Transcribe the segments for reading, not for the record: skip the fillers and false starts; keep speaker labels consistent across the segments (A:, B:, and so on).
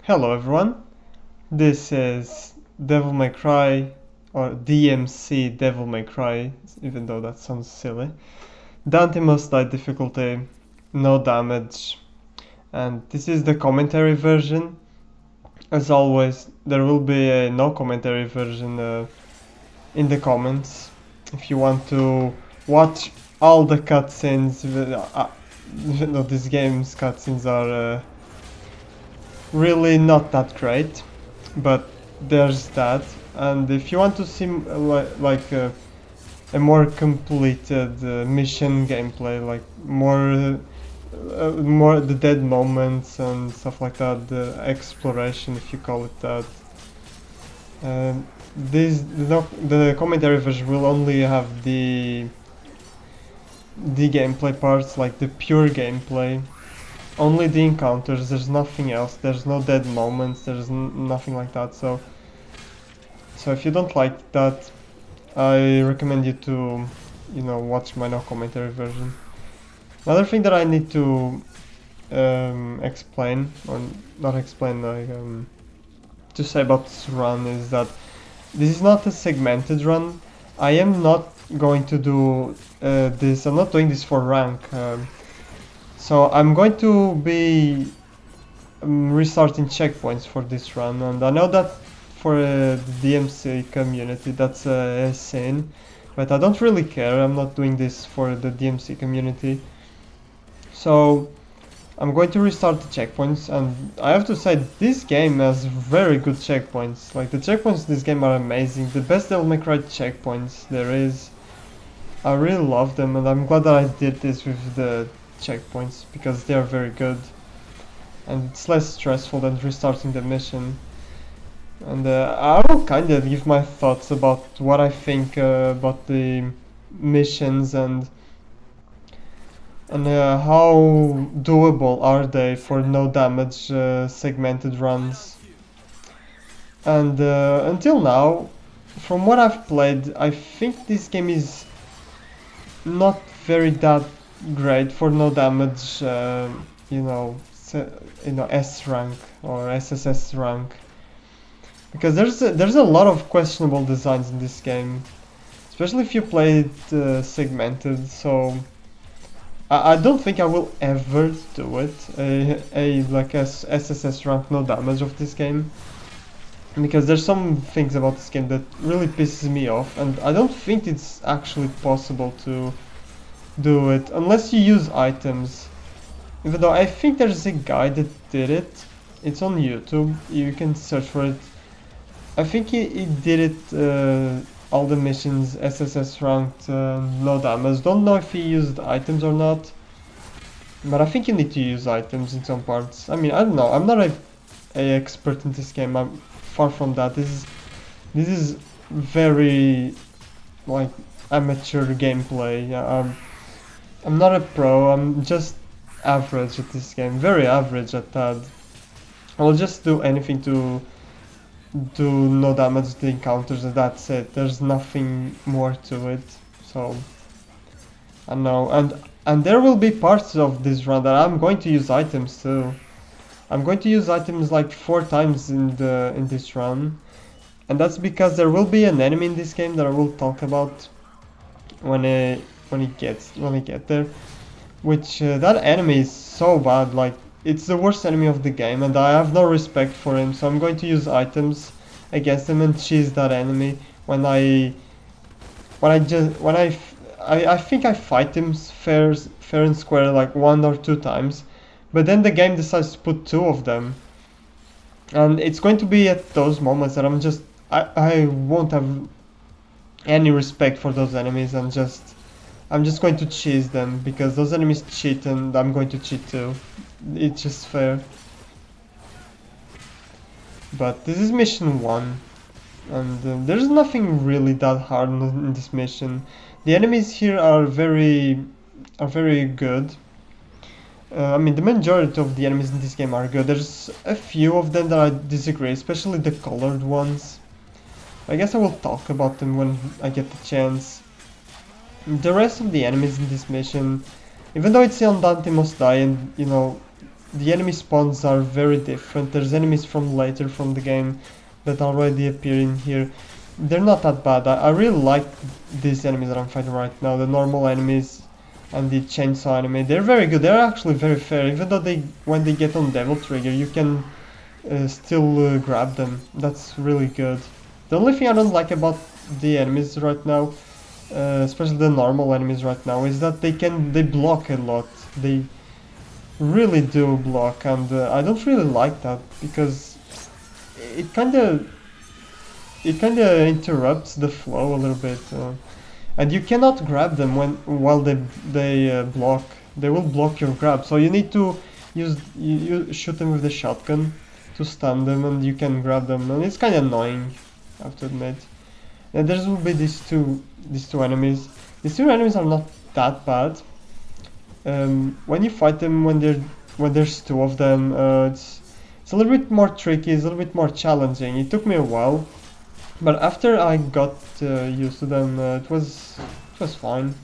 A: Hello everyone, this is Devil May Cry, or DmC Devil May Cry, even though that sounds silly. Dante must die difficulty, no damage, and this is the commentary version. As always, there will be a no commentary version in the comments. If you want to watch all the cutscenes, this game's cutscenes are really not that great, but there's that. And if you want to see a more completed mission gameplay, like more the dead moments and stuff like that, the exploration, if you call it that. The commentary version will only have the gameplay parts, like the pure gameplay. Only the encounters, there's nothing else, there's no dead moments, there's nothing like that, so if you don't like that, I recommend you to, watch my no commentary version. Another thing that I need to explain, or not explain, to say about this run is that this is not a segmented run. I am not going to do this, I'm not doing this for rank. So I'm going to be restarting checkpoints for this run, and I know that for the DmC community that's a sin, but I don't really care. I'm not doing this for the DmC community. So I'm going to restart the checkpoints, and I have to say this game has very good checkpoints. Like, the checkpoints in this game are amazing, the best Devil May Cry checkpoints there is. I really love them, and I'm glad that I did this with the checkpoints because they are very good and it's less stressful than restarting the mission. And I will kind of give my thoughts about what I think about the missions and how doable are they for no damage segmented runs. And until now, from what I've played, I think this game is not very that great for no damage, S rank or SSS rank, because there's a lot of questionable designs in this game, especially if you play it segmented. So I don't think I will ever do it like SSS rank no damage of this game, because there's some things about this game that really pisses me off, and I don't think it's actually possible to do it unless you use items. Even though I think there's a guy that did it, it's on YouTube, you can search for it. I think he did it all the missions SSS ranked no damage. Don't know if he used items or not, but I think you need to use items in some parts. I mean, I don't know, I'm not a expert in this game, I'm far from that. This is very like amateur gameplay. I'm not a pro, I'm just average at this game, very average at that. I'll just do anything to do no damage to the encounters, and that's it. There's nothing more to it. So I know, and there will be parts of this run that I'm going to use items too. I'm going to use items like 4 times in this run, and that's because there will be an enemy in this game that I will talk about when we get there. Which that enemy is so bad, like it's the worst enemy of the game, and I have no respect for him. So I'm going to use items against him and cheese that enemy I think I fight him fair and square like 1 or 2 times, but then the game decides to put 2 of them, and it's going to be at those moments that I won't have any respect for those enemies, and I'm just going to cheese them because those enemies cheat and I'm going to cheat too. It's just fair. But this is mission 1, and there's nothing really that hard in this mission. The enemies here are very good. I mean, the majority of the enemies in this game are good. There's a few of them that I disagree, especially the colored ones. I guess I will talk about them when I get the chance. The rest of the enemies in this mission, even though it's on Dante must die, and the enemy spawns are very different. There's enemies from later from the game that already appear in here. They're not that bad. I really like these enemies that I'm fighting right now. The normal enemies and the chainsaw enemy. They're very good. They're actually very fair. Even though when they get on Devil Trigger, you can still grab them. That's really good. The only thing I don't like about the enemies right now, especially the normal enemies right now, is that they block a lot. They really do block, and I don't really like that because it kind of interrupts the flow a little bit, and you cannot grab them while they block. They will block your grab, so you need to you shoot them with the shotgun to stun them, and you can grab them, and it's kind of annoying, I have to admit. And there will be these two enemies. These two enemies are not that bad. When you fight them, when there's two of them, it's a little bit more tricky. It's a little bit more challenging. It took me a while, but after I got used to them, it was fine.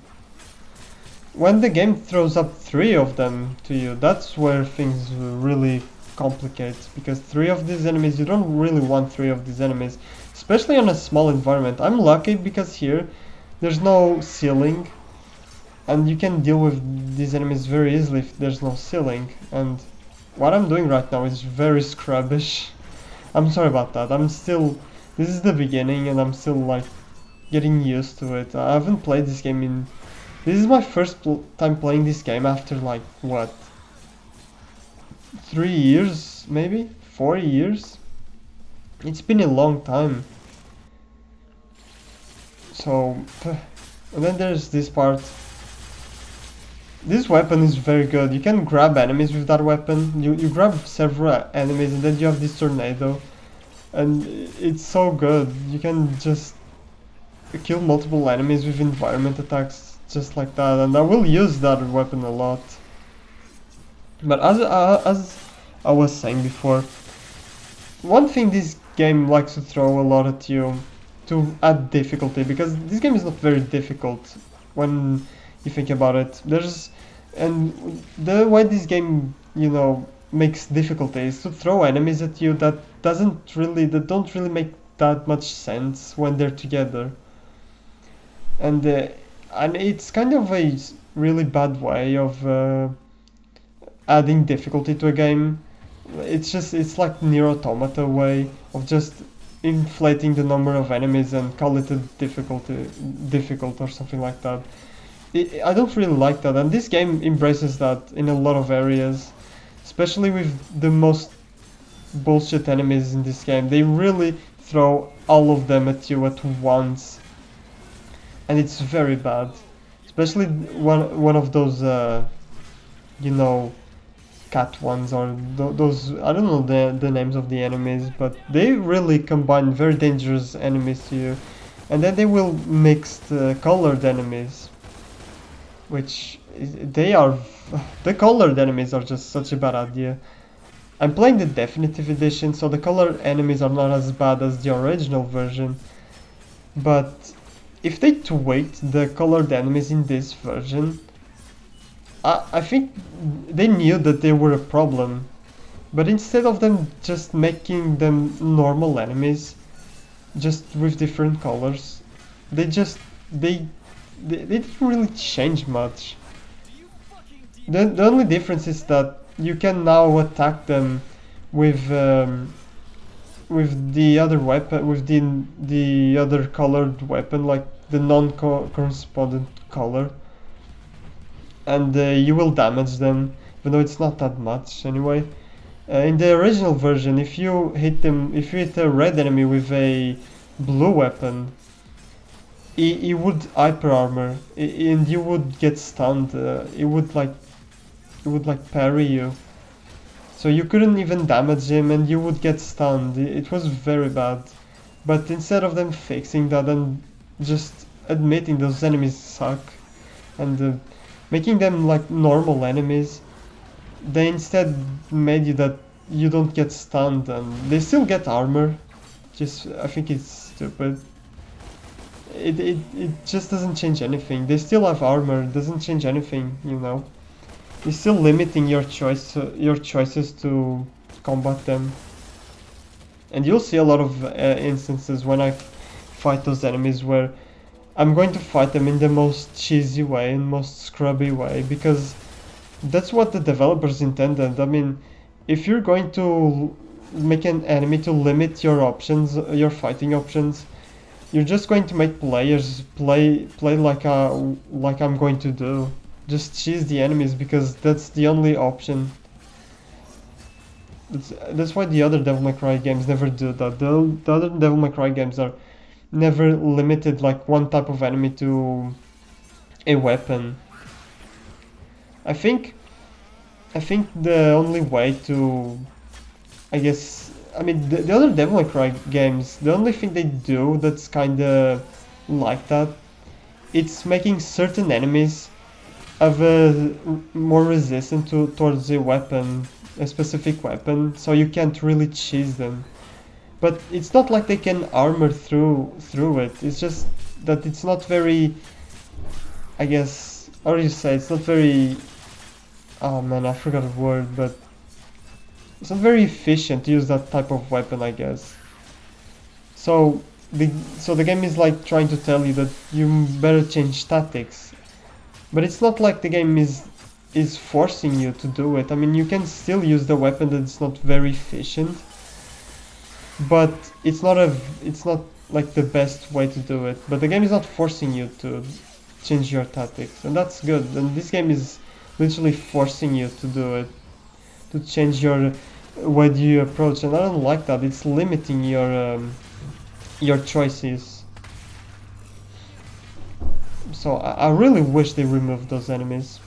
A: When the game throws up three of them to you, that's where things really complicate, because three of these enemies, you don't really want three of these enemies, especially on a small environment. I'm lucky because here there's no ceiling, and you can deal with these enemies very easily if there's no ceiling. And what I'm doing right now is very scrubbish. I'm sorry about that. This is the beginning, and I'm still like getting used to it. I haven't played this game this is my first time playing this game after like what, 3 years, maybe 4 years. It's been a long time. So, and then there's this part. This weapon is very good. You can grab enemies with that weapon. You grab several enemies, and then you have this tornado, and it's so good. You can just kill multiple enemies with environment attacks just like that, and I will use that weapon a lot. But as I was saying before, one thing this game likes to throw a lot at you to add difficulty, because this game is not very difficult when you think about it. And the way this game, makes difficulty is to throw enemies at you that don't really make that much sense when they're together. And it's kind of a really bad way of adding difficulty to a game. It's like Nier Automata way of just inflating the number of enemies and call it a difficult or something like that. I don't really like that, and this game embraces that in a lot of areas, especially with the most bullshit enemies in this game. They really throw all of them at you at once, and it's very bad. Especially one of those, cat ones, or those, I don't know the names of the enemies, but they really combine very dangerous enemies to you. And then they will mix the colored enemies, which the colored enemies are just such a bad idea. I'm playing the definitive edition, so the colored enemies are not as bad as the original version, but if they tweaked the colored enemies in this version, I think they knew that they were a problem, but instead of them just making them normal enemies, just with different colors, they didn't really change much. The only difference is that you can now attack them with the other weapon, with the other colored weapon, like the non-correspondent color, and you will damage them, even though it's not that much anyway. In the original version, if you hit a red enemy with a blue weapon, he would hyper armor, and you would get stunned. It would like parry you, so you couldn't even damage him, and you would get stunned. It was very bad. But instead of them fixing that and just admitting those enemies suck, and making them like normal enemies, they instead made you that you don't get stunned, and they still get armor. I think it's stupid. It just doesn't change anything. They still have armor. It doesn't change anything, It's still limiting your choices to combat them. And you'll see a lot of instances when I fight those enemies where I'm going to fight them in the most cheesy way, in most scrubby way, because that's what the developers intended. I mean, if you're going to make an enemy to limit your options, your fighting options, you're just going to make players play like I'm going to do. Just cheese the enemies because that's the only option. That's why the other Devil May Cry games never do that. The other Devil May Cry games are never limited like one type of enemy to a weapon. I think the only way to, I mean the other Devil May Cry games, the only thing they do that's kinda like that, it's making certain enemies have a more resistant towards a weapon, a specific weapon, so you can't really cheese them. But it's not like they can armor through it. It's just that it's not very, I guess, how do you say? It's not very. Oh man, I forgot the word, but it's not very efficient to use that type of weapon, I guess. So the game is like trying to tell you that you better change tactics, but it's not like the game is forcing you to do it. I mean, you can still use the weapon that's not very efficient, but it's not like the best way to do it. But the game is not forcing you to change your tactics, and that's good. And this game is literally forcing you to do it, to change your way you approach, and I don't like that. It's limiting your choices. So I really wish they removed those enemies.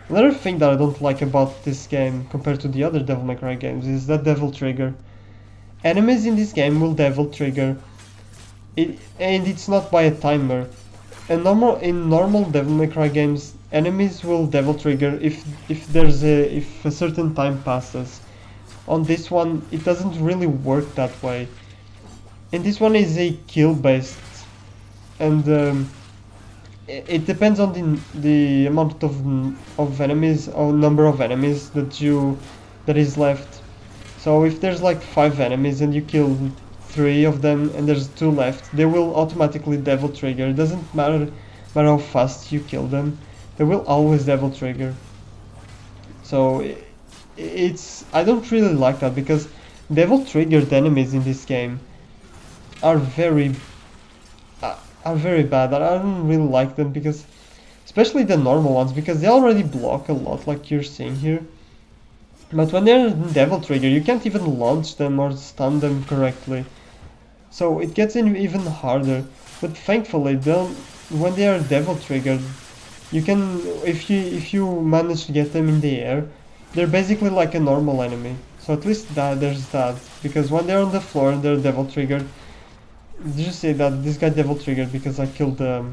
A: Another thing that I don't like about this game compared to the other Devil May Cry games is that Devil Trigger. Enemies in this game will Devil Trigger, and it's not by a timer. In normal Devil May Cry games, enemies will Devil Trigger if a certain time passes. On this one, it doesn't really work that way. And this one is a kill based, and it depends on the amount of enemies or number of enemies that is left. So if there's like 5 enemies and you kill 3 of them and there's 2 left, they will automatically Devil Trigger. It doesn't matter how fast you kill them, they will always Devil Trigger. So I don't really like that, because Devil Triggered enemies in this game are very bad. I don't really like them, because especially the normal ones, because they already block a lot like you're seeing here. But when they're in Devil Trigger, you can't even launch them or stun them correctly. So it gets even harder. But thankfully, when they are Devil Triggered, you can, if you manage to get them in the air, they're basically like a normal enemy. So at least there's that. Because when they're on the floor and they're Devil Triggered, did you say that this guy Devil Triggered because I killed the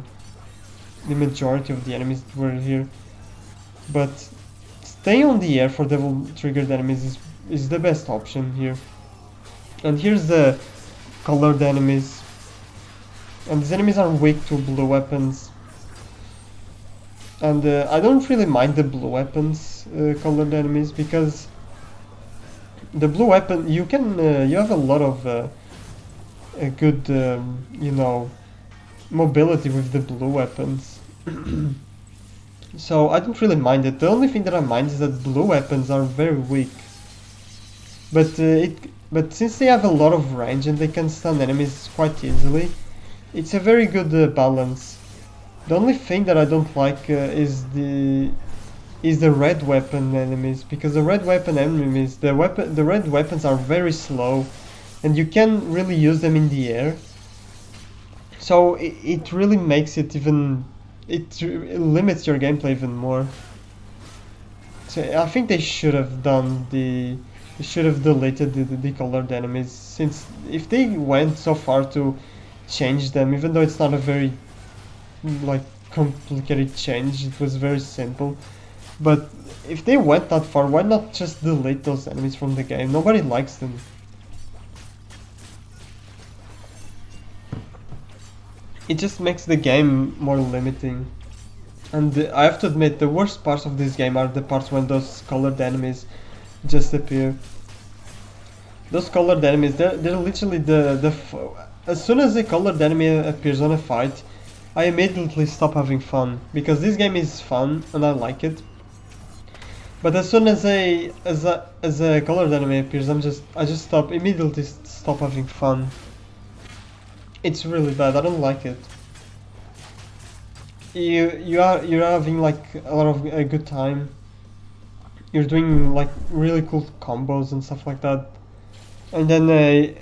A: majority of the enemies that were here? But staying on the air for Devil Triggered enemies is the best option here. And here's the colored enemies. And these enemies are weak to blue weapons. And I don't really mind the blue weapons, colored enemies, because the blue weapon, you have a lot of a good, mobility with the blue weapons. So I don't really mind it. The only thing that I mind is that blue weapons are very weak. But since they have a lot of range and they can stun enemies quite easily, it's a very good balance. The only thing that I don't like is the red weapon enemies, because the red weapon enemies, the red weapons are very slow, and you can't really use them in the air. So it really makes it even, it limits your gameplay even more. So I think they should have deleted the colored enemies, since if they went so far to change them, even though it's not a very like complicated change, it was very simple. But if they went that far, why not just delete those enemies from the game? Nobody likes them. It just makes the game more limiting. And I have to admit, the worst parts of this game are the parts when those colored enemies just appear. Those colored enemies, they're literally as soon as a colored enemy appears on a fight, I immediately stop having fun, because this game is fun and I like it. But as soon as a colored enemy appears, I just immediately stop having fun. It's really bad. I don't like it. You're having like a lot of a good time. You're doing like really cool combos and stuff like that, and then a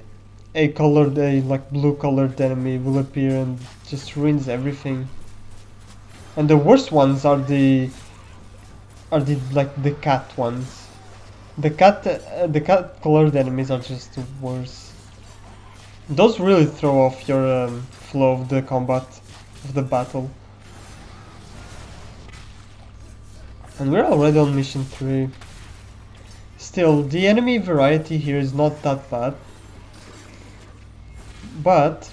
A: like blue colored enemy will appear and just ruins everything. And the worst ones are the like the cat ones. The cat colored enemies are just the worst. Those really throw off your flow of the combat, of the battle. And we're already on mission 3. Still, the enemy variety here is not that bad, but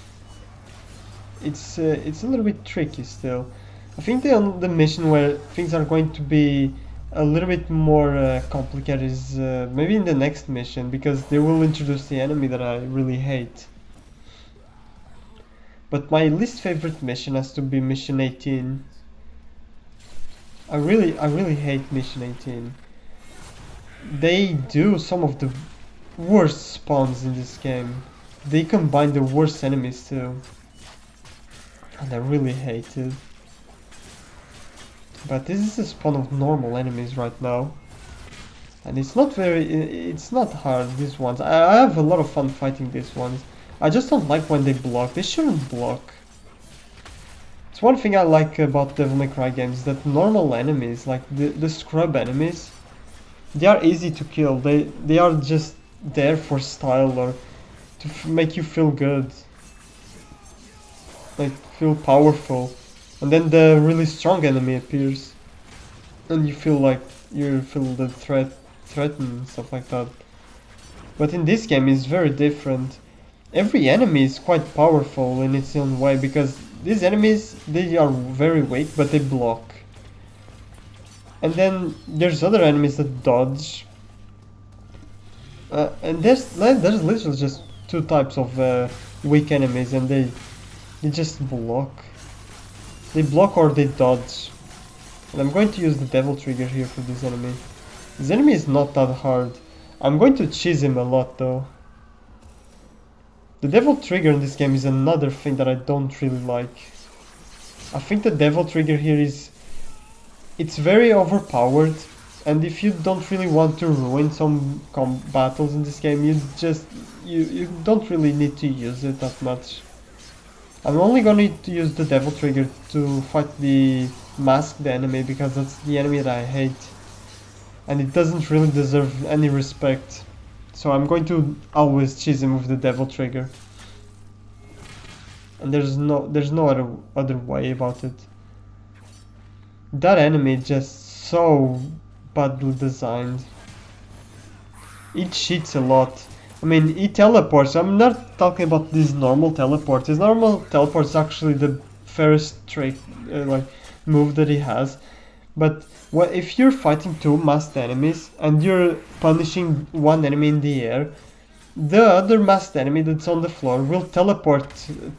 A: it's a little bit tricky still. I think the mission where things are going to be a little bit more complicated is maybe in the next mission, because they will introduce the enemy that I really hate. But my least favorite mission has to be mission 18. I really hate mission 18. They do some of the worst spawns in this game. They combine the worst enemies too. And I really hate it. But this is a spawn of normal enemies right now. And it's not hard, these ones. I have a lot of fun fighting these ones. I just don't like when they block. They shouldn't block. It's one thing I like about Devil May Cry games, that normal enemies, like the scrub enemies, they are easy to kill. They are just there for style or to make you feel good, like feel powerful. And then the really strong enemy appears, and you feel the threatened and stuff like that. But in this game, it's very different. Every enemy is quite powerful in its own way, because these enemies, they are very weak, but they block. And then there's other enemies that dodge. And there's literally just two types of weak enemies, and they just block. They block or they dodge. And I'm going to use the devil trigger here for this enemy. This enemy is not that hard. I'm going to cheese him a lot though. The devil trigger in this game is another thing that I don't really like. I think the devil trigger here it's very overpowered, and if you don't really want to ruin some battles in this game, you don't really need to use it that much. I'm only going to use the devil trigger to fight the masked enemy, because that's the enemy that I hate, and it doesn't really deserve any respect. So I'm going to always cheese him with the devil trigger. And there's no other way about it. That enemy is just so badly designed. It cheats a lot. I mean, he teleports. I'm not talking about these normal teleports. His normal teleport is actually the fairest trick, like move that he has. But if you're fighting two masked enemies and you're punishing one enemy in the air, the other masked enemy that's on the floor will teleport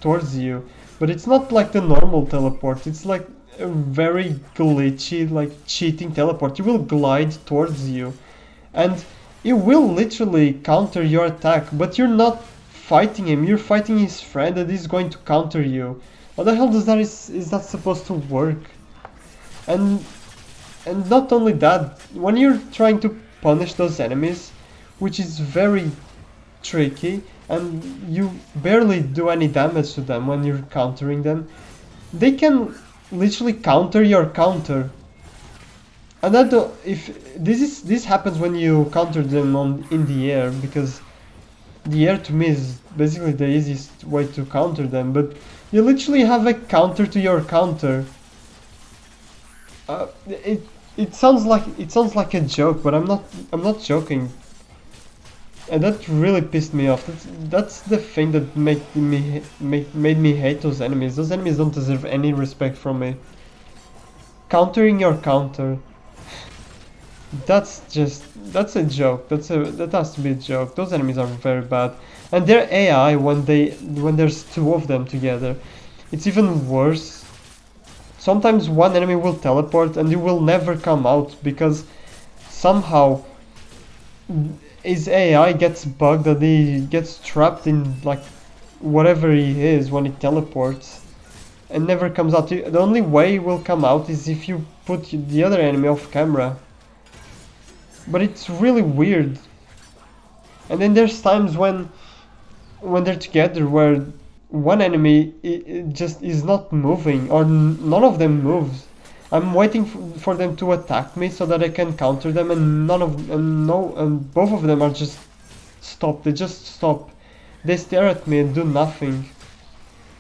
A: towards you. But it's not like the normal teleport. It's like a very glitchy, like cheating teleport. He will glide towards you, and he will literally counter your attack. But you're not fighting him. You're fighting his friend, and he's going to counter you. How the hell is that supposed to work? And not only that, when you're trying to punish those enemies, which is very tricky, and you barely do any damage to them when you're countering them, they can literally counter your counter. And if this happens when you counter them in the air, because the air to me is basically the easiest way to counter them, but you literally have a counter to your counter. It sounds like a joke, but I'm not joking. And that really pissed me off. That's the thing that made me hate those enemies. Those enemies don't deserve any respect from me. countering your counter. That's a joke. That has to be a joke. Those enemies are very bad, and their AI when there's two of them together, it's even worse. Sometimes one enemy will teleport and he will never come out because somehow his AI gets bugged and he gets trapped in like whatever he is when he teleports and never comes out. The only way he will come out is if you put the other enemy off camera. But it's really weird. And then there's times when they're together where one enemy it just is not moving or none of them moves. I'm waiting for them to attack me so that I can counter them, and both of them are just stop. They just stop. They stare at me and do nothing.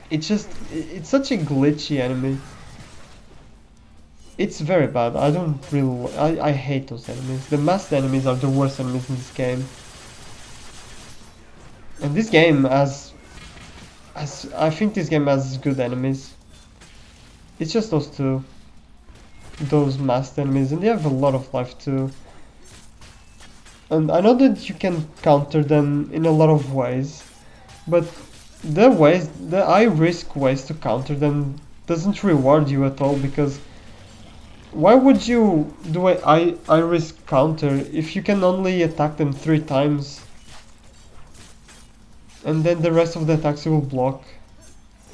A: It's such a glitchy enemy. It's very bad. I hate those enemies. The masked enemies are the worst enemies in this game. And this game I think this game has good enemies. It's just those two. Those masked enemies, and they have a lot of life too. And I know that you can counter them in a lot of ways, but the high risk ways to counter them doesn't reward you at all, because why would you do a high risk counter if you can only attack them 3 times? And then the rest of the attacks you will block.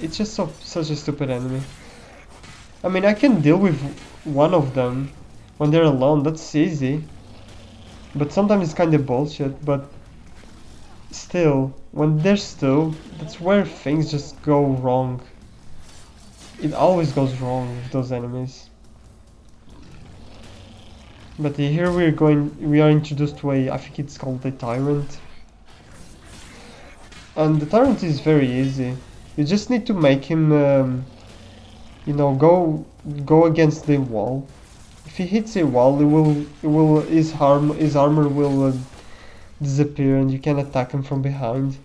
A: It's just such a stupid enemy. I mean, I can deal with one of them when they're alone, that's easy. But sometimes it's kind of bullshit, but still, when there's two, that's where things just go wrong. It always goes wrong with those enemies. But here we are introduced to I think it's called the Tyrant. And the Tyrant is very easy. You just need to make him, go against the wall. If he hits a wall, his armor will disappear, and you can attack him from behind.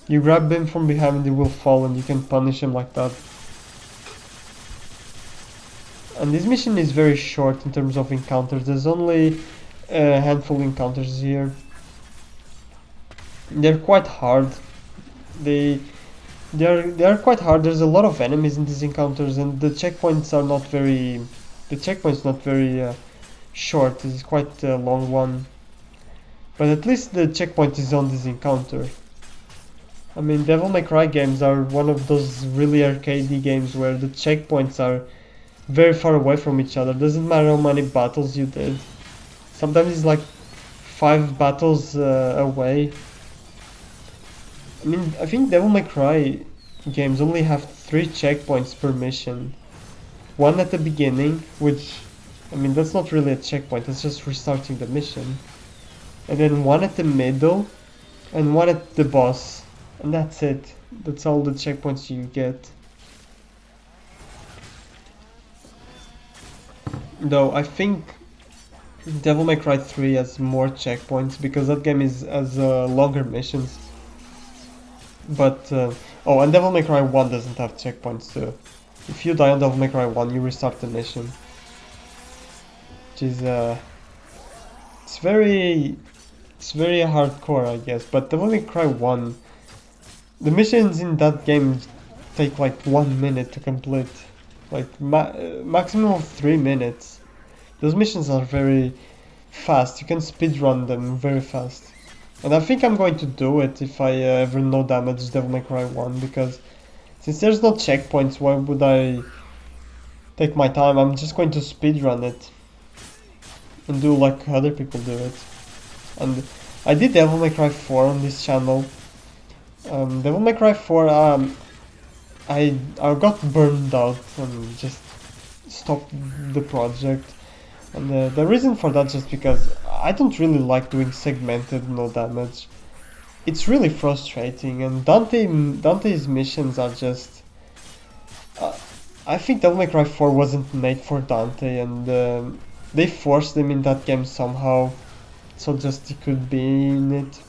A: You grab him from behind, and he will fall, and you can punish him like that. And this mission is very short in terms of encounters. There's only a handful of encounters here. They're quite hard. They are quite hard. There's a lot of enemies in these encounters, and the checkpoints are not very. The checkpoint's not very short. It's quite a long one. But at least the checkpoint is on this encounter. I mean, Devil May Cry games are one of those really arcadey games where the checkpoints are very far away from each other. Doesn't matter how many battles you did. Sometimes it's like 5 battles away. I mean, I think Devil May Cry games only have 3 checkpoints per mission. One at the beginning, which, I mean, that's not really a checkpoint, it's just restarting the mission. And then one at the middle, and one at the boss. And that's it. That's all the checkpoints you get. Though I think Devil May Cry 3 has more checkpoints because that game has longer missions. But and Devil May Cry 1 doesn't have checkpoints too. If you die on Devil May Cry 1, you restart the mission. Which is it's very hardcore, I guess. But Devil May Cry 1, the missions in that game take like 1 minute to complete. Like maximum of 3 minutes. Those missions are very fast. You can speedrun them very fast. And I think I'm going to do it if I ever no damage Devil May Cry 1, because since there's no checkpoints, why would I take my time? I'm just going to speedrun it and do like other people do it. And I did Devil May Cry 4 on this channel. Devil May Cry 4, I got burned out and just stopped the project. And the reason for that is just because I don't really like doing segmented no damage. It's really frustrating, and Dante's missions are just... I think Devil May Cry 4 wasn't made for Dante, and they forced him in that game somehow, so just he could be in it.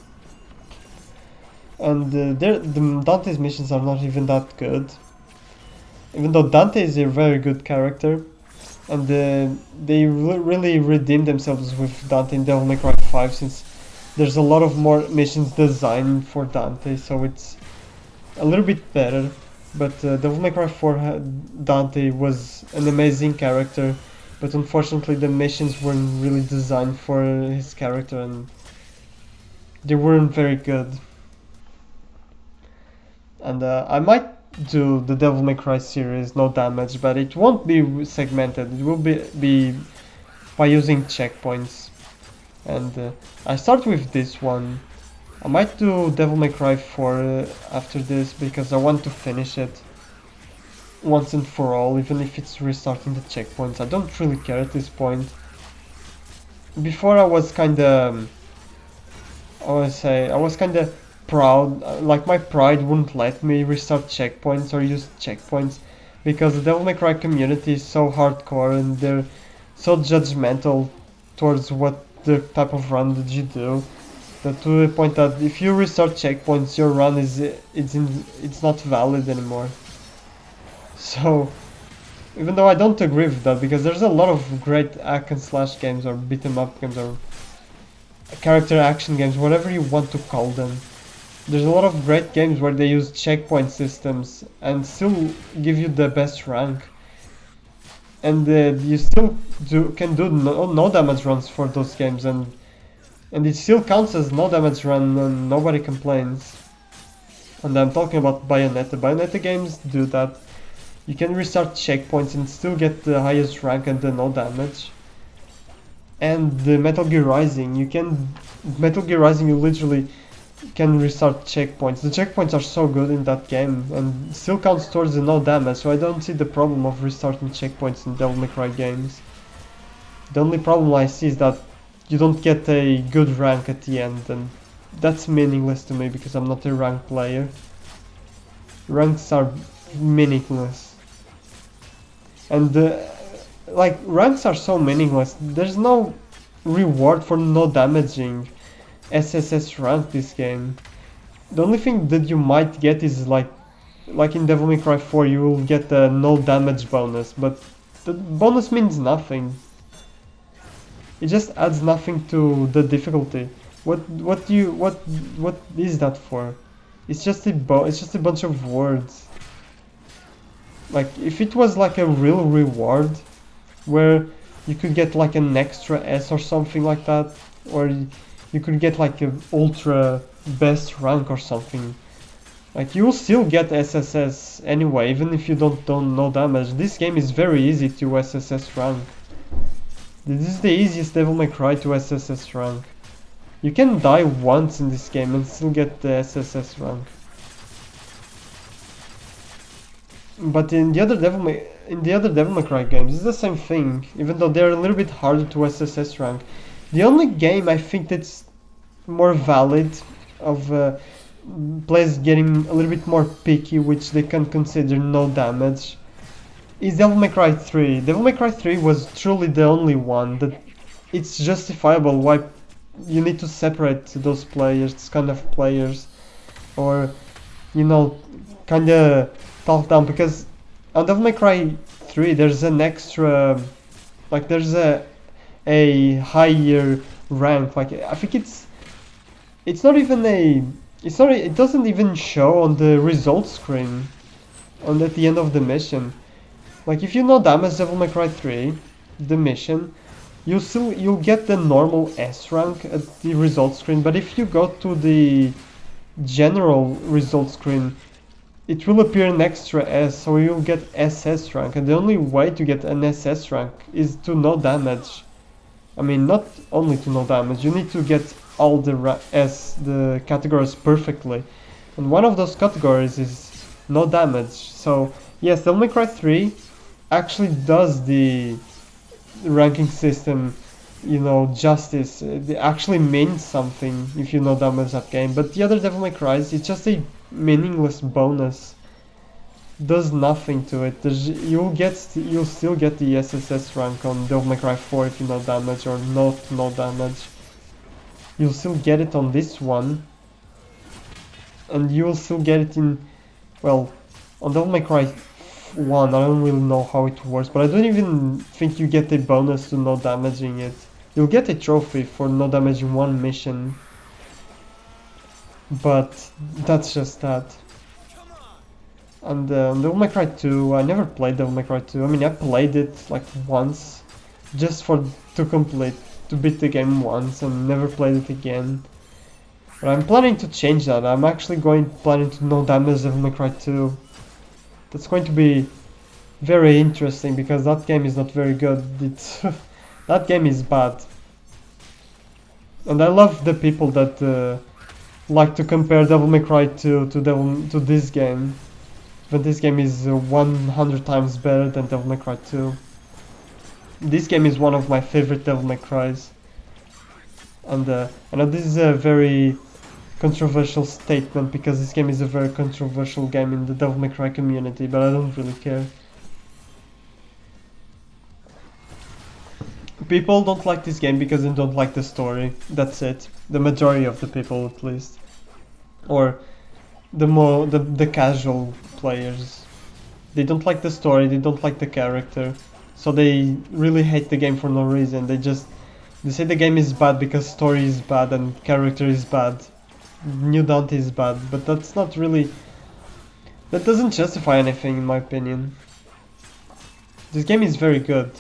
A: And Dante's missions are not even that good. Even though Dante is a very good character, and they really redeemed themselves with Dante in Devil May Cry 5, since there's a lot of more missions designed for Dante, so it's a little bit better. But Devil May Cry 4 Dante was an amazing character, but unfortunately the missions weren't really designed for his character, and they weren't very good. And I might do the Devil May Cry series, no damage, but it won't be segmented. It will be by using checkpoints. And I start with this one. I might do Devil May Cry 4 after this, because I want to finish it once and for all, even if it's restarting the checkpoints. I don't really care at this point. Before I was kinda, I was kinda proud, like my pride wouldn't let me restart checkpoints or use checkpoints, because the Devil May Cry community is so hardcore and they're so judgmental towards what the type of run that you do, that to the point that if you restart checkpoints, your run it's not valid anymore. So even though I don't agree with that, because there's a lot of great hack and slash games or beat 'em up games or character action games, whatever you want to call them. There's a lot of great games where they use checkpoint systems and still give you the best rank. And you still can do no damage runs for those games, and it still counts as no damage run and nobody complains. And I'm talking about Bayonetta. Bayonetta games do that. You can restart checkpoints and still get the highest rank and the no damage. And the Metal Gear Rising, you literally can restart checkpoints. The checkpoints are so good in that game and still counts towards the no damage, so I don't see the problem of restarting checkpoints in Devil May Cry games. The only problem I see is that you don't get a good rank at the end, and that's meaningless to me because I'm not a rank player. Ranks are meaningless. And like, ranks are so meaningless. There's no reward for no damaging SSS rank this game. The only thing that you might get is like in Devil May Cry 4 you will get a no damage bonus, but the bonus means nothing. It just adds nothing to the difficulty. What is that for? It's just a bunch of words. Like, if it was like a real reward where you could get like an extra S or something like that, or you could get like an ultra best rank or something, like, you will still get SSS anyway, even if you don't no damage. This game is very easy to SSS rank. This is the easiest Devil May Cry to SSS rank. You can die once in this game and still get the SSS rank. But in the other Devil May Cry games, it's the same thing, even though they're a little bit harder to SSS rank. The only game I think that's more valid of players getting a little bit more picky, which they can consider no damage, is Devil May Cry 3. Devil May Cry 3 was truly the only one that it's justifiable why you need to separate those players, this kind of players, or, you know, kinda talk down, because on Devil May Cry 3 there's an extra, like, there's a higher rank. Like, I think it's not even it doesn't even show on the results screen at the end of the mission. Like, if you no damage Devil May Cry 3, the mission, you'll get the normal S rank at the results screen, but if you go to the general results screen, it will appear an extra S, so you'll get SS rank, and the only way to get an SS rank is to no damage. I mean, not only to no damage, you need to get all the categories perfectly, and one of those categories is no damage. So yes, Devil May Cry 3 actually does the ranking system, you know, justice. It actually means something if you no damage that game, but the other Devil May Cry's, it's just a meaningless bonus. Does nothing to it. You'll still get the SSS rank on Devil May Cry 4 if you no damage or no damage. You'll still get it on this one, and you will still get it in, well, on Devil May Cry 1. I don't really know how it works, but I don't even think you get a bonus to no damaging it. You'll get a trophy for no damaging one mission, but that's just that. And Devil May Cry 2, I never played Devil May Cry 2. I mean, I played it like once, just to beat the game once, and never played it again. But I'm planning to change that. I'm actually planning to no damage Devil May Cry 2. That's going to be very interesting because that game is not very good. It's that game is bad. And I love the people that like to compare Devil May Cry 2 to this game. But this game is 100 times better than Devil May Cry 2. This game is one of my favorite Devil May Cries. And I know this is a very controversial statement because this game is a very controversial game in the Devil May Cry community, but I don't really care. People don't like this game because they don't like the story. That's it. The majority of the people, at least. Or the casual players. They don't like the story, they don't like the character, so they really hate the game for no reason. They say the game is bad because story is bad and character is bad. New Dante is bad, but that doesn't justify anything in my opinion. This game is very good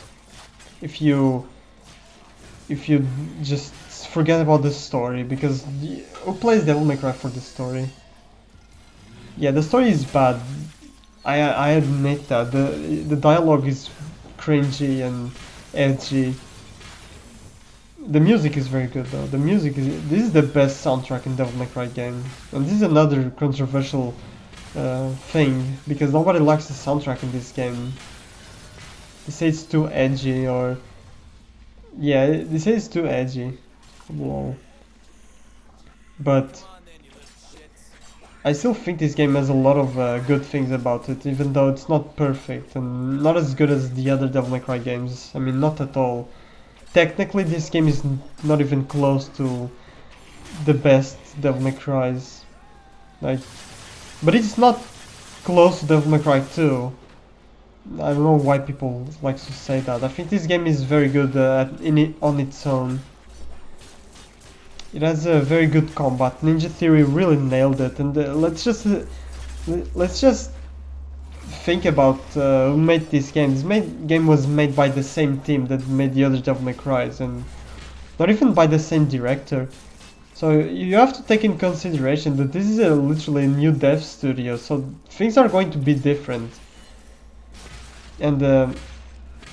A: if you just forget about the story, because who plays Devil May Cry for the story? Yeah, the story is bad. I admit that. The dialogue is cringy and edgy. The music is very good though. This is the best soundtrack in Devil May Cry game. And this is another controversial thing, because nobody likes the soundtrack in this game. They say it's too edgy, or yeah, they say it's too edgy. Lol. But I still think this game has a lot of good things about it, even though it's not perfect and not as good as the other Devil May Cry games. I mean, not at all. Technically, this game is not even close to the best Devil May Cries. Like, but it's not close to Devil May Cry 2. I don't know why people like to say that. I think this game is very good on its own. It has a very good combat. Ninja Theory really nailed it, and let's just think about who made this game. Game was made by the same team that made the other Devil May Cries, and not even by the same director. So you have to take in consideration that this is literally a new dev studio, so things are going to be different. And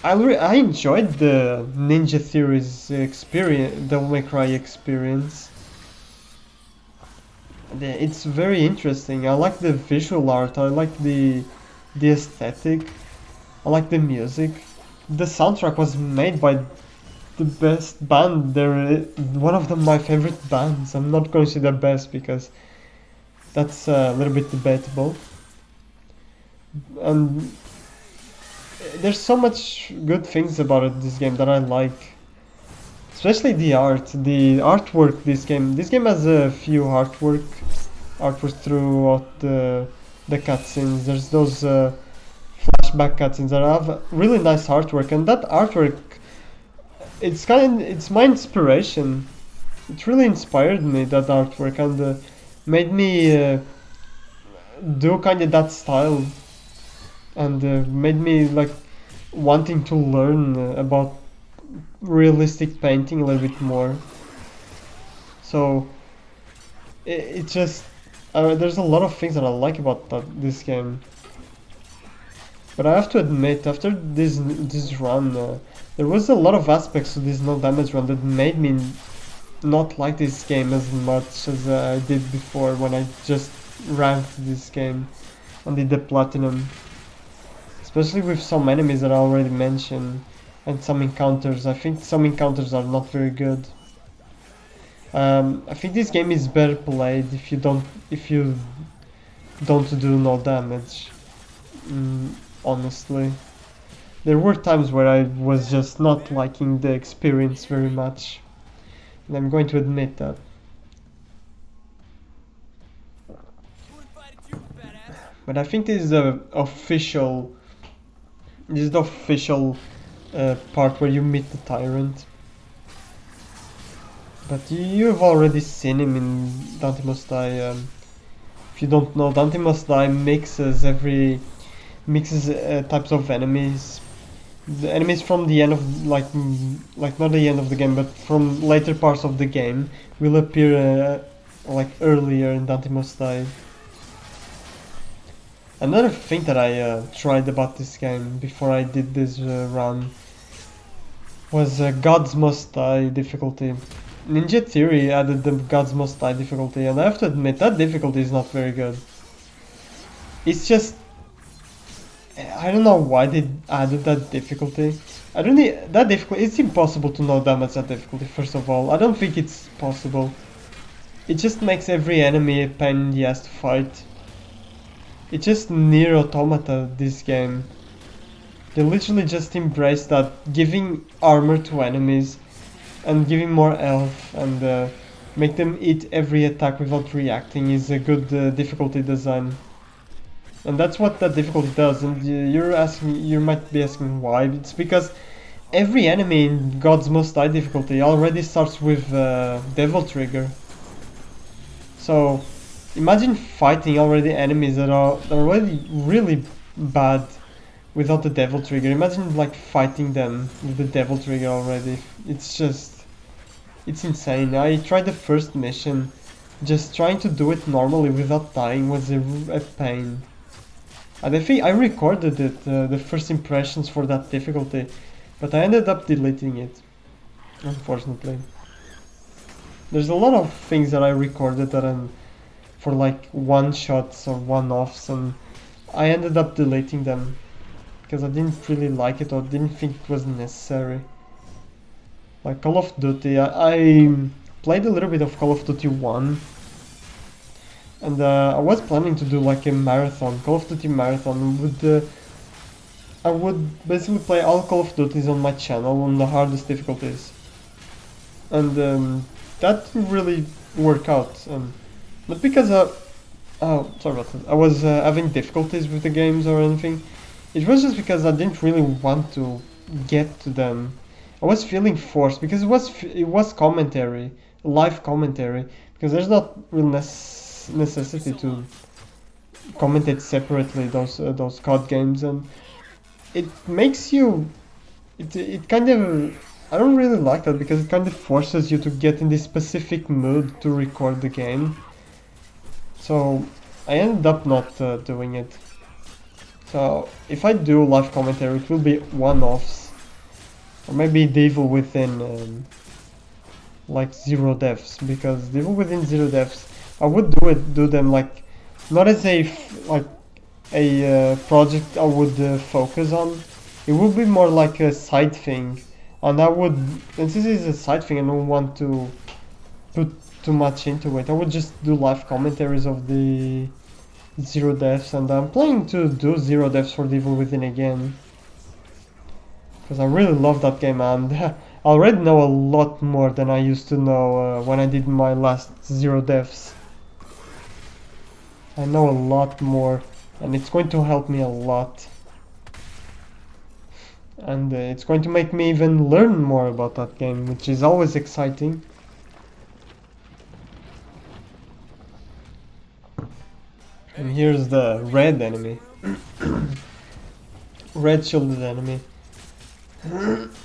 A: I enjoyed the Ninja Theory's experience, Devil May Cry experience. It's very interesting. I like the visual art. I like the aesthetic. I like the music. The soundtrack was made by the best band. They're one of my favorite bands. I'm not going to say the best because that's a little bit debatable. And there's so much good things about this game that I like, especially the artwork. This game has a few artwork throughout the cutscenes. There's those flashback cutscenes that have really nice artwork, and that artwork, it's my inspiration. It really inspired me, that artwork, and made me do kind of that style, and made me like wanting to learn about realistic painting a little bit more. So it just there's a lot of things that I like about this game. But I have to admit, after this run, there was a lot of aspects to this no damage run that made me not like this game as much as I did before, when I just ranked this game and did the platinum. Especially with some enemies that I already mentioned, and some encounters. I think some encounters are not very good. I think this game is better played if you don't do no damage. Honestly, there were times where I was just not liking the experience very much, and I'm going to admit that. But I think this is the official This is the official part where you meet the tyrant. But you've already seen him in Dante Must Die. If you don't know, Dante Must Die mixes types of enemies. The enemies from the end of like not the end of the game, but from later parts of the game will appear like earlier in Dante Must Die. Another thing that I tried about this game before I did this run was Gods Must Die difficulty. Ninja Theory added the Gods Must Die difficulty, and I have to admit that difficulty is not very good. It's just, I don't know why they added that difficulty. I don't need that difficulty. It's impossible to no damage that difficulty. First of all, I don't think it's possible. It just makes every enemy a pain in the ass to fight. It's just Nier Automata, this game. They literally just embrace that giving armor to enemies and giving more health and make them hit every attack without reacting is a good difficulty design. And that's what that difficulty does. And you might be asking why. It's because every enemy in Gods Must Die difficulty already starts with Devil Trigger. So imagine fighting already enemies that are already really bad without the Devil Trigger. Imagine like fighting them with the Devil Trigger already. It's insane. I tried the first mission. Just trying to do it normally without dying was a pain. And I think I recorded it, the first impressions for that difficulty, but I ended up deleting it, unfortunately. There's a lot of things that I recorded that are for like one-shots or one-offs, and I ended up deleting them because I didn't really like it or didn't think it was necessary. Like Call of Duty, I played a little bit of Call of Duty 1, and I was planning to do like a marathon, Call of Duty marathon. I would basically play all Call of Duties on my channel on the hardest difficulties, and that didn't really work out. Not because sorry about that. I was having difficulties with the games or anything. It was just because I didn't really want to get to them. I was feeling forced because it was commentary, live commentary, because there's not real necessity to commentate separately those COD games, and it makes you it kind of, I don't really like that because it kind of forces you to get in this specific mood to record the game. So I ended up not doing it. So if I do live commentary, it will be one-offs, or maybe The Evil Within like zero deaths, because The Evil Within zero deaths, I would do them like not as a project I would focus on. It would be more like a side thing, and since this is a side thing, I don't want to put too much into it. I would just do live commentaries of the zero deaths, and I'm planning to do zero deaths for The Evil Within again, because I really love that game, and I already know a lot more than I used to know when I did my last zero deaths. I know a lot more, and it's going to help me a lot, and it's going to make me even learn more about that game, which is always exciting. And here's the red enemy. Red shielded enemy. And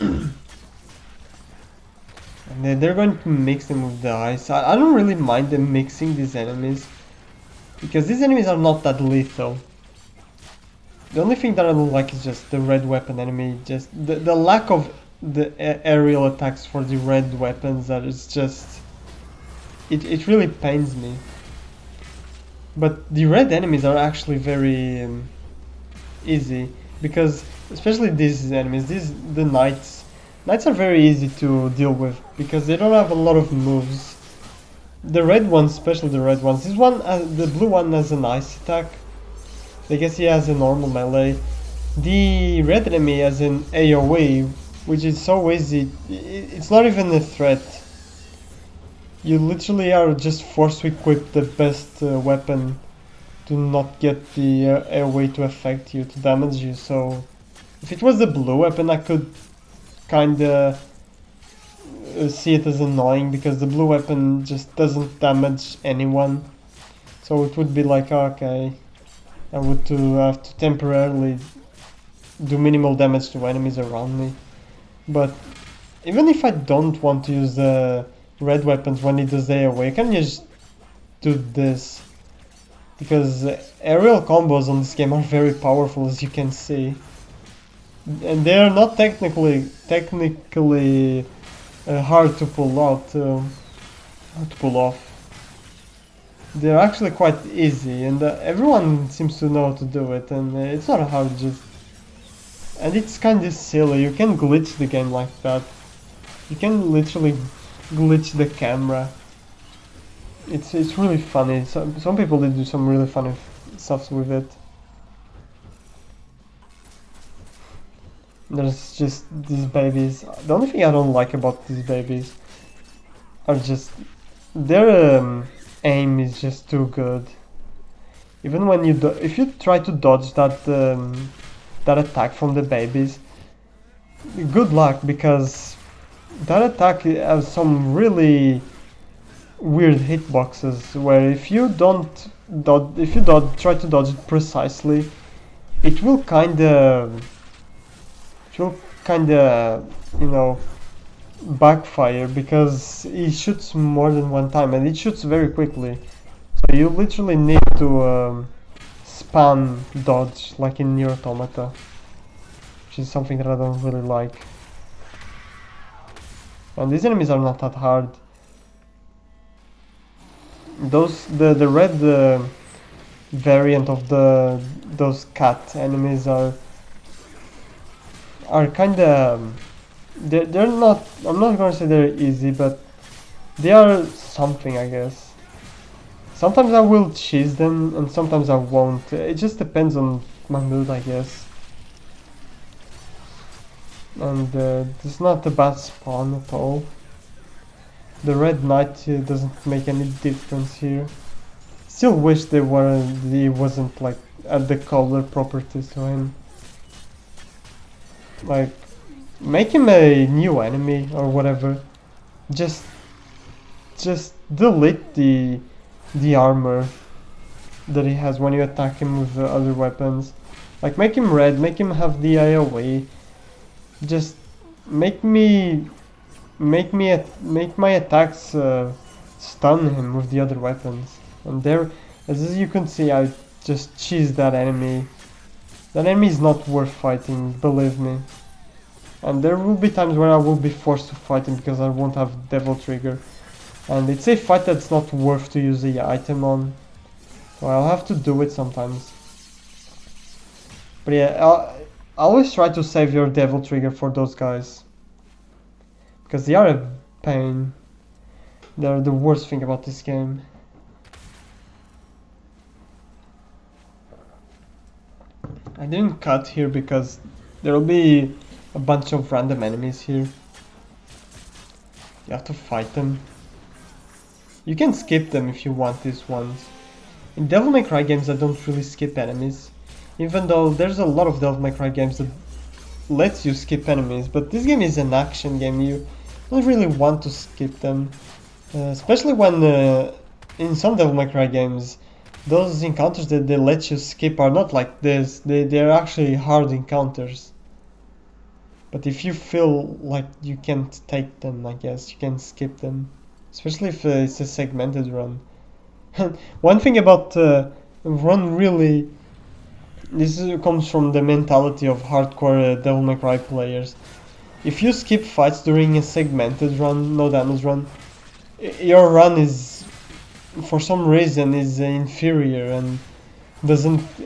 A: they're going to mix them with the ice. I don't really mind them mixing these enemies, because these enemies are not that lethal. The only thing that I don't like is just the red weapon enemy. Just the lack of the aerial attacks for the red weapons. That is just... It really pains me. But the red enemies are actually very easy, because especially these enemies, the knights. Knights are very easy to deal with because they don't have a lot of moves. The red ones, especially the red ones. This one, the blue one has an ice attack. I guess he has a normal melee. The red enemy has an AoE, which is so easy. It's not even a threat. You literally are just forced to equip the best weapon to not get the AoE to affect you, to damage you. So If it was the blue weapon, I could kinda see it as annoying because the blue weapon just doesn't damage anyone. So it would be like, okay, I would have to temporarily do minimal damage to enemies around me. But even if I don't want to use the red weapons when it does AoE, I can just do this. Because aerial combos on this game are very powerful, as you can see. And they are not technically hard to pull out, hard to pull off. They're actually quite easy, and everyone seems to know how to do it, and it's not hard, just... And it's kinda silly, you can glitch the game like that. You can literally glitch the camera. It's really funny. Some people did do some really funny stuff with it. There's just these babies. The only thing I don't like about these babies are just their aim is just too good. Even when if you try to dodge that attack from the babies, good luck, because that attack has some really weird hitboxes where if you try to dodge it precisely, it will kinda you know, backfire, because he shoots more than one time and it shoots very quickly. So you literally need to spam dodge like in Nier Automata, which is something that I don't really like. And these enemies are not that hard. The red variant of those cat enemies are kinda... they're not... I'm not gonna say they're easy, but they are something, I guess. Sometimes I will cheese them, and sometimes I won't. It just depends on my mood, I guess. And it's not a bad spawn at all. The red knight doesn't make any difference here. Still wish he wasn't like at the color properties to him. Like, make him a new enemy or whatever. Just delete the armor that he has when you attack him with other weapons. Like, make him red, make him have the AoE. Just make my attacks stun him with the other weapons. And there, as you can see, I just cheesed that enemy. That enemy is not worth fighting, believe me. And there will be times where I will be forced to fight him because I won't have Devil Trigger. And it's a fight that's not worth to use the item on. So I'll have to do it sometimes. But yeah, I always try to save your Devil Trigger for those guys. Because they are a pain. They're the worst thing about this game. I didn't cut here because there will be a bunch of random enemies here. You have to fight them. You can skip them if you want these ones. In Devil May Cry games I don't really skip enemies. Even though there's a lot of Devil May Cry games that lets you skip enemies. But this game is an action game. You don't really want to skip them. Especially when in some Devil May Cry games those encounters that they let you skip are not like this. They're actually hard encounters. But if you feel like you can't take them, I guess you can skip them. Especially if it's a segmented run. One thing about run really... This comes from the mentality of hardcore Devil May Cry players. If you skip fights during a segmented run, no damage run, your run is, for some reason, is inferior and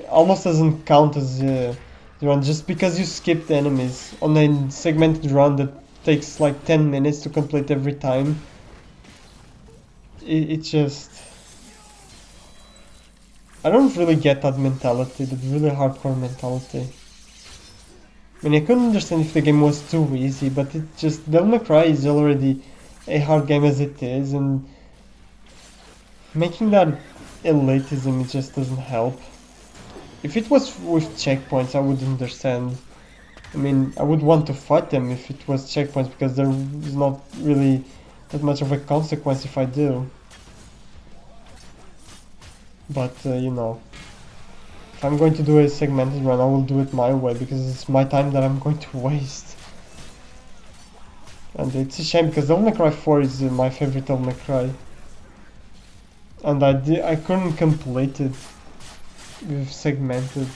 A: almost doesn't count as the run, just because you skipped enemies on a segmented run that takes like 10 minutes to complete every time. It just... I don't really get that mentality, that really hardcore mentality. I mean, I couldn't understand if the game was too easy, but it just... Devil May Cry is already a hard game as it is, and making that elitism, it just doesn't help. If it was with checkpoints, I would understand. I mean, I would want to fight them if it was checkpoints, because there is not really that much of a consequence if I do. But, you know, if I'm going to do a segmented run, I will do it my way, because it's my time that I'm going to waste. And it's a shame, because Devil May Cry 4 is my favorite Devil May Cry. And I couldn't complete it with segmented.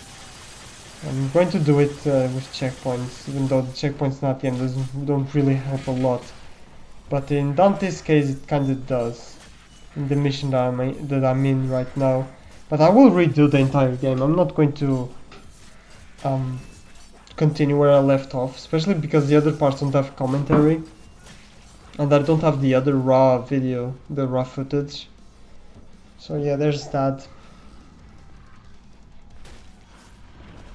A: I'm going to do it with checkpoints, even though the checkpoints at the end don't really help a lot. But in Dante's case, it kind of does. In the mission that I'm in right now. But I will redo the entire game. I'm not going to continue where I left off, especially because the other parts don't have commentary. And I don't have the other raw video, the raw footage. So yeah, there's that.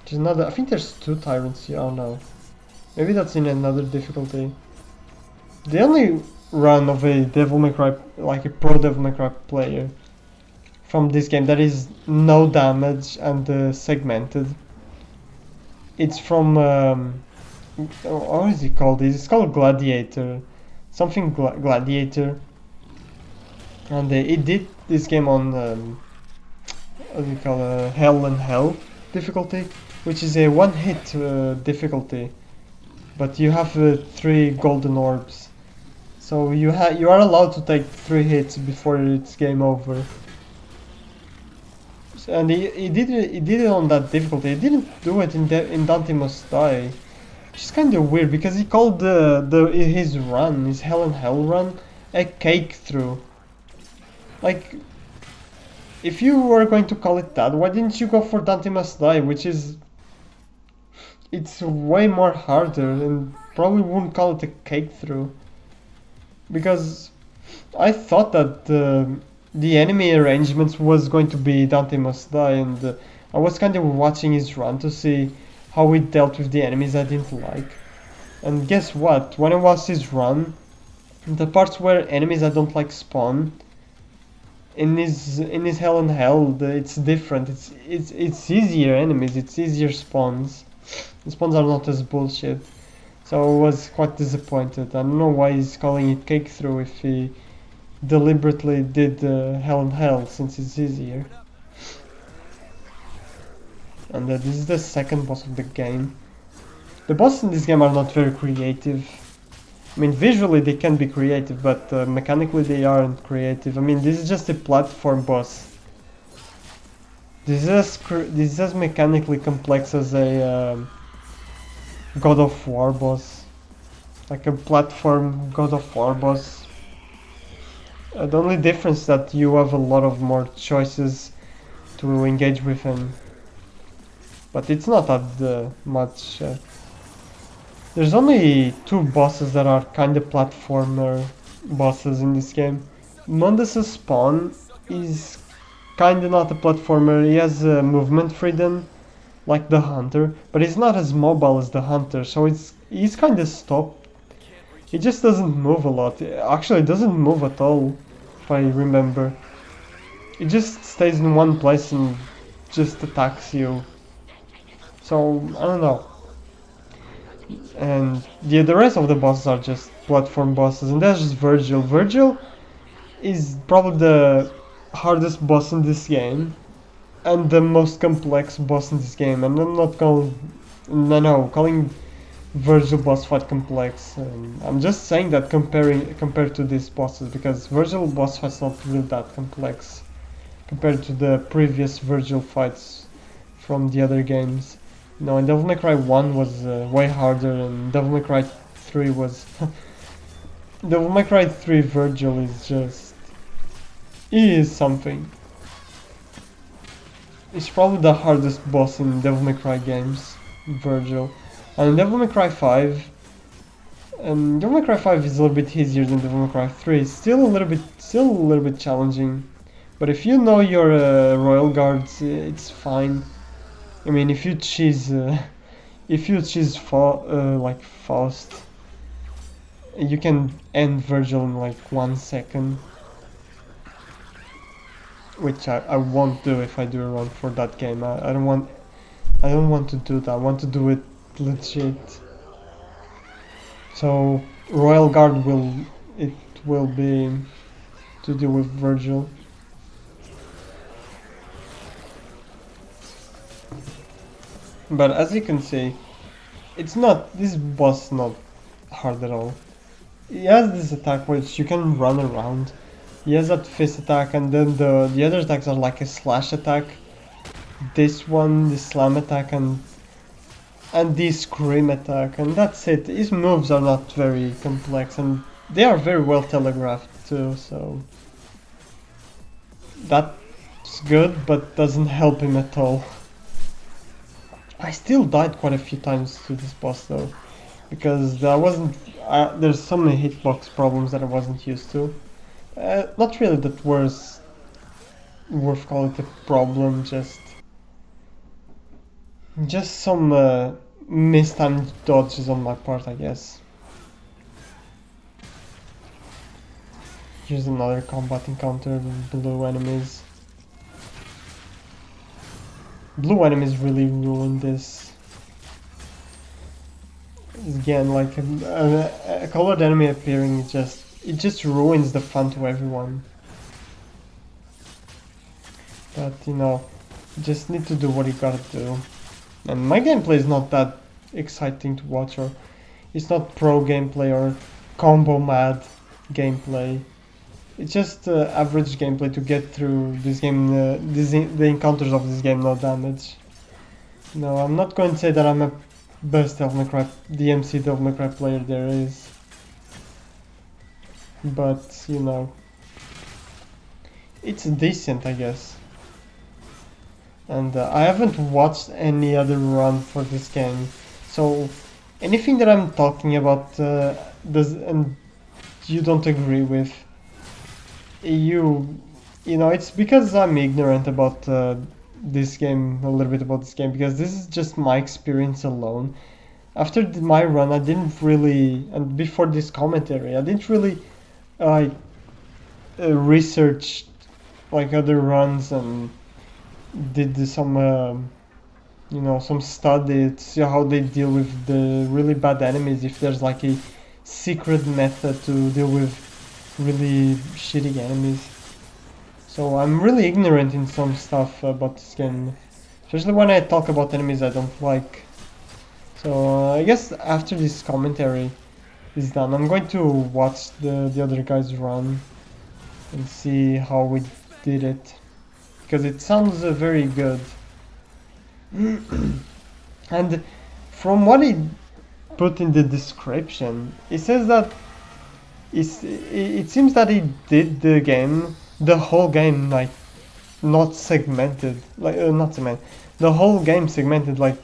A: There's another, I think there's 2 tyrants here. Oh no. Maybe that's in another difficulty. The only run of a Devil May Cry, like a pro Devil May Cry player from this game that is no damage and segmented. It's from, what is it called? It's called Gladiator. Something Gladiator. And it did this game on, what do you call it, Hell and Hell difficulty, which is a one-hit difficulty. But you have 3 golden orbs. So you are allowed to take 3 hits before it's game over. And he did it on that difficulty. He didn't do it in Dante Must Die, which is kind of weird, because he called his Hell and Hell run, a cake through. Like, if you were going to call it that, why didn't you go for Dante Must Die, which is, it's way more harder, and probably wouldn't call it a cake through. Because I thought that the enemy arrangements was going to be Dante Must Die, and I was kind of watching his run to see how he dealt with the enemies I didn't like. And guess what? When I watched his run, the parts where enemies I don't like spawn, in his Hell and Hell, it's different. It's easier enemies. It's easier spawns. The spawns are not as bullshit. So I was quite disappointed. I don't know why he's calling it cake through if he deliberately did Hell and Hell, since it's easier. And this is the second boss of the game. The bosses in this game are not very creative. I mean, visually they can be creative, but mechanically they aren't creative. I mean, this is just a platform boss. This is as mechanically complex as a God of War boss. Like a platform God of War boss. The only difference is that you have a lot of more choices to engage with him. But it's not that much. There's only 2 bosses that are kind of platformer bosses in this game. Mundus' Spawn is kind of not a platformer. He has movement freedom, like the Hunter, but he's not as mobile as the Hunter, so he's kind of stopped. He just doesn't move a lot. Actually, it doesn't move at all, if I remember. It just stays in one place and just attacks you. So, I don't know. And the rest of the bosses are just platform bosses, and that's just Virgil. Virgil is probably the hardest boss in this game, and the most complex boss in this game. And I'm not calling Virgil boss fight complex. I'm just saying that compared to these bosses, because Virgil boss fight's not really that complex compared to the previous Virgil fights from the other games. No, and Devil May Cry 1 was way harder, and Devil May Cry 3 was... Devil May Cry 3 Virgil is just... He is something. It's probably the hardest boss in Devil May Cry games, Virgil. And Devil May Cry 5... Devil May Cry 5 is a little bit easier than Devil May Cry 3. Still a little bit challenging. But if you know your Royal Guards, it's fine. I mean, if you choose like Faust, you can end Virgil in like 1 second, which I won't do if I do a run for that game. I don't want to do that. I want to do it legit. So Royal Guard will be to deal with Virgil. But as you can see, this boss is not hard at all. He has this attack which you can run around. He has that fist attack, and then the other attacks are like a slash attack. This one, the slam attack, and the scream attack, and that's it. His moves are not very complex, and they are very well telegraphed too, so that's good, but doesn't help him at all. I still died quite a few times to this boss though, because there's so many hitbox problems that I wasn't used to. Not really that was worth calling it a problem, just some mistimed dodges on my part, I guess. Here's another combat encounter with blue enemies. Blue enemies really ruin this. Again, like a colored enemy appearing, it just ruins the fun to everyone. But you just need to do what you gotta do. And my gameplay is not that exciting to watch, or it's not pro gameplay or combo mad gameplay. It's just average gameplay to get through this game, the encounters of this game, no damage. No, I'm not going to say that I'm a best Devil May Cry DmC Devil May Cry player there is. But, it's decent, I guess. And I haven't watched any other run for this game. So, anything that I'm talking about and you don't agree with, it's because I'm ignorant about this game, a little bit about this game, because this is just my experience alone. After my run, I didn't really, and before this commentary, I didn't really research like other runs and did some study to see how they deal with the really bad enemies, if there's like a secret method to deal with really shitty enemies. So I'm really ignorant in some stuff about this game, especially when I talk about enemies I don't like. So I guess after this commentary is done, I'm going to watch the other guys run and see how we did it, because it sounds very good. And from what he put in the description, it says that it seems that he did the whole game, like not segmented, the whole game segmented, like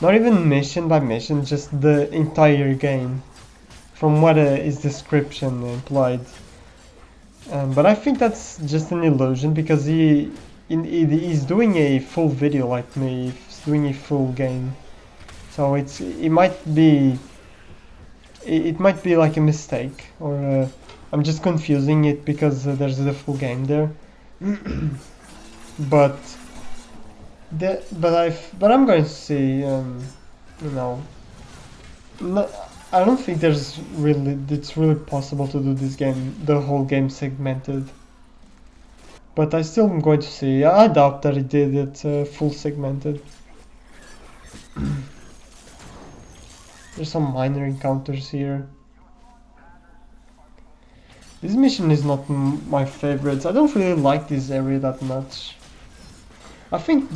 A: not even mission by mission, just the entire game, from what his description implied. But I think that's just an illusion, because he's doing a full video like me, he's doing a full game, so it might be like a mistake, or I'm just confusing it because there's the full game there. but I'm going to see, I don't think it's really possible to do this game, the whole game segmented. But I still am going to see. I doubt that he did it full segmented. There's some minor encounters here. This mission is not my favorite. I don't really like this area that much. I think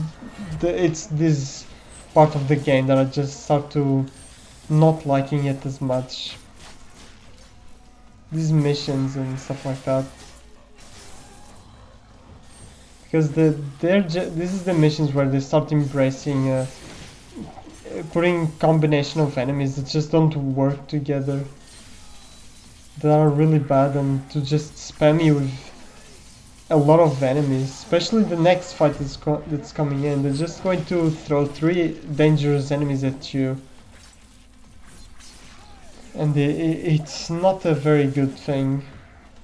A: it's this part of the game that I just start to not liking it as much. These missions and stuff like that. Because this is the missions where they start embracing putting combination of enemies that just don't work together, that are really bad, and to just spam you with a lot of enemies, especially the next fight that's coming in. They're just going to throw 3 dangerous enemies at you, and it's not a very good thing,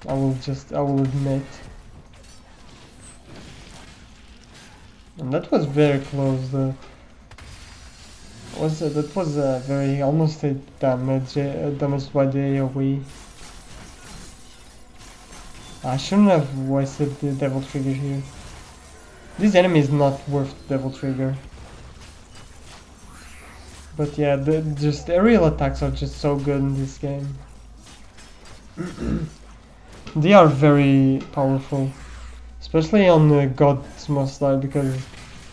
A: I will admit. And that was very close. that was very almost a damaged by the AoE. I shouldn't have wasted the Devil Trigger here. This enemy is not worth Devil Trigger. But yeah, just aerial attacks are just so good in this game. They are very powerful, especially on Gods Must Die, because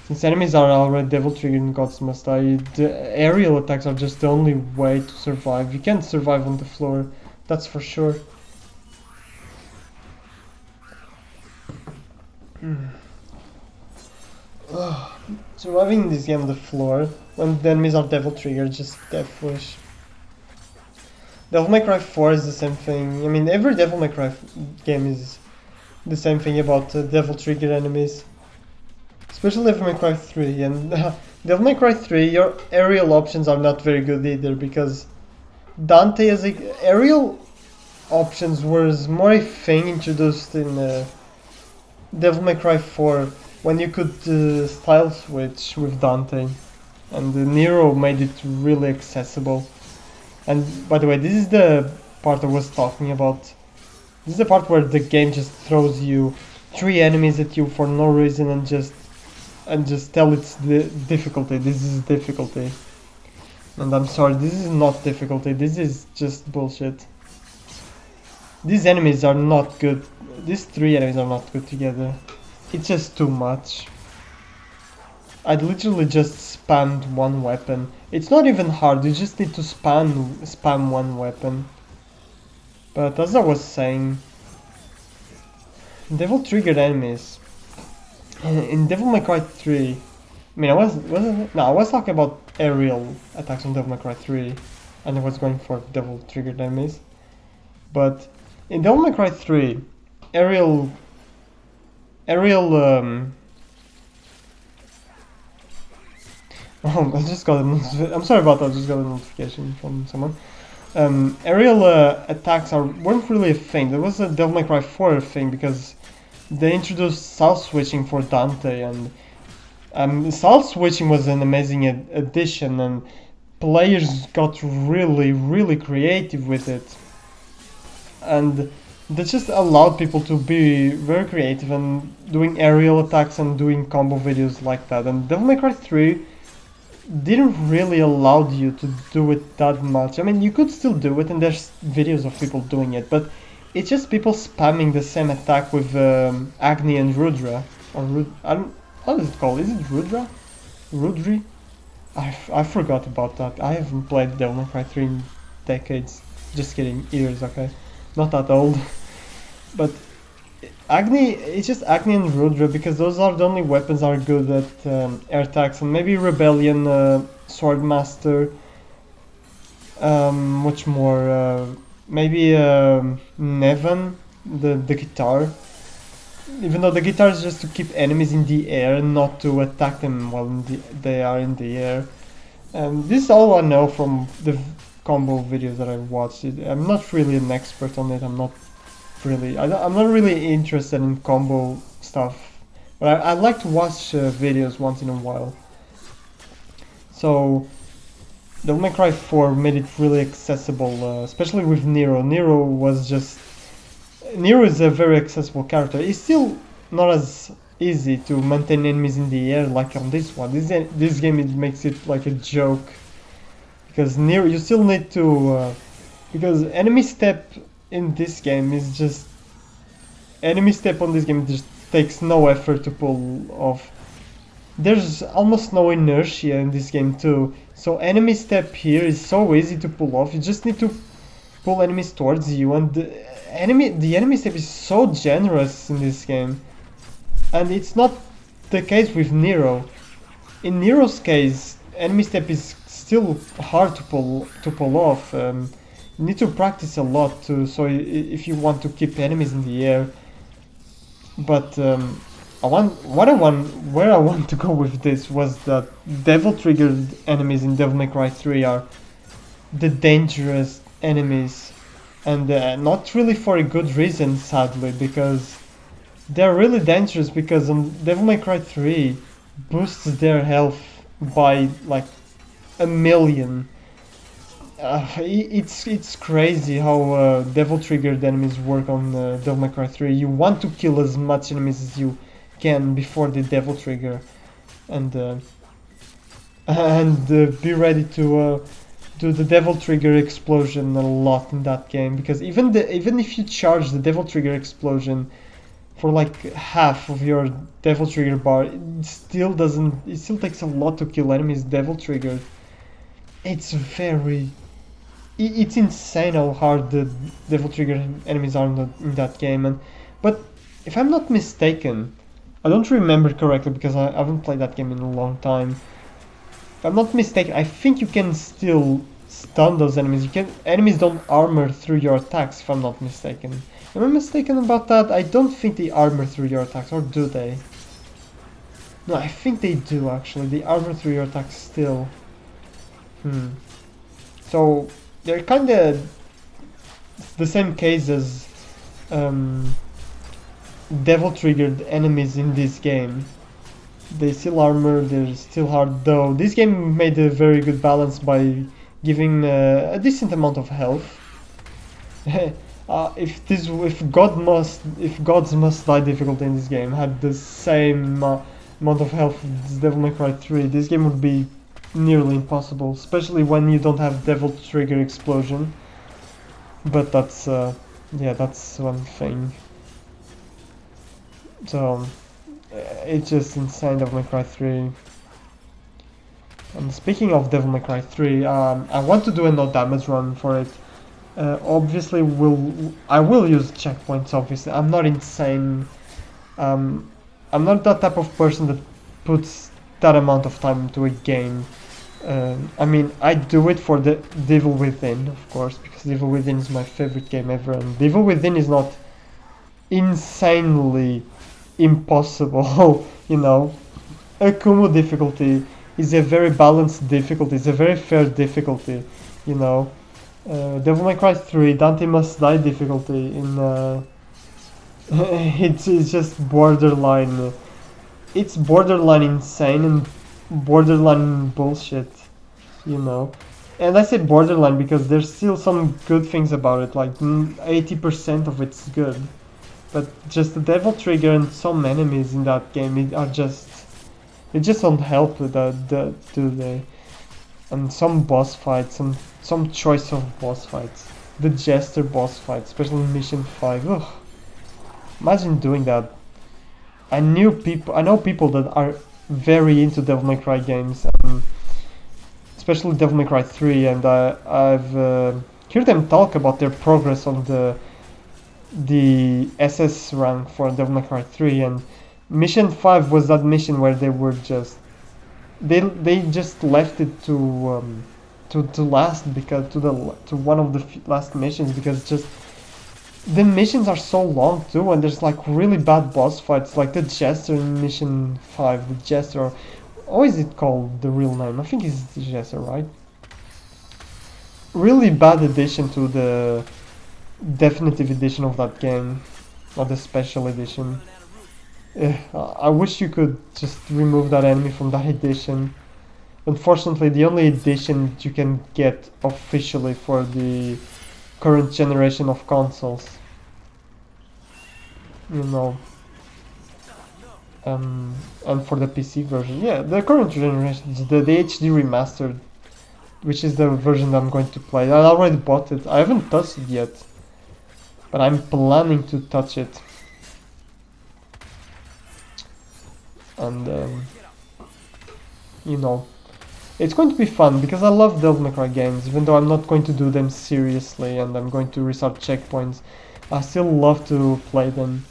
A: since enemies are already Devil Triggered in Gods Must Die, the aerial attacks are just the only way to survive. You can't survive on the floor, that's for sure. Surviving this game on the floor when the enemies are Devil Triggered, just death wish. Devil May Cry 4 is the same thing. I mean, every Devil May Cry game is the same thing about Devil Triggered enemies. Especially Devil May Cry 3. And Devil May Cry 3, your aerial options are not very good either, because Dante as aerial options was more a thing introduced in Devil May Cry 4, when you could style switch with Dante, and Nero made it really accessible. And by the way, this is the part I was talking about. This is the part where the game just throws you 3 enemies at you for no reason and just tell it's the difficulty. This is difficulty. And I'm sorry, this is not difficulty. This is just bullshit. These enemies are not good. These 3 enemies are not good together. It's just too much. I'd literally just spammed one weapon. It's not even hard, you just need to spam one weapon. But as I was saying, Devil Triggered enemies in Devil May Cry 3. I mean, I was talking about aerial attacks on Devil May Cry 3, and I was going for Devil Triggered enemies. But in Devil May Cry 3, aerial oh, I just got I'm sorry about that, I just got a notification from someone. Aerial attacks weren't really a thing. There was a Devil May Cry 4 thing because they introduced style switching for Dante, and style switching was an amazing addition, and players got really creative with it. And that just allowed people to be very creative and doing aerial attacks and doing combo videos like that. And Devil May Cry 3 didn't really allow you to do it that much. I mean, you could still do it, and there's videos of people doing it, but it's just people spamming the same attack with Agni and Rudra. Or what is it called? Is it Rudra? Rudri? I forgot about that. I haven't played Devil May Cry 3 in decades. Just kidding, years, okay? Not that old. But Agni, it's just Agni and Rudra, because those are the only weapons that are good at air attacks, and maybe Rebellion, Swordmaster, much more, maybe Nevan, the guitar. Even though the guitar is just to keep enemies in the air and not to attack them while they are in the air. And this is all I know from the combo videos that I watched. I'm not really an expert on it. I'm not really interested in combo stuff, but I like to watch videos once in a while. So Devil May Cry 4 made it really accessible, especially with Nero. Nero is a very accessible character. It's still not as easy to maintain enemies in the air like on this one. This game, it makes it like a joke, because Nero, you still need to because enemy step in this game is just takes no effort to pull off. There's almost no inertia in this game too, so enemy step here is so easy to pull off. You just need to pull enemies towards you, and the enemy step is so generous in this game, and it's not the case with Nero. In Nero's case, enemy step is still hard to pull off. You need to practice a lot too, so if you want to keep enemies in the air. But where I want to go with this was that Devil Triggered enemies in Devil May Cry 3 are the dangerous enemies, and not really for a good reason, sadly, because they're really dangerous, because Devil May Cry 3 boosts their health by like a million. It's crazy how devil triggered enemies work on Devil May Cry 3. You want to kill as much enemies as you can before the devil trigger, and be ready to do the devil trigger explosion a lot in that game, because even if you charge the devil trigger explosion for like half of your devil trigger bar, it still takes a lot to kill enemies devil triggered. It's insane how hard the devil trigger enemies are in that game. But if I'm not mistaken, I don't remember correctly because I haven't played that game in a long time. If I'm not mistaken, I think you can still stun those enemies. Enemies don't armor through your attacks, if I'm not mistaken. Am I mistaken about that? I don't think they armor through your attacks, or do they? No, I think they do actually. They armor through your attacks still. So they're kind of the same case as devil triggered enemies in this game. They still armor, they're still hard, though this game made a very good balance by giving a decent amount of health. If Gods Must Die difficulty in this game had the same amount of health as Devil May Cry 3, this game would be nearly impossible, especially when you don't have devil trigger explosion. But that's that's one thing. So it's just insane, Devil May Cry 3. And speaking of Devil May Cry 3, I want to do a no damage run for it. Obviously, I will use checkpoints. Obviously, I'm not insane. I'm not that type of person that puts that amount of time into a game. I mean, I do it for the Devil Within, of course, because Devil Within is my favorite game ever, and Devil Within is not insanely impossible. You know, Akumu difficulty is a very balanced difficulty. It's a very fair difficulty. You know, Devil May Cry 3, Dante Must Die difficulty in it's just borderline. It's borderline insane and borderline bullshit, you know. And I say borderline because there's still some good things about it, like 80% of it's good. But just the devil trigger and some enemies in that game they just don't help with that, do they? And some boss fights, some choice of boss fights. The Jester boss fight, especially in Mission 5. Ugh. Imagine doing that. I know people that are very into Devil May Cry games, especially Devil May Cry 3, and I've heard them talk about their progress on the SS rank for Devil May Cry 3, and Mission 5 was that mission where they were just they just left it to last, because to one of the last missions, because just the missions are so long too, and there's like really bad boss fights, like the Jester in Mission 5. The Jester, or is it called the real name? I think it's the Jester, right? Really bad addition to the definitive edition of that game, or the special edition. I wish you could just remove that enemy from that edition. Unfortunately, the only edition you can get officially for the current generation of consoles, you know, and for the PC version, yeah, the current generation, the HD remastered, which is the version that I'm going to play. I already bought it. I haven't touched it yet, but I'm planning to touch it. And you know, it's going to be fun because I love Devil May Cry games, even though I'm not going to do them seriously and I'm going to restart checkpoints. I still love to play them.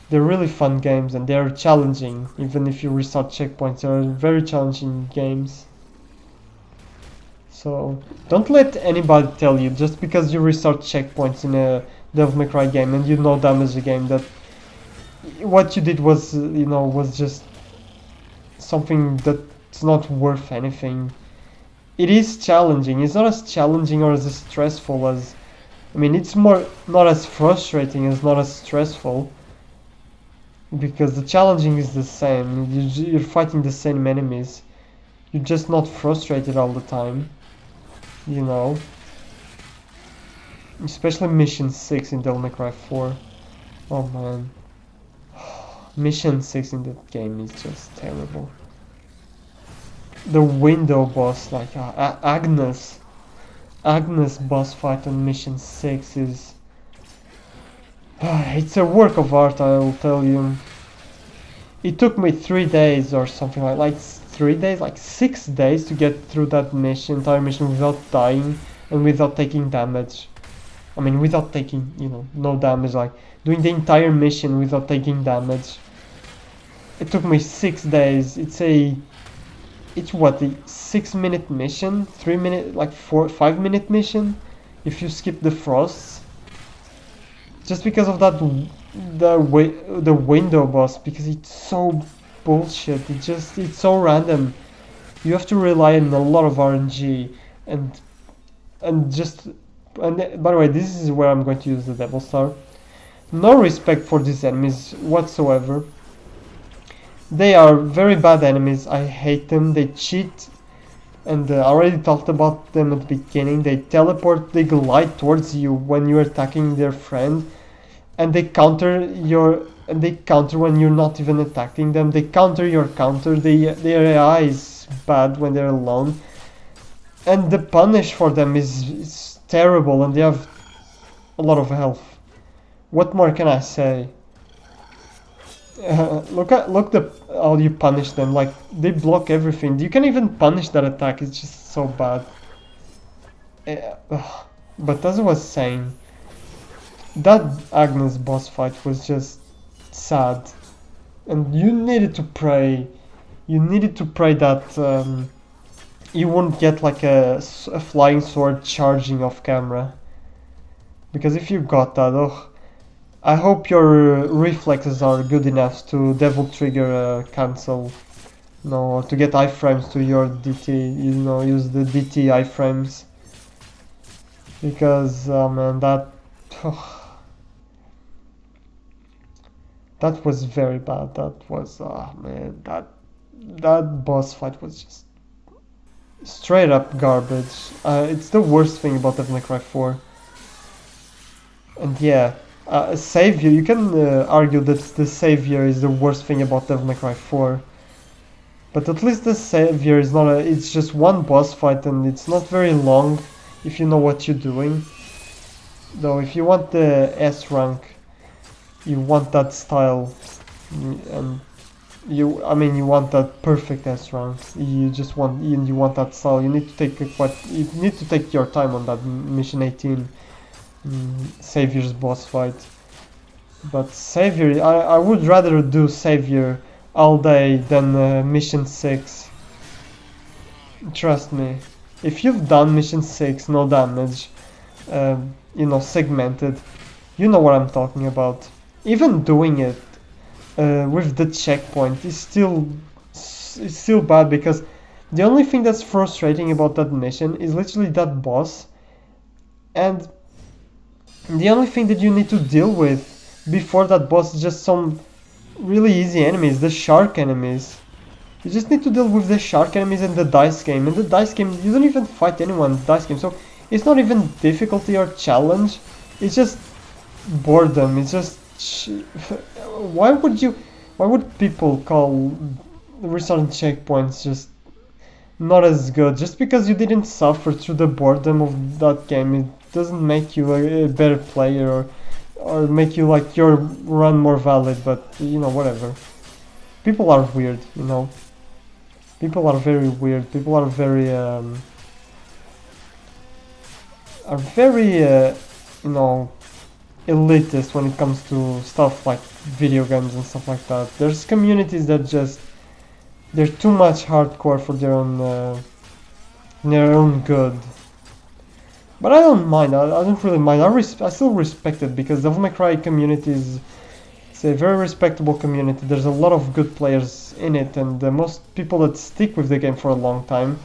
A: They're really fun games and they're challenging. Even if you restart checkpoints, they're very challenging games. So don't let anybody tell you just because you restart checkpoints in a Devil May Cry game and you no damage the game that what you did was, you know, was just something that's not worth anything. It is challenging. It's not as challenging or as stressful as, I mean, it's more not as frustrating, it's not as stressful, because the challenging is the same. You're fighting the same enemies. you're just not frustrated all the time, you know. Especially Mission 6 in Devil May Cry 4. Oh man. Mission 6 in that game is just terrible. The window boss, like Agnes boss fight on Mission 6 is... it's a work of art, I will tell you. It took me 3 days or something like 3 days, like 6 days to get through that entire mission without dying and without taking damage. I mean, without taking, you know, no damage, like doing the entire mission without taking damage. It took me 6 days. It's what, a 6-minute mission? 3-minute, like 5-minute mission? If you skip the frosts. Just because of that, the window boss, because it's so bullshit. It's so random. You have to rely on a lot of RNG and by the way, this is where I'm going to use the Devil Star. No respect for these enemies whatsoever. They are very bad enemies. I hate them. They cheat, and I already talked about them at the beginning. They teleport, they glide towards you when you're attacking their friend, and they counter when you're not even attacking them. They counter your counter. Their AI is bad when they're alone, and the punish for them is terrible, and they have a lot of health. What more can I say? Look how you punish them. Like, they block everything. You can even punish that attack. It's just so bad. But as I was saying, that Agnes boss fight was just sad, and you needed to pray. You needed to pray that you won't get like a flying sword charging off camera. Because if you got that, I hope your reflexes are good enough to devil trigger cancel, or to get iframes to your DT, use the DT iframes. Because, man, that was very bad. That was, man, that boss fight was just straight up garbage. It's the worst thing about Devil May Cry 4. And yeah, Savior, you can argue that the Savior is the worst thing about Devil May Cry 4. But at least the Savior is not it's just one boss fight, and it's not very long if you know what you're doing. Though if you want the S rank, you want that style, and you want that perfect S rank. You want that style. You need to take your time on that mission 18. Savior's boss fight. But Savior, I would rather do Savior all day than mission 6. Trust me. If you've done mission 6, no damage, segmented, you know what I'm talking about. Even doing it with the checkpoint is still bad, because the only thing that's frustrating about that mission is literally that boss, and the only thing that you need to deal with before that boss is just some really easy enemies, the shark enemies. You just need to deal with the shark enemies and the dice game. And the dice game, you don't even fight anyone in the dice game, so it's not even difficulty or challenge. It's just boredom. It's just why would people call restart checkpoints just not as good? Just because you didn't suffer through the boredom of that game, it doesn't make you a better player or make you like your run more valid. But whatever. People are weird, People are very weird. People are very elitist when it comes to stuff like video games and stuff like that. There's communities that they're too much hardcore for their own good. But I don't mind. I don't really mind. I still respect it, because the Devil May Cry community it's a very respectable community. There's a lot of good players in it, and most people that stick with the game for a long time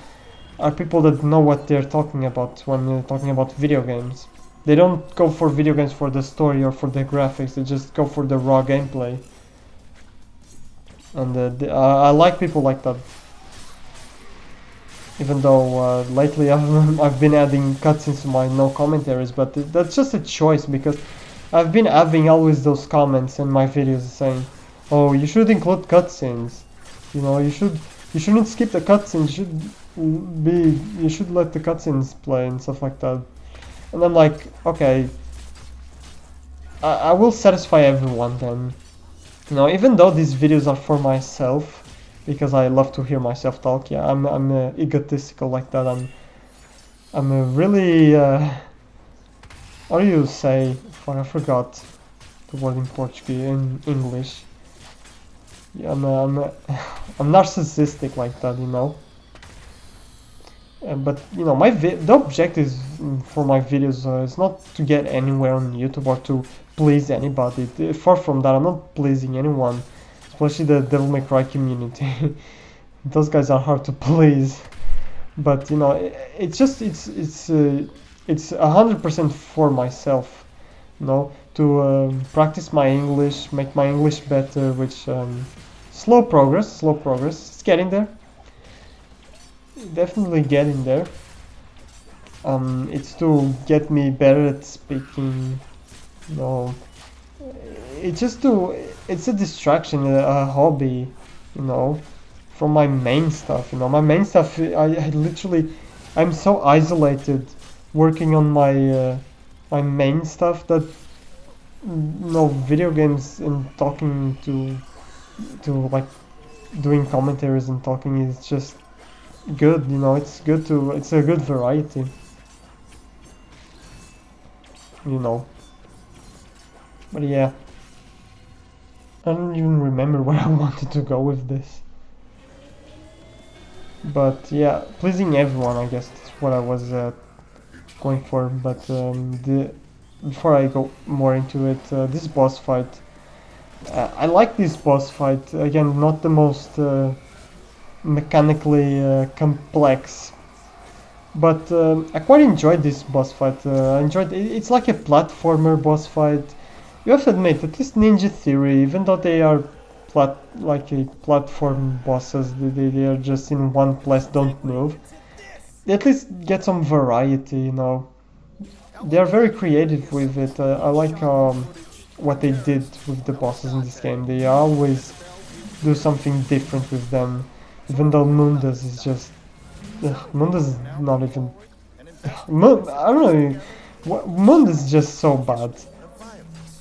A: are people that know what they're talking about when they're talking about video games. They don't go for video games for the story or for the graphics. They just go for the raw gameplay. And I like people like that. Even though lately I've been adding cutscenes to my no commentaries, but that's just a choice because I've been having always those comments in my videos saying, "Oh, you should include cutscenes. You know, you shouldn't skip the cutscenes. You should let the cutscenes play and stuff like that." And I'm like, okay, I will satisfy everyone then. You know, even though these videos are for myself, because I love to hear myself talk. Yeah, I'm egotistical like that. I'm a really how do you say? Fuck, I forgot the word in Portuguese in English. Yeah, I'm narcissistic like that, you know. But you know, the objective for my videos is not to get anywhere on YouTube or to please anybody. Far from that, I'm not pleasing anyone, especially the Devil May Cry community. Those guys are hard to please. But you know, it's just it's 100% for myself. You know, to practice my English, make my English better, which slow progress. It's getting there. Definitely getting there. It's to get me better at speaking. You know, it's a distraction, a hobby. You know, from my main stuff. You know, my main stuff. I literally, I'm so isolated, working on my main stuff that you know, video games and talking to like doing commentaries and talking is just good. You know, it's a good variety. You know, but yeah, I don't even remember where I wanted to go with this. But yeah, pleasing everyone, I guess that's what I was going for. But before I go more into it, this boss fight, I like this boss fight. Again, not the most mechanically complex, but I quite enjoyed this boss fight. I enjoyed it. It's like a platformer boss fight. You have to admit that this Ninja Theory, even though they are like a platform bosses, they are just in one place, don't move. They at least get some variety, you know. They are very creative with it. I like what they did with the bosses in this game. They always do something different with them, even though Mundus is just Mundus is not even. I don't know. Mundus is just so bad.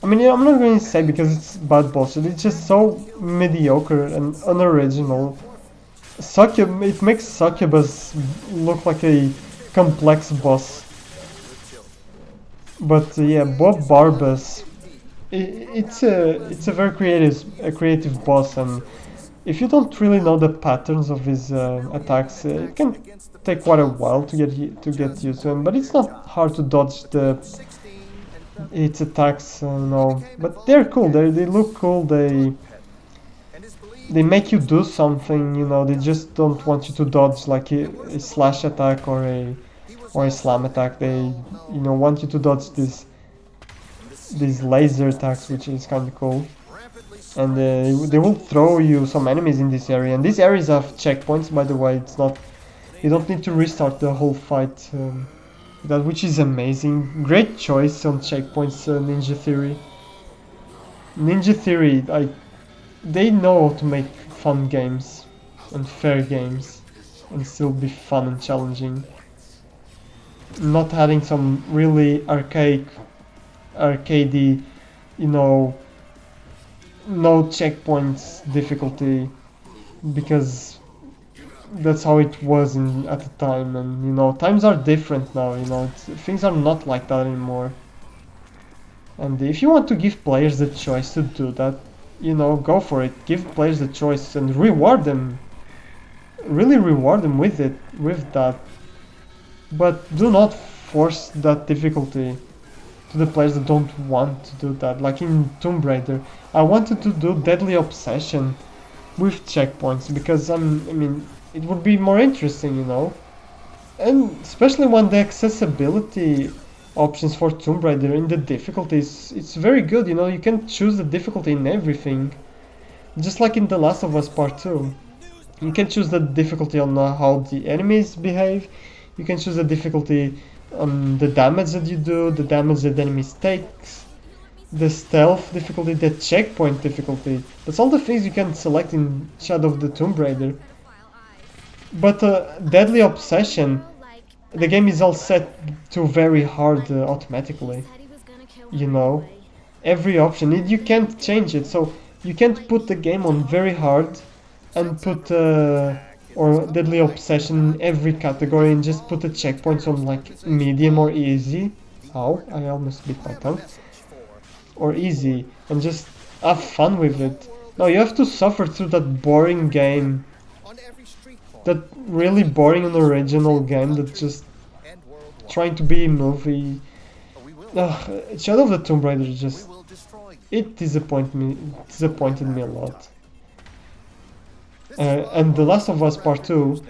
A: I mean, yeah, I'm not going to say because it's bad bullshit. It's just so mediocre and unoriginal. It makes Succubus look like a complex boss. But yeah, Bob Barbas, it's a very creative boss, and if you don't really know the patterns of his attacks, it can take quite a while to get used to him. But it's not hard to dodge its attacks, you know. But they're cool. They look cool. They make you do something, you know. They just don't want you to dodge like a slash attack or a slam attack. They, you know, want you to dodge these laser attacks, which is kind of cool. And they will throw you some enemies in this area. And these areas have checkpoints, by the way. It's not, you don't need to restart the whole fight. Which is amazing. Great choice on checkpoints, Ninja Theory. Ninja Theory, they know how to make fun games and fair games and still be fun and challenging. Not having some really arcadey, you know, no checkpoints difficulty, because that's how it was at the time. And you know, times are different now. You know, things are not like that anymore. And if you want to give players the choice to do that, you know, go for it. Give players the choice and reward them. Really reward them with that. But do not force that difficulty to the players that don't want to do that. Like in Tomb Raider, I wanted to do Deadly Obsession with checkpoints because I mean, it would be more interesting, you know. And especially when the accessibility options for Tomb Raider in the difficulties, it's very good, you know. You can choose the difficulty in everything, just like in The Last of Us Part 2. You can choose the difficulty on how the enemies behave. You can choose the difficulty on the damage that you do, the damage that the enemies takes, the stealth difficulty, the checkpoint difficulty. That's all the things you can select in Shadow of the Tomb Raider. But Deadly Obsession, the game is all set to very hard automatically. You know, every option, you can't change it, so you can't put the game on very hard and put or Deadly Obsession in every category and just put the checkpoints on like medium or easy. Oh, I almost bit my tongue. Or easy, and just have fun with it. No, you have to suffer through that boring game, that really boring and original game that just trying to be a movie. Shadow of the Tomb Raider just, it disappointed me a lot. And The Last of Us Part 2,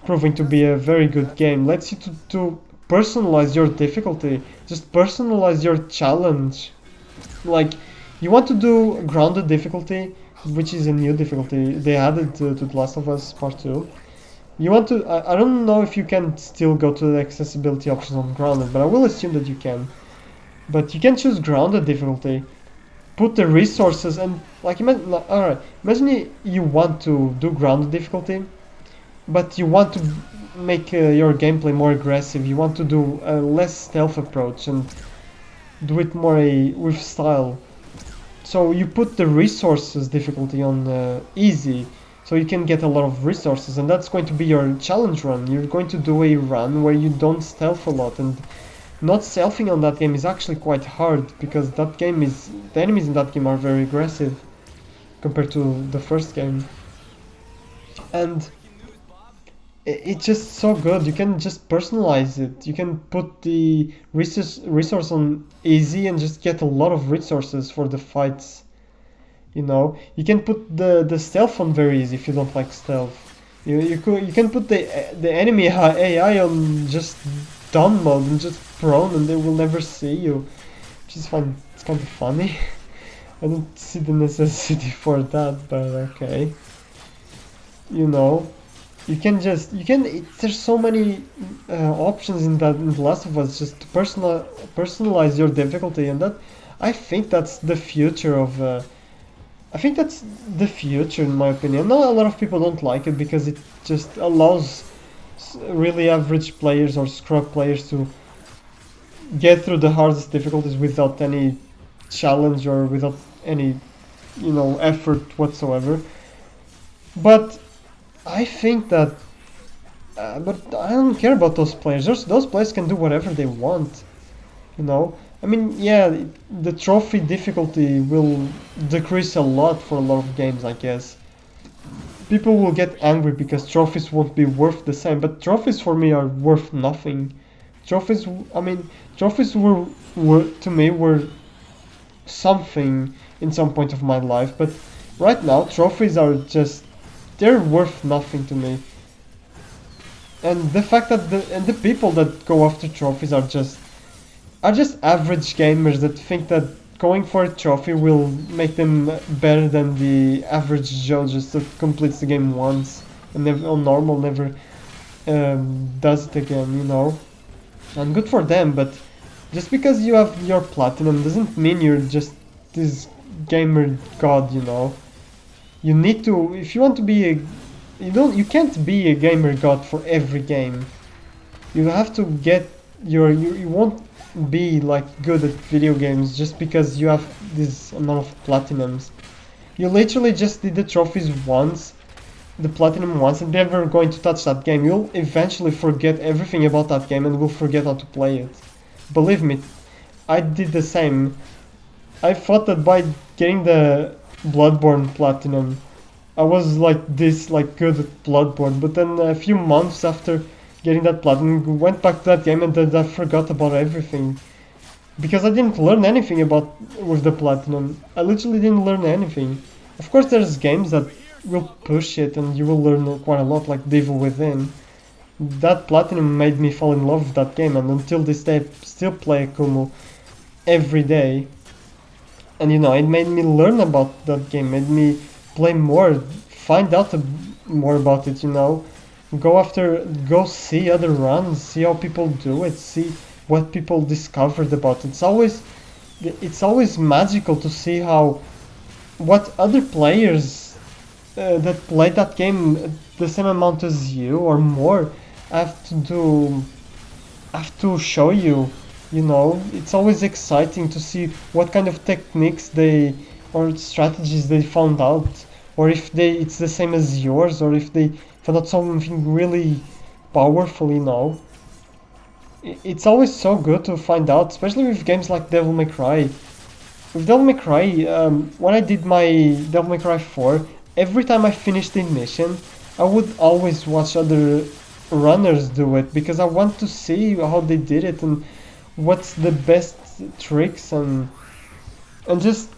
A: proving to be a very good game, lets you to personalize your difficulty, just personalize your challenge. Like, you want to do grounded difficulty, which is a new difficulty they added to The Last of Us Part 2. You want to, I don't know if you can still go to the accessibility options on grounded, but I will assume that you can. But you can choose grounded difficulty, put the resources, and like imagine you want to do grounded difficulty, but you want to make your gameplay more aggressive. You want to do a less stealth approach and do it more with style. So you put the resources difficulty on easy, so you can get a lot of resources, and that's going to be your challenge run. You're going to do a run where you don't stealth a lot, and not stealthing on that game is actually quite hard, because that game is, the enemies in that game are very aggressive compared to the first game. And it's just so good. You can just personalize it. You can put the resource on easy and just get a lot of resources for the fights. You know, you can put the stealth on very easy if you don't like stealth. You can put the enemy AI on just done mode and just prone, and they will never see you, which is fun. It's kind of funny. I don't see the necessity for that, but okay. You know, there's so many options in The Last of Us, just to personalize your difficulty, and that, I think that's the future of I think that's the future, in my opinion. Not a lot of people don't like it because it just allows really average players or scrub players to get through the hardest difficulties without any challenge or without any, effort whatsoever. But I think that, but I don't care about those players. Those players can do whatever they want, I mean, yeah, the trophy difficulty will decrease a lot for a lot of games, I guess. People will get angry because trophies won't be worth the same, but trophies for me are worth nothing. Trophies, trophies were to me were something in some point of my life, but right now trophies are just, they're worth nothing to me. And the fact that the people that go after trophies are just average gamers that think that going for a trophy will make them better than the average Joe just that completes the game once and never, on normal never does it again, And good for them, but just because you have your platinum doesn't mean you're just this gamer god, You need to, if you want to be you can't be a gamer god for every game. You have to get you won't be like good at video games just because you have this amount of platinums. You literally just did the trophies once, the platinum once, and never going to touch that game. You'll eventually forget everything about that game and will forget how to play it. Believe me, I did the same. I thought that by getting the Bloodborne platinum, I was like good at Bloodborne, but then a few months after getting that platinum, went back to that game and then I forgot about everything. Because I didn't learn anything with the platinum. I literally didn't learn anything. Of course there's games that will push it and you will learn quite a lot, like Devil Within. That platinum made me fall in love with that game, and until this day I still play Akumu every day. And it made me learn about that game, made me play more, find out more about it, you know. Go see other runs, see how people do it, see what people discovered about it. It's always magical to see how what other players that played that game the same amount as you or more have to do, have to show you. You know, it's always exciting to see what kind of techniques they or strategies they found out, or if it's the same as yours, or if they found out something really powerful. You know, it's always so good to find out, especially with games like Devil May Cry. With Devil May Cry, when I did my Devil May Cry 4, every time I finished the mission, I would always watch other runners do it because I want to see how they did it and what's the best tricks, and just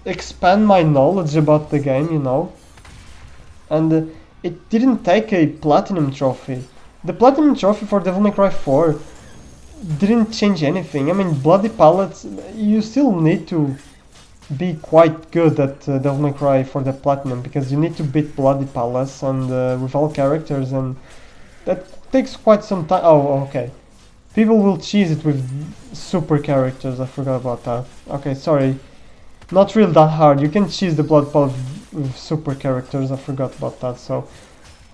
A: expand my knowledge about the game, you know. And it didn't take a platinum trophy. The platinum trophy for Devil May Cry 4 didn't change anything. I mean, Bloody Palettes, you still need to be quite good at Devil May Cry for the platinum because you need to beat Bloody Palace and with all characters, and that takes quite some time. Oh, okay. People will cheese it with super characters. I forgot about that. Okay, sorry. Not really that hard. You can cheese the Blood Palace with super characters. I forgot about that. So,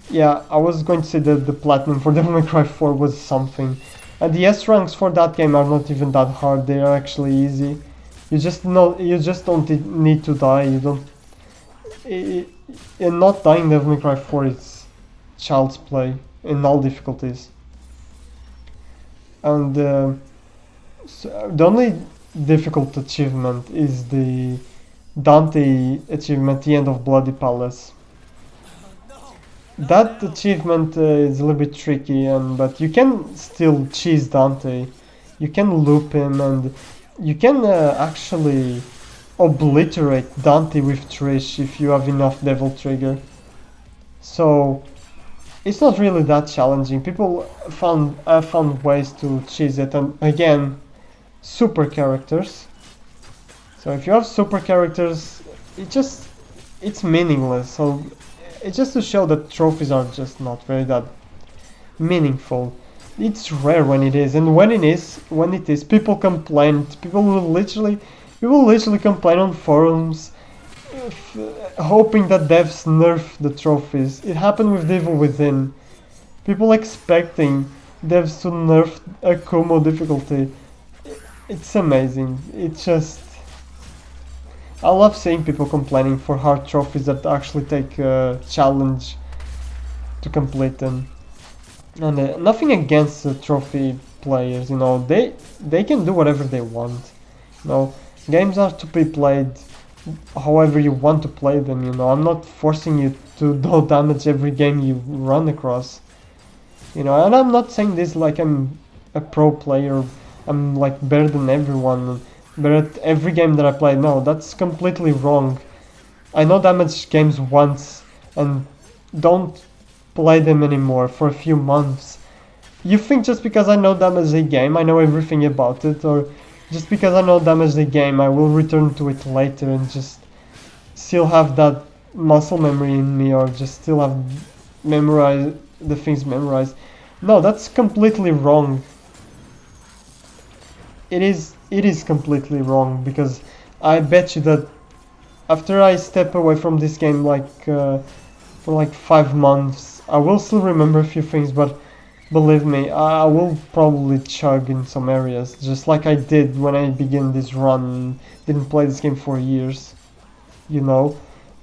A: yeah, I was going to say that the platinum for Devil May Cry 4 was something. And the S ranks for that game are not even that hard. They are actually easy. You just don't need to die. You don't. And not dying in Devil May Cry 4 is child's play in all difficulties. And so the only difficult achievement is the Dante achievement, the end of Bloody Palace. That achievement is a little bit tricky, but you can still cheese Dante. You can loop him, and you can actually obliterate Dante with Trish if you have enough Devil Trigger. So it's not really that challenging. People have found ways to cheese it, and again, super characters. So if you have super characters, it's meaningless. So it's just to show that trophies are just not very that meaningful. It's rare when it is, and when it is, people complain. People will literally complain on forums, hoping that devs nerf the trophies. It happened with Devil Within. People expecting devs to nerf Akumo difficulty. It's amazing. It's just, I love seeing people complaining for hard trophies that actually take a challenge to complete them. And nothing against trophy players, you know, they can do whatever they want. You know, games are to be played however you want to play them, you know. I'm not forcing you to do damage every game you run across. You know, and I'm not saying this like I'm a pro player, I'm like better than everyone, better at every game that I play. No, that's completely wrong. I know damage games once and don't play them anymore for a few months. You think just because I know damage a game, I know everything about it, or just because I know damage the game, I will return to it later and just still have that muscle memory in me, or just still have memorized the things memorized. No, that's completely wrong. It is completely wrong, because I bet you that after I step away from this game for like 5 months, I will still remember a few things, but believe me, I will probably chug in some areas, just like I did when I began this run, didn't play this game for years, you know.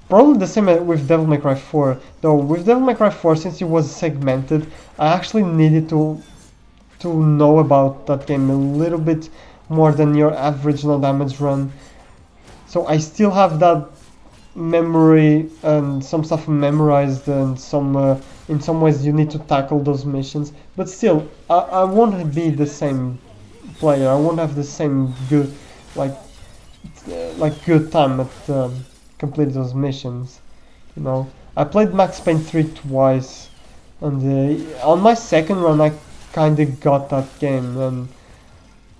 A: Probably the same with Devil May Cry 4, though with Devil May Cry 4, since it was segmented, I actually needed to know about that game a little bit more than your average no damage run. So I still have that memory and some stuff memorized, and some in some ways you need to tackle those missions, but still I won't be the same player. I won't have the same good like good time at completing those missions, you know. I played Max Payne 3 twice, and on my second run I kinda got that game,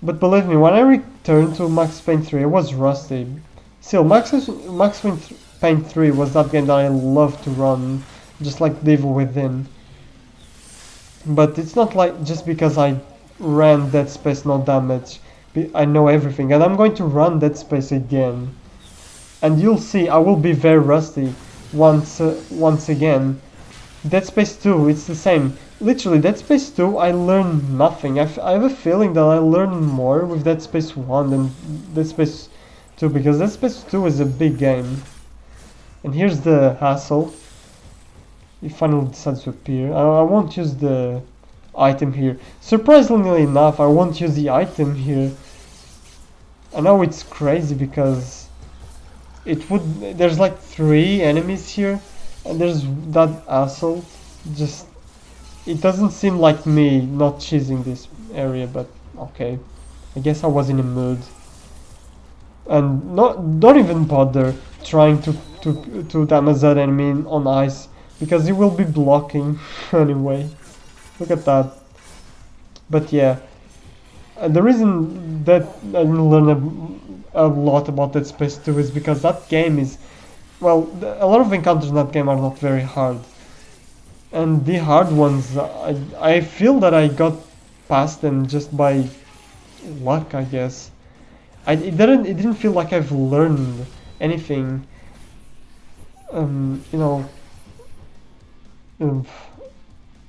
A: but believe me, when I returned to Max Payne 3 I was rusty. Still, Max Payne 3 was that game that I loved to run just like the Evil Within. But it's not like just because I ran Dead Space no damage, I know everything, and I'm going to run Dead Space again, and you'll see I will be very rusty once again. Dead Space 2, it's the same. Literally, Dead Space 2, I learned nothing. I have a feeling that I learned more with Dead Space 1 than Dead Space 2, because Dead Space 2 is a big game. And here's the hassle. He finally decides to appear. I won't use the item here. Surprisingly enough, I won't use the item here. I know it's crazy because there's like 3 enemies here, and there's that asshole. Just, it doesn't seem like me not choosing this area, but okay. I guess I was in a mood. And don't even bother trying to damage that enemy on ice, because he will be blocking anyway. Look at that. But yeah, the reason that I didn't learn a lot about Dead Space 2 is because that game is, well, a lot of encounters in that game are not very hard. And the hard ones, I feel that I got past them just by luck, I guess. It didn't feel like I've learned anything. You know.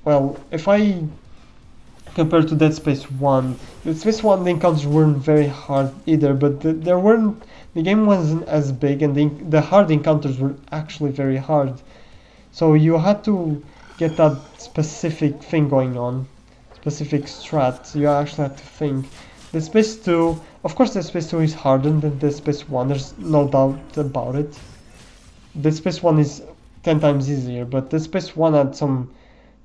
A: Well, if I compare to Dead Space 1, Dead Space 1 the encounters weren't very hard either, but the game wasn't as big, and the hard encounters were actually very hard. So you had to get that specific thing going on, specific strat. You actually had to think. Dead Space 2, of course Dead Space 2 is harder than Dead Space 1, there's no doubt about it. Dead Space 1 is 10 times easier, but Dead Space 1 had some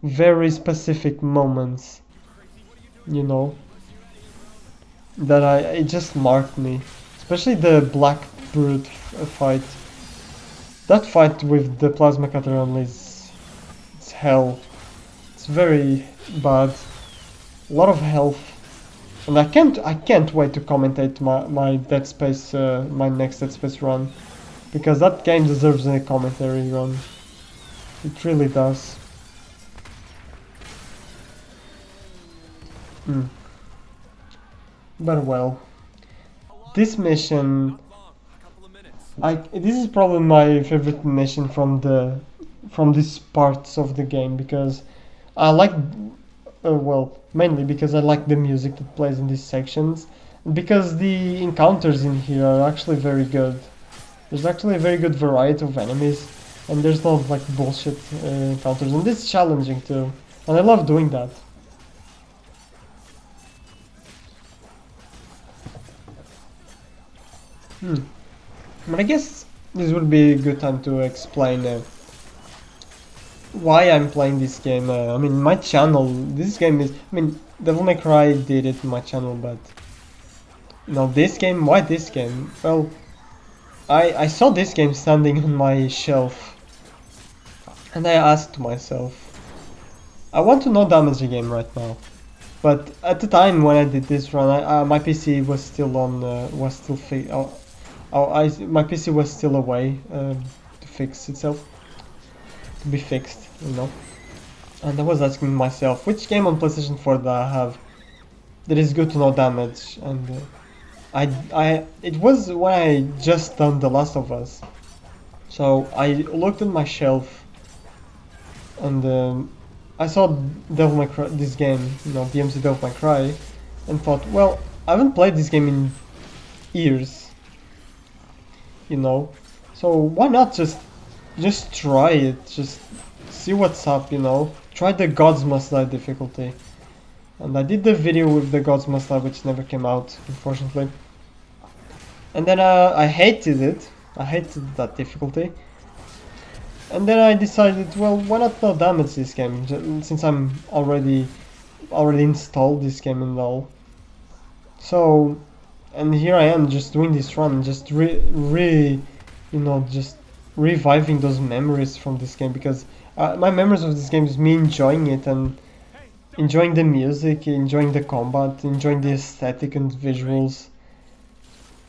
A: very specific moments, you know, that it just marked me. Especially the Black Brute fight. That fight with the Plasma Cathedral it's hell. It's very bad. A lot of health. And I can't wait to commentate my Dead Space, my next Dead Space run, because that game deserves a commentary run. It really does. But well, this mission, this is probably my favorite mission from these parts of the game, because I like. Well, mainly because I like the music that plays in these sections, because the encounters in here are actually very good. There's actually a very good variety of enemies, and there's no like bullshit encounters, and it's challenging too, and I love doing that. But I guess this would be a good time to explain why I'm playing this game. I mean, my channel, this game is, I mean, Devil May Cry did it in my channel, but, you know, this game, why this game? Well, I saw this game standing on my shelf, and I asked myself, I want to no damage the game right now. But at the time when I did this run, my PC was still on, my PC was still away to fix itself. Be fixed, you know. And I was asking myself, which game on PlayStation 4 do I have that is good to no damage? And it was when I just done The Last of Us. So I looked at my shelf, and I saw Devil May Cry, this game, you know, DmC Devil May Cry, and thought, well, I haven't played this game in years, you know. So why not just try it, just see what's up, you know. Try the Gods Must Die difficulty. And I did the video with the Gods Must Die, which never came out, unfortunately. And then I hated it. I hated that difficulty. And then I decided, well, why not no damage this game, since I'm already installed this game and all. So, and here I am just doing this run, just you know, just reviving those memories from this game, because my memories of this game is me enjoying it and enjoying the music, enjoying the combat, enjoying the aesthetic and visuals.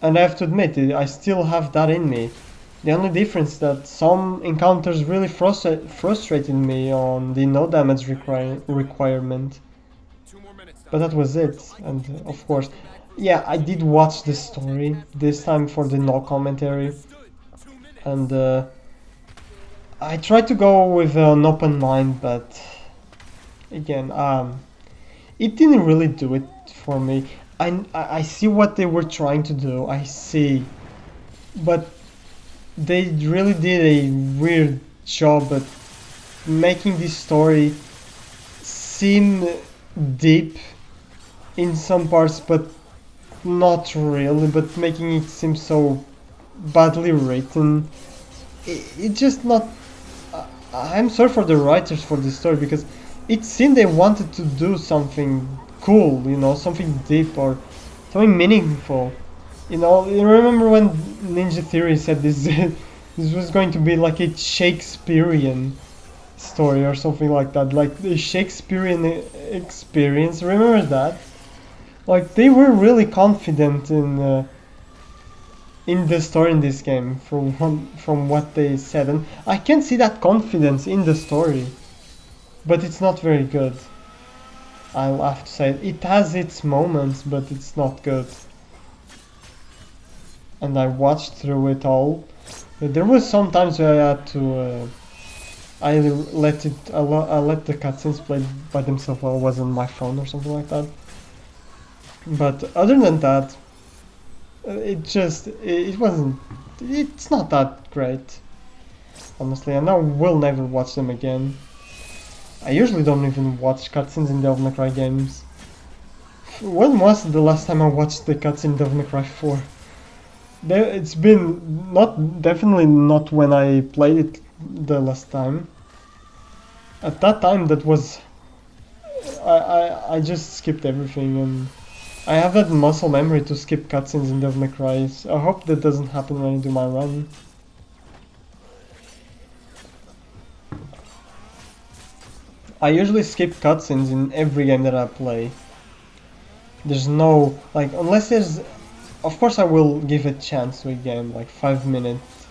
A: And I have to admit, I still have that in me. The only difference is that some encounters really frustrated me on the no damage requirement. But that was it, and of course, yeah, I did watch the story, this time for the no commentary, and I tried to go with an open mind, but again, it didn't really do it for me. I see what they were trying to do, I see, but they really did a weird job at making this story seem deep in some parts, but not really, but making it seem so badly written. It just not. I'm sorry for the writers for this story, because it seemed they wanted to do something cool, you know, something deep or something meaningful. You know, you remember when Ninja Theory said this this was going to be like a Shakespearean story or something like that, like the Shakespearean experience. Remember that? Like they were really confident in the story in this game from what they said, and I can see that confidence in the story, but it's not very good. I'll have to say it has its moments, but it's not good. And I watched through it all. There was some times where I had to I let the cutscenes play by themselves while I was on my phone or something like that. But other than that, it wasn't. It's not that great, honestly. And I will never watch them again. I usually don't even watch cutscenes in Devil May Cry games. When was the last time I watched the cutscene in Devil May Cry 4? It's been definitely not when I played it the last time. At that time, that was I just skipped everything, and I have that muscle memory to skip cutscenes in Devil May Cry. So I hope that doesn't happen when I do my run. I usually skip cutscenes in every game that I play. There's no, like, unless there's, of course I will give a chance to a game, like 5 minutes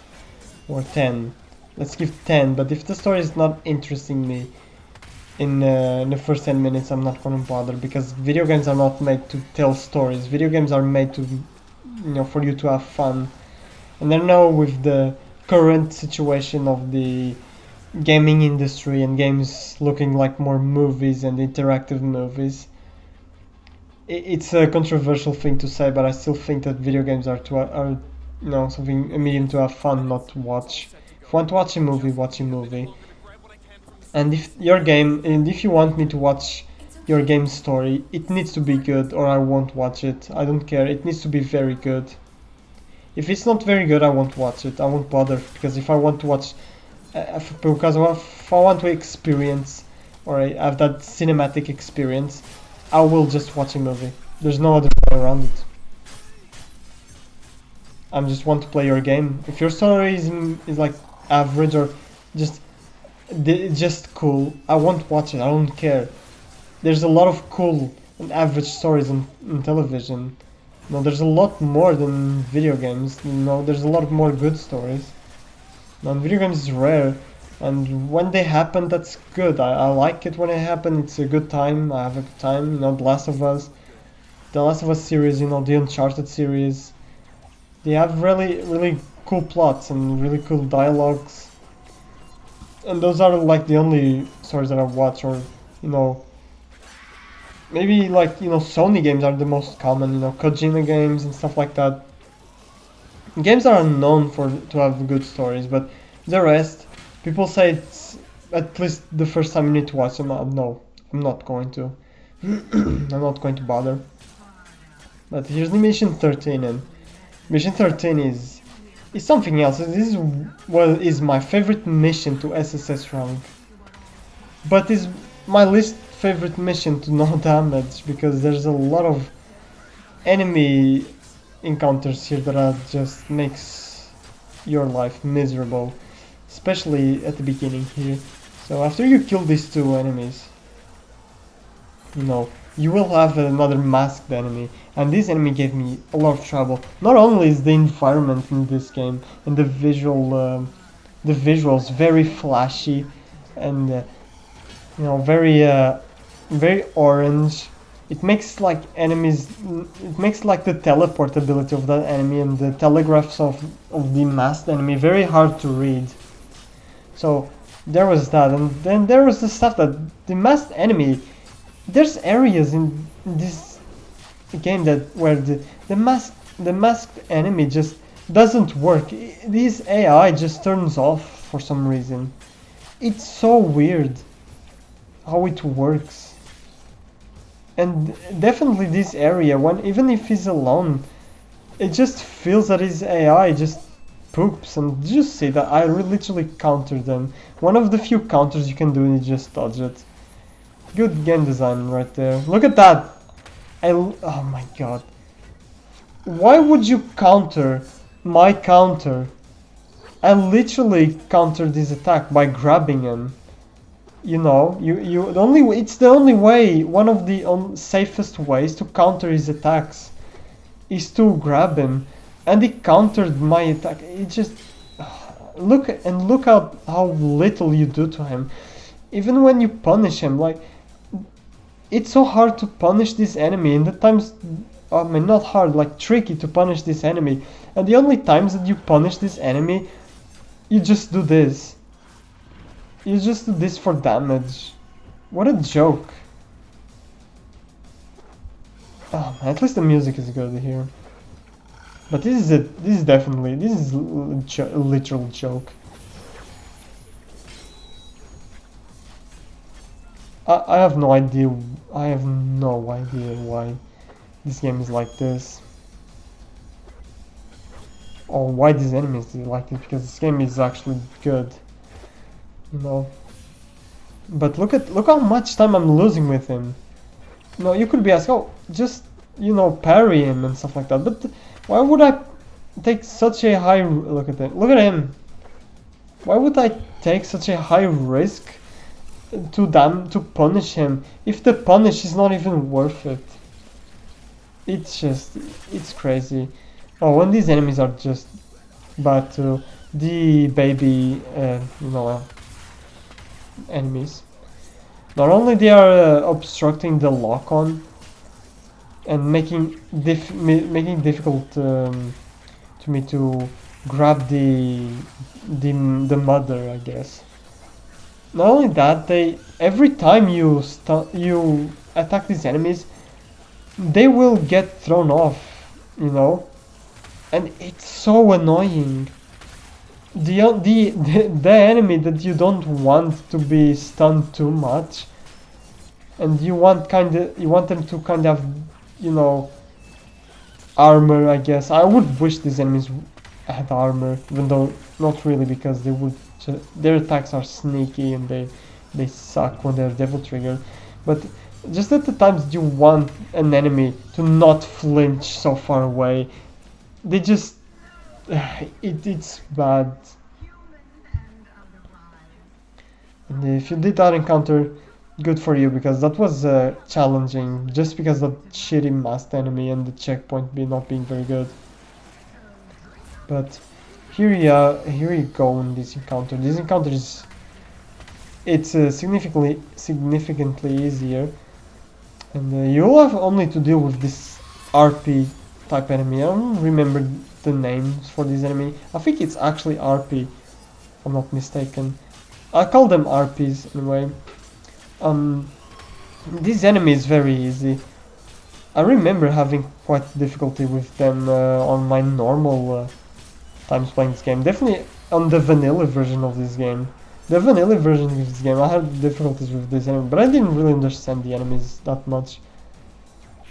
A: or 10. Let's give 10, but if the story is not interesting me in the first 10 minutes, I'm not gonna bother, because video games are not made to tell stories. Video games are made to, for you to have fun. And I know with the current situation of the gaming industry and games looking like more movies and interactive movies, it's a controversial thing to say, but I still think that video games are something, a medium to have fun, not to watch. If you want to watch a movie, watch a movie. And if you want me to watch your game story, it needs to be good, or I won't watch it. I don't care. It needs to be very good. If it's not very good, I won't watch it. I won't bother, because if I want to watch, if I want to experience or have that cinematic experience, I will just watch a movie. There's no other way around it. I just want to play your game. If your story is like average or just cool, I won't watch it. I don't care. There's a lot of cool and average stories on television. There's a lot more than video games. There's a lot more good stories. Video games is rare, and when they happen, that's good. I like it when it happens. It's a good time. I have a good time. The Last of Us series, the Uncharted series. They have really, really cool plots and really cool dialogues. And those are like the only stories that I watch, or maybe like Sony games are the most common, Kojima games and stuff like that. Games are known to have good stories, but the rest, people say it's at least the first time you need to watch them. No, I'm not going to. I'm not going to bother. But here's the mission 13, and mission 13 is something else. This is my favorite mission to SSS rank, but is my least favorite mission to no damage, because there's a lot of enemy encounters here that just makes your life miserable, especially at the beginning here. So after you kill these two enemies, you will have another masked enemy, and this enemy gave me a lot of trouble. Not only is the environment in this game and the visuals very flashy and very orange. It makes like enemies. It makes like the teleport ability of that enemy and the telegraphs of the masked enemy very hard to read. So there was that, and then there was the stuff that the masked enemy. There's areas in this game that where the masked enemy just doesn't work. This AI just turns off for some reason. It's so weird how it works. And definitely this area, when even if he's alone, it just feels that his AI just poops. And just see that I literally countered them. One of the few counters you can do is just dodge it. Good game design right there. Look at that! Oh my god. Why would you counter my counter? I literally countered this attack by grabbing him. You know, it's the only way, one of the safest ways to counter his attacks is to grab him, and he countered my attack. It just look how little you do to him. Even when you punish him, like it's so hard to punish this enemy, and the times, I mean not hard, like tricky to punish this enemy, and the only times that you punish this enemy, you just do this. You just do this for damage. What a joke. Oh man, at least the music is good here. But this is definitely a literal joke. I have no idea. I have no idea why this game is like this, or why these enemies are like this. Because this game is actually good, you know. But look how much time I'm losing with him. You know, you could be asked, oh, just parry him and stuff like that. But why would I take such a high? Look at that. Look at him. Why would I take such a high risk to punish him if the punish is not even worth it? It's crazy. Oh, when these enemies are just bad too. The baby, enemies. Not only they are obstructing the lock-on and making difficult to me to grab the mother, I guess. Not only that, every time you attack these enemies, they will get thrown off, you know, and it's so annoying. The enemy that you don't want to be stunned too much, and you want them to kind of, armor, I guess. I would wish these enemies had armor, even though not really, because their attacks are sneaky and they suck when they're devil triggered. But just at the times you want an enemy to not flinch so far away, they just it's bad. And if you did that encounter, good for you, because that was challenging, just because of that shitty masked enemy and the checkpoint not being very good. But here you go in this encounter. This encounter it's significantly easier, and you'll have only to deal with this RP type enemy. I don't remember the names for this enemy. I think it's actually RP, if I'm not mistaken. I call them RPs anyway. This enemy is very easy. I remember having quite difficulty with them on my normal times playing this game. Definitely on the vanilla version of this game. The vanilla version of this game, I had difficulties with this enemy, but I didn't really understand the enemies that much.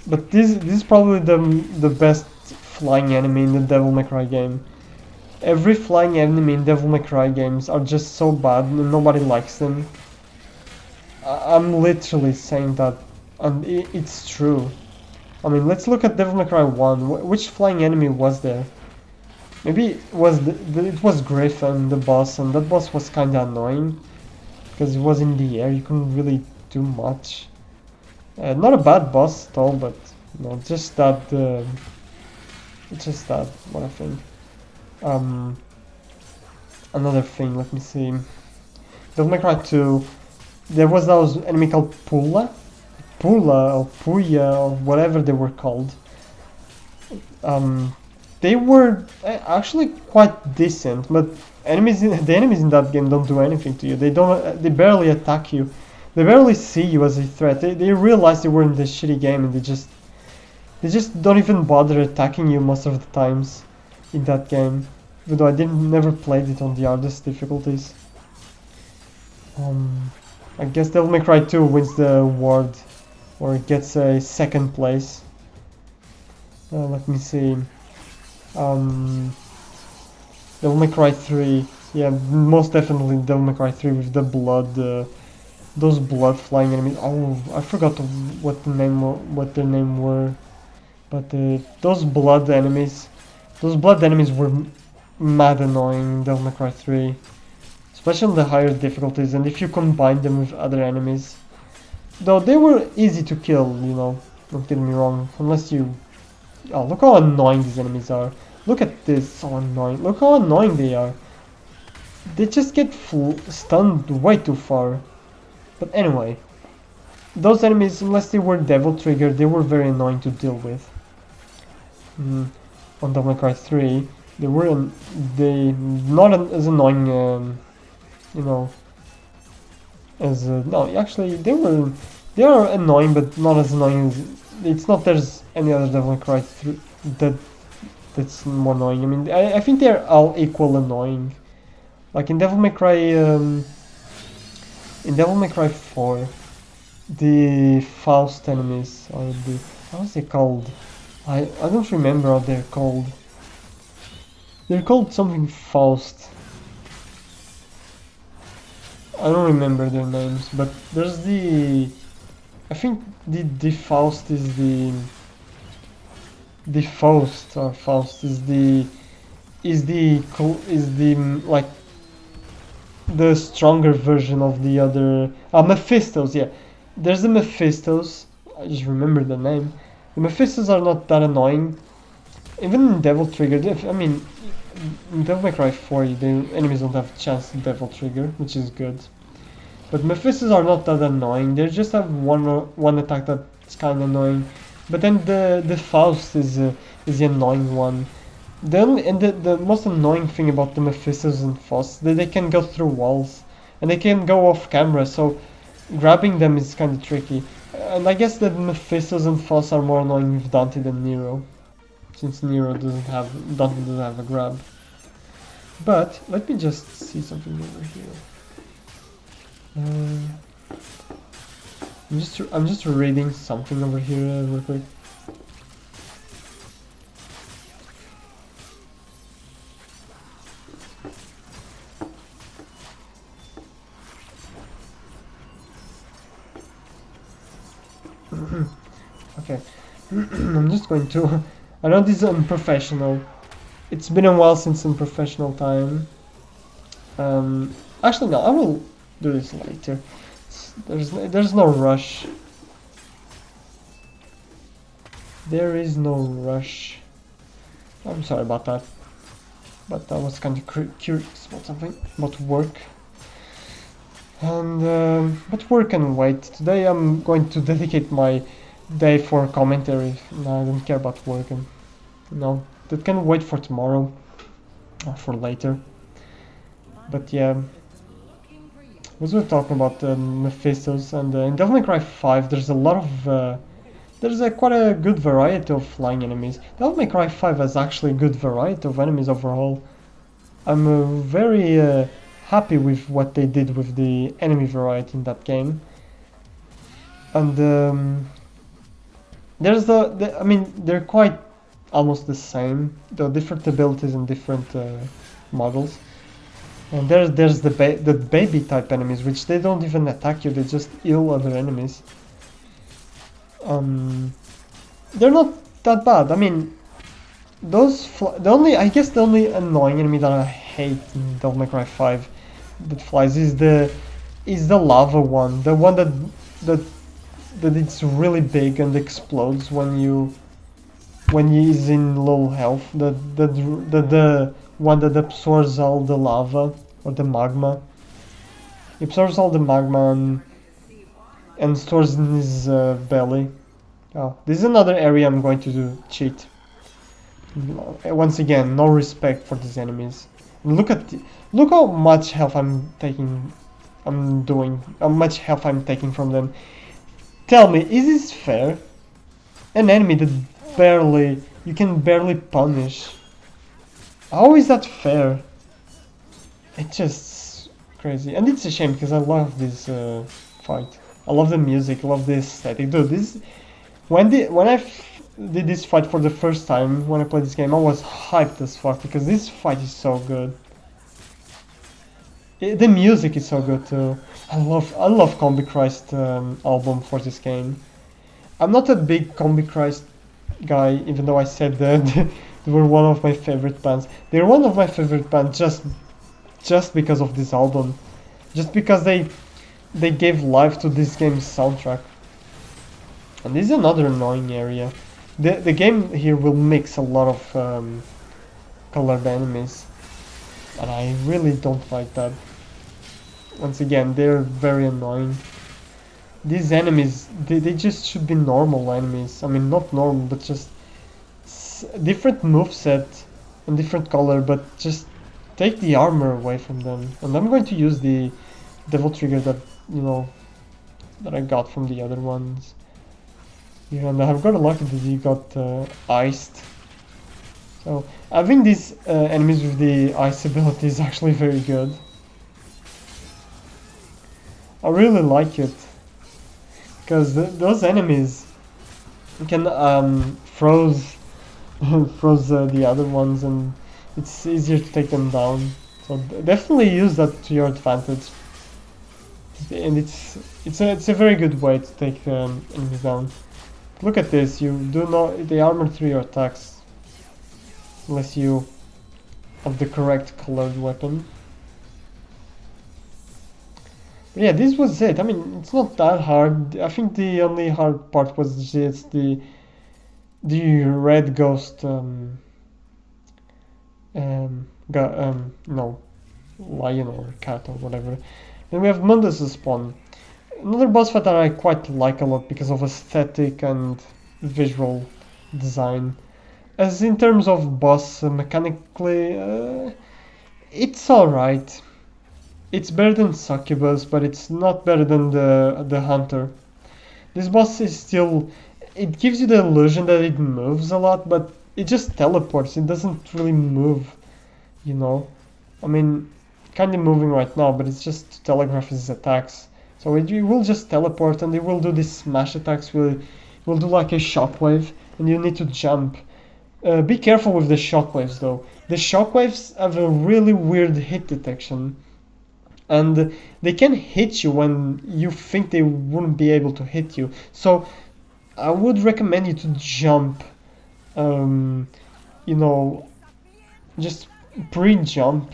A: But this is probably the best flying enemy in the Devil May Cry game. Every flying enemy in Devil May Cry games are just so bad and nobody likes them. I'm literally saying that, and it's true. I mean, let's look at Devil May Cry 1. Which flying enemy was there? Maybe it was Griffin, the boss, and that boss was kinda annoying because it was in the air. You couldn't really do much. Not a bad boss at all, but no, just that. Just that. What I think. Another thing. Let me see. Devil May Cry 2. There was those enemy called Pula or Puya or whatever they were called. They were actually quite decent, but the enemies in that game don't do anything to you. They barely attack you. They barely see you as a threat. They realize they were in this shitty game and they just don't even bother attacking you most of the times in that game. Even though I never played it on the hardest difficulties. I guess Devil May Cry 2 wins the award, or gets a second place. Let me see. Devil May Cry 3, yeah, most definitely Devil May Cry 3 with the blood, those blood flying enemies. Oh, I forgot what their name were, but those blood enemies were mad annoying in Devil May Cry 3, especially on the higher difficulties, and if you combine them with other enemies. Though they were easy to kill, you know, don't get me wrong, unless you... Oh, look how annoying these enemies are. Look at this, so annoying. Look how annoying they are. They just get stunned way too far. But anyway, those enemies, unless they were devil triggered, they were very annoying to deal with. On Devil May Cry 3, they were not as annoying, you know, as no, actually they are annoying, but not as annoying as... It's not there's any other Devil May Cry 3 that's more annoying. I mean, I think they're all equal annoying. Like in Devil May Cry 4, the Faust enemies, or the... How's it called? I don't remember how they're called. They're called something Faust. I don't remember their names, but there's the... I think the Faust is the Faust, or Faust is the like the stronger version of the other Mephistos. Yeah, there's the Mephistos. I just remember the name. The Mephistos are not that annoying. Even in Devil Trigger, I mean, in Devil May Cry 4, the enemies don't have a chance to Devil Trigger, which is good. But Mephistos are not that annoying. They just have one attack that's kind of annoying. But then the Faust is the annoying one. The most annoying thing about the Mephistos and Faust is that they can go through walls and they can go off camera. So grabbing them is kind of tricky. And I guess that Mephistos and Faust are more annoying with Dante than Nero, since Dante doesn't have a grab. But let me just see something over here. I'm just reading something over here real quick. Okay, I'm just going to... I know this is unprofessional. It's been a while since unprofessional time. Actually no, I will do this later. There's no rush. There is no rush. I'm sorry about that. But I was kind of curious about something, about work. And but work can wait. Today I'm going to dedicate my day for commentary. No, I don't care about work, and that can wait for tomorrow or for later. But yeah, we were talking about Mephistos, and in Devil May Cry 5 there's a lot of there's quite a good variety of flying enemies. Devil May Cry 5 has actually a good variety of enemies overall. I'm very happy with what they did with the enemy variety in that game. And there's I mean, they're quite almost the same, though different abilities and different models. And there's the baby type enemies, which they don't even attack you, they just heal other enemies. They're not that bad. I mean, I guess the only annoying enemy that I hate in Devil May Cry 5 that flies is the lava one, the one that that it's really big and explodes when he's in low health. The one that absorbs all the lava or the magma. He absorbs all the magma and stores in his belly. Oh, this is another area I'm going to do cheat. Once again, no respect for these enemies. Look how much health I'm taking. How much health I'm taking from them. Tell me, is this fair? An enemy that you can barely punish. How is that fair? It's just crazy, and it's a shame because I love this fight. I love the music, I love the aesthetic. Dude, when I did this fight for the first time when I played this game, I was hyped as fuck because this fight is so good. The music is so good too. I love Combi Christ album for this game. I'm not a big Combi Christ guy, even though I said that they were one of my favorite bands. They're one of my favorite bands just because of this album, just because they gave life to this game's soundtrack. And this is another annoying area. The game here will mix a lot of colored enemies, and I really don't like that. Once again, they're very annoying. These enemies, they just should be normal enemies. I mean, not normal, but just different moveset and different color, but just take the armor away from them. And I'm going to use the devil trigger that, that I got from the other ones. Yeah, and I've got a lucky that he got iced. So having these enemies with the ice ability is actually very good. I really like it because those enemies can froze the other ones, and it's easier to take them down. So definitely use that to your advantage, and it's a very good way to take enemies down. Look at this, you do not, they armor through your attacks unless you have the correct colored weapon. But yeah, this was it. I mean, it's not that hard. I think the only hard part was just the red ghost no, lion or cat or whatever. Then we have Mundus' spawn. Another boss fight that I quite like a lot because of aesthetic and visual design. As in terms of boss mechanically, it's alright. It's better than Succubus, but it's not better than the Hunter. This boss is still... It gives you the illusion that it moves a lot, but it just teleports. It doesn't really move, I mean, kind of moving right now, but it's just to telegraph his attacks. So it will just teleport, and it will do these smash attacks. Will do like a shockwave, and you need to jump. Be careful with the shockwaves, though. The shockwaves have a really weird hit detection. And they can hit you when you think they wouldn't be able to hit you. So I would recommend you to jump, just pre-jump,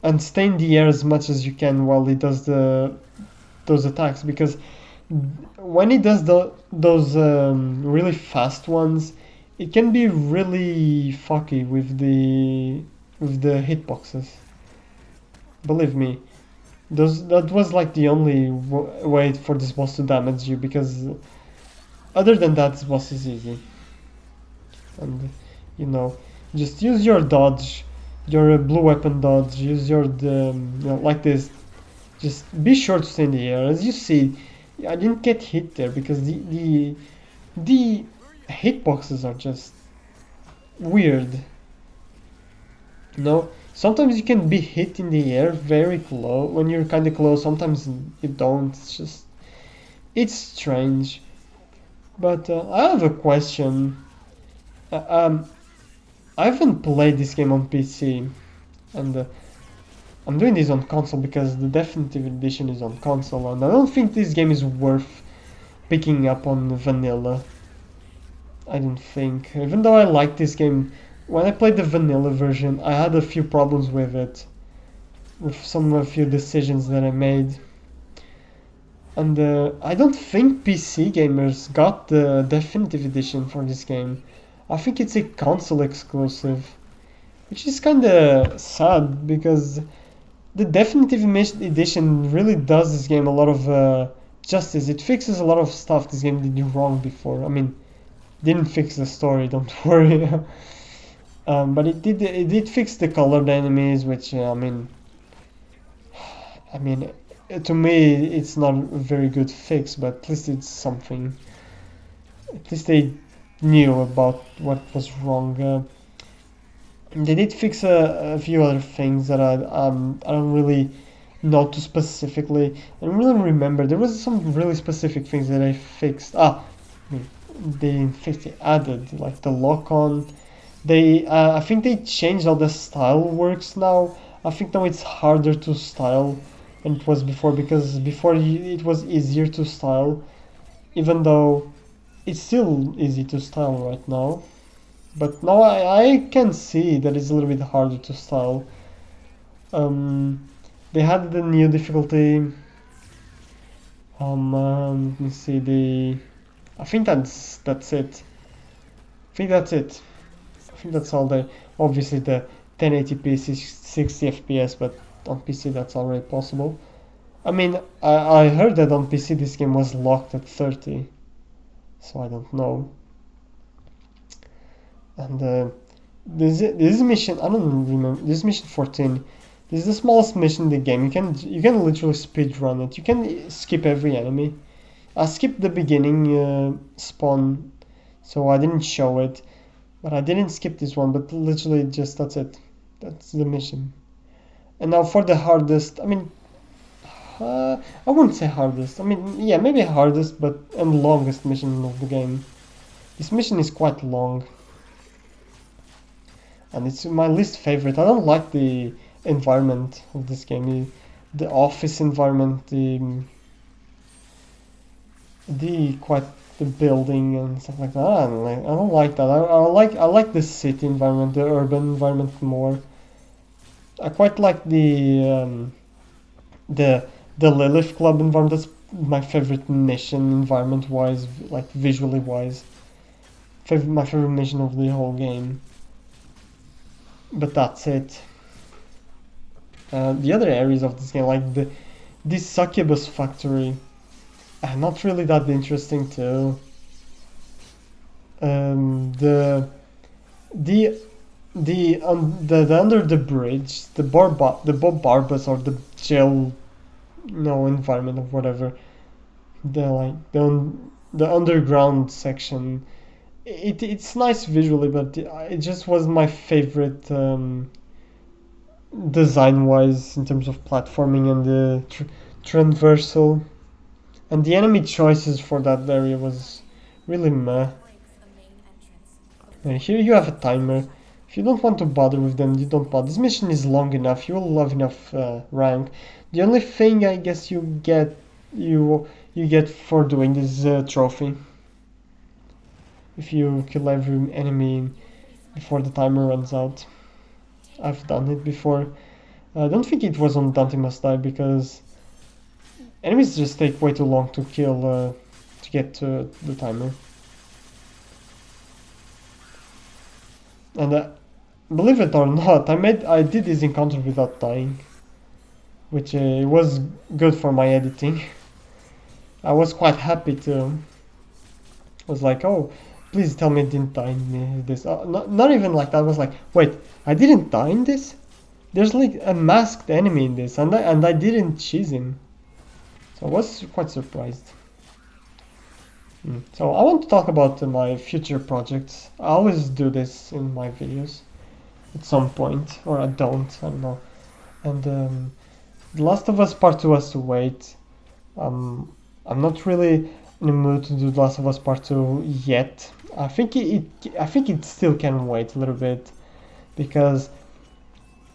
A: and stay in the air as much as you can while he does those attacks, because when he does those really fast ones, it can be really fucky with the hitboxes. Believe me, that was like the only way for this boss to damage you, because other than that, this boss is easy. And just use your dodge, your blue weapon dodge. Use your like this. Just be sure to stay in the air. As you see, I didn't get hit there because the hitboxes are just weird. Sometimes you can be hit in the air very close, when you're kind of close, sometimes you don't, it's strange. But I have a question. I haven't played this game on PC, and I'm doing this on console because the Definitive Edition is on console, and I don't think this game is worth picking up on vanilla. I don't think, even though I like this game. When I played the vanilla version, I had a few problems with it, with a few decisions that I made. And I don't think PC gamers got the definitive edition for this game. I think it's a console exclusive, which is kind of sad because the definitive edition really does this game a lot of justice. It fixes a lot of stuff this game did wrong before. I mean, didn't fix the story, don't worry. But it did fix the colored enemies, which I mean, to me it's not a very good fix, but at least it's something. At least they knew about what was wrong. They did fix a few other things that I don't really know too specifically. I don't really remember. There was some really specific things that I fixed. They fixed it, added like the lock on. I think they changed how the style works now. I think now it's harder to style than it was before, because before it was easier to style, even though it's still easy to style right now. But now I can see that it's a little bit harder to style. They had the new difficulty. Let me see the. I think that's it. I think that's it. I think that's all. Obviously the 1080p 60 FPS, but on PC that's already possible. I mean, I heard that on PC this game was locked at 30, so I don't know. And this mission, I don't remember. This mission 14. This is the smallest mission in the game. You can literally speed run it. You can skip every enemy. I skipped the beginning spawn, so I didn't show it. But I didn't skip this one. But literally just that's it. That's the mission. And now for the hardest. I wouldn't say hardest. I mean, yeah, maybe hardest, but and longest mission of the game. This mission is quite long. And it's my least favorite. I don't like the environment of this game. The office environment, the building and stuff like that. I don't like that. I like the city environment, the urban environment more. I quite like the Lilith Club environment. That's my favorite mission environment wise, like visually wise. My favorite mission of the whole game. But that's it. The other areas of this game, like this succubus factory, are not really that interesting too. The under the bridge, the Bob Barbas or the jail, environment or whatever. The underground section. It's nice visually, but it just wasn't my favorite design-wise in terms of platforming and the transversal. And the enemy choices for that area was really meh. And here you have a timer. If you don't want to bother with them, you don't bother. This mission is long enough. You will have enough rank. The only thing I guess you get for doing this trophy. If you kill every enemy before the timer runs out. I've done it before. I don't think it was on Dante Must Die, because enemies just take way too long to kill to get to the timer. And believe it or not, I did this encounter without dying, which was good for my editing. I was quite happy too. I was like, oh, please tell me I didn't die in this. Not even like that. I was like, wait, I didn't die in this? There's like a masked enemy in this, and I didn't cheese him. So I was quite surprised. So I want to talk about my future projects. I always do this in my videos at some point, or I don't know. And The Last of Us Part 2 has to wait. I'm not really in the mood to do The Last of Us Part 2 yet. I think it still can wait a little bit, because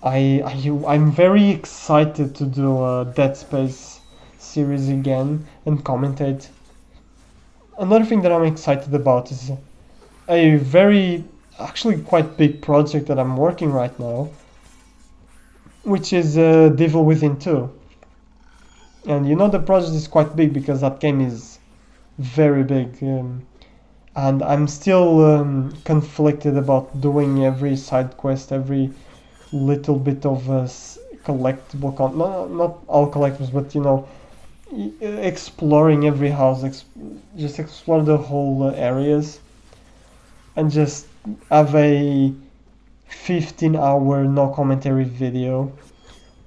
A: I'm very excited to do a Dead Space series again and commentate. Another thing that I'm excited about is a very, actually quite big project that I'm working right now, which is Devil Within 2. And you know the project is quite big because that game is very big. And I'm still conflicted about doing every side quest, every little bit of collectible not all collectibles, but you know, exploring every house, just explore the whole areas, and just have a 15-hour no commentary video,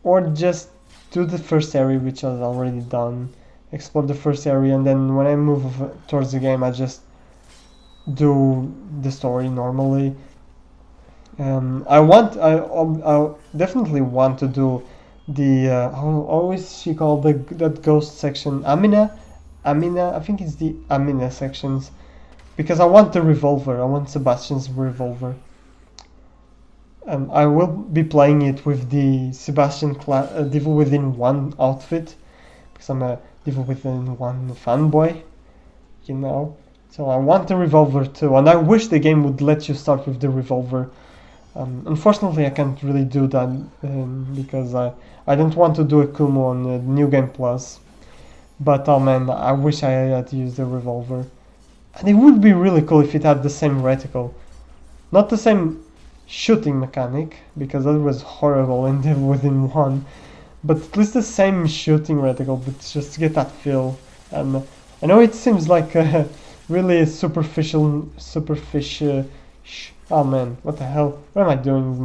A: or just do the first area, which I've already done, explore the first area, and then when I move towards the game, I just do the story normally. I definitely want to do the how is she called, that ghost section, Amina, I think it's the Amina sections, because I want the revolver. I want Sebastian's revolver. I will be playing it with the Sebastian Devil Within 1 outfit, because I'm a Devil Within 1 fanboy, you know. So I want the revolver too, and I wish the game would let you start with the revolver. Unfortunately, I can't really do that because I don't want to do a Kumo on New Game Plus. But oh man, I wish I had used the revolver. And it would be really cool if it had the same reticle. Not the same shooting mechanic, because that was horrible in Devil Within 1. But at least the same shooting reticle, but just to get that feel. And I know it seems like a really superficial. Oh man, what the hell? What am I doing with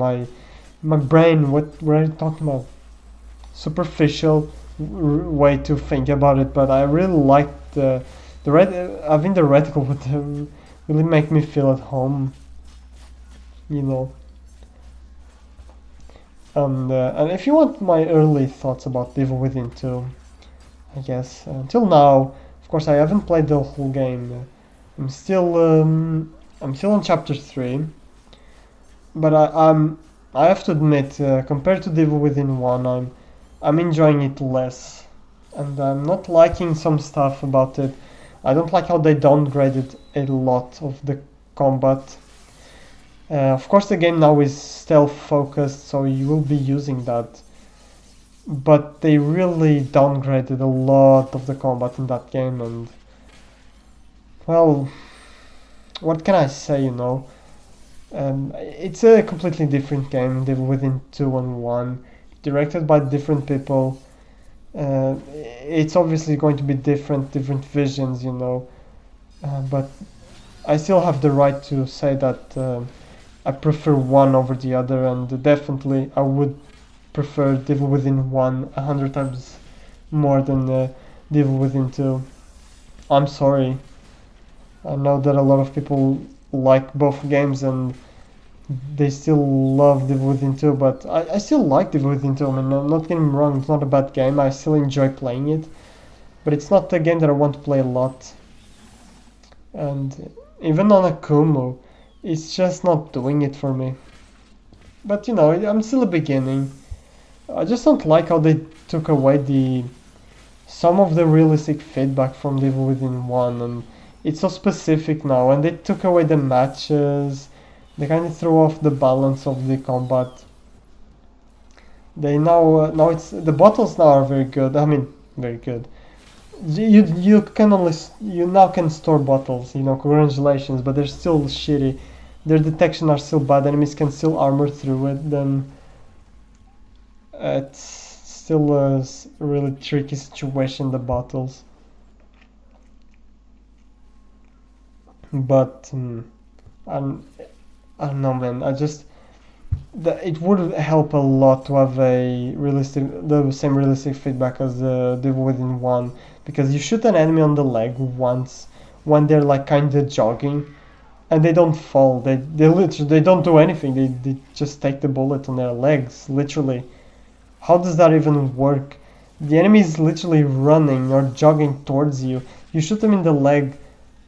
A: my brain? What are you talking about? Superficial way to think about it, but I really like the red. Having the reticle would really make me feel at home, you know. And if you want my early thoughts about Devil Within 2, I guess until now, of course, I haven't played the whole game. I'm still on chapter 3, but I have to admit, compared to Devil Within 1, I'm enjoying it less, and I'm not liking some stuff about it. I don't like how they downgraded a lot of the combat. Of course, the game now is stealth focused, so you will be using that. But they really downgraded a lot of the combat in that game, and well, what can I say, you know? It's a completely different game, Devil Within 2 and 1, directed by different people. It's obviously going to be different visions, you know. But I still have the right to say that I prefer one over the other, and definitely I would prefer Devil Within 1 100 times more than Devil Within 2. I'm sorry. I know that a lot of people like both games and they still love Devil Within 2, but I still like Devil Within 2. I mean, I'm not getting me wrong, it's not a bad game. I still enjoy playing it, but it's not a game that I want to play a lot. And even on a Kumo, it's just not doing it for me. But you know, I'm still a beginning. I just don't like how they took away some of the realistic feedback from Devil Within 1, and it's so specific now, and they took away the matches. They kind of threw off the balance of the combat. They now it's the bottles now are very good. I mean, very good. You now can store bottles. You know, congratulations, but they're still shitty. Their detection are still bad. Enemies can still armor through it. Then it's still a really tricky situation. The bottles, but I don't know, man. It would help a lot to have the same realistic feedback as the Devil Within 1, because you shoot an enemy on the leg once when they're like kind of jogging, and they don't fall. They don't do anything. They just take the bullet on their legs, literally. How does that even work? The enemy is literally running or jogging towards you. You shoot them in the leg.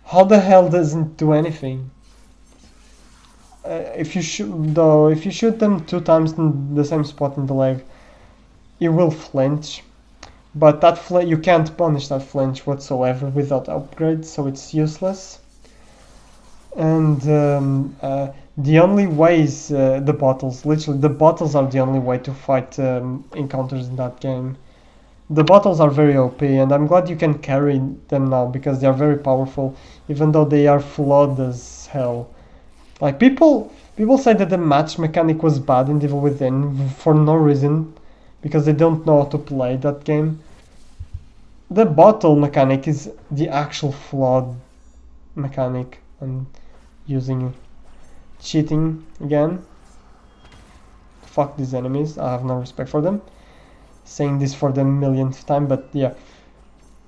A: How the hell doesn't do anything? If you shoot them 2 times in the same spot in the leg, it will flinch. But you can't punish that flinch whatsoever without upgrades, so it's useless. And the only way is the bottles. Literally, the bottles are the only way to fight encounters in that game. The bottles are very OP, and I'm glad you can carry them now because they are very powerful, even though they are flawed as hell. Like people say that the match mechanic was bad in Devil Within for no reason, because they don't know how to play that game. The bottle mechanic is the actual flawed mechanic, and using cheating again. Fuck these enemies, I have no respect for them. Saying this for the millionth time, but yeah.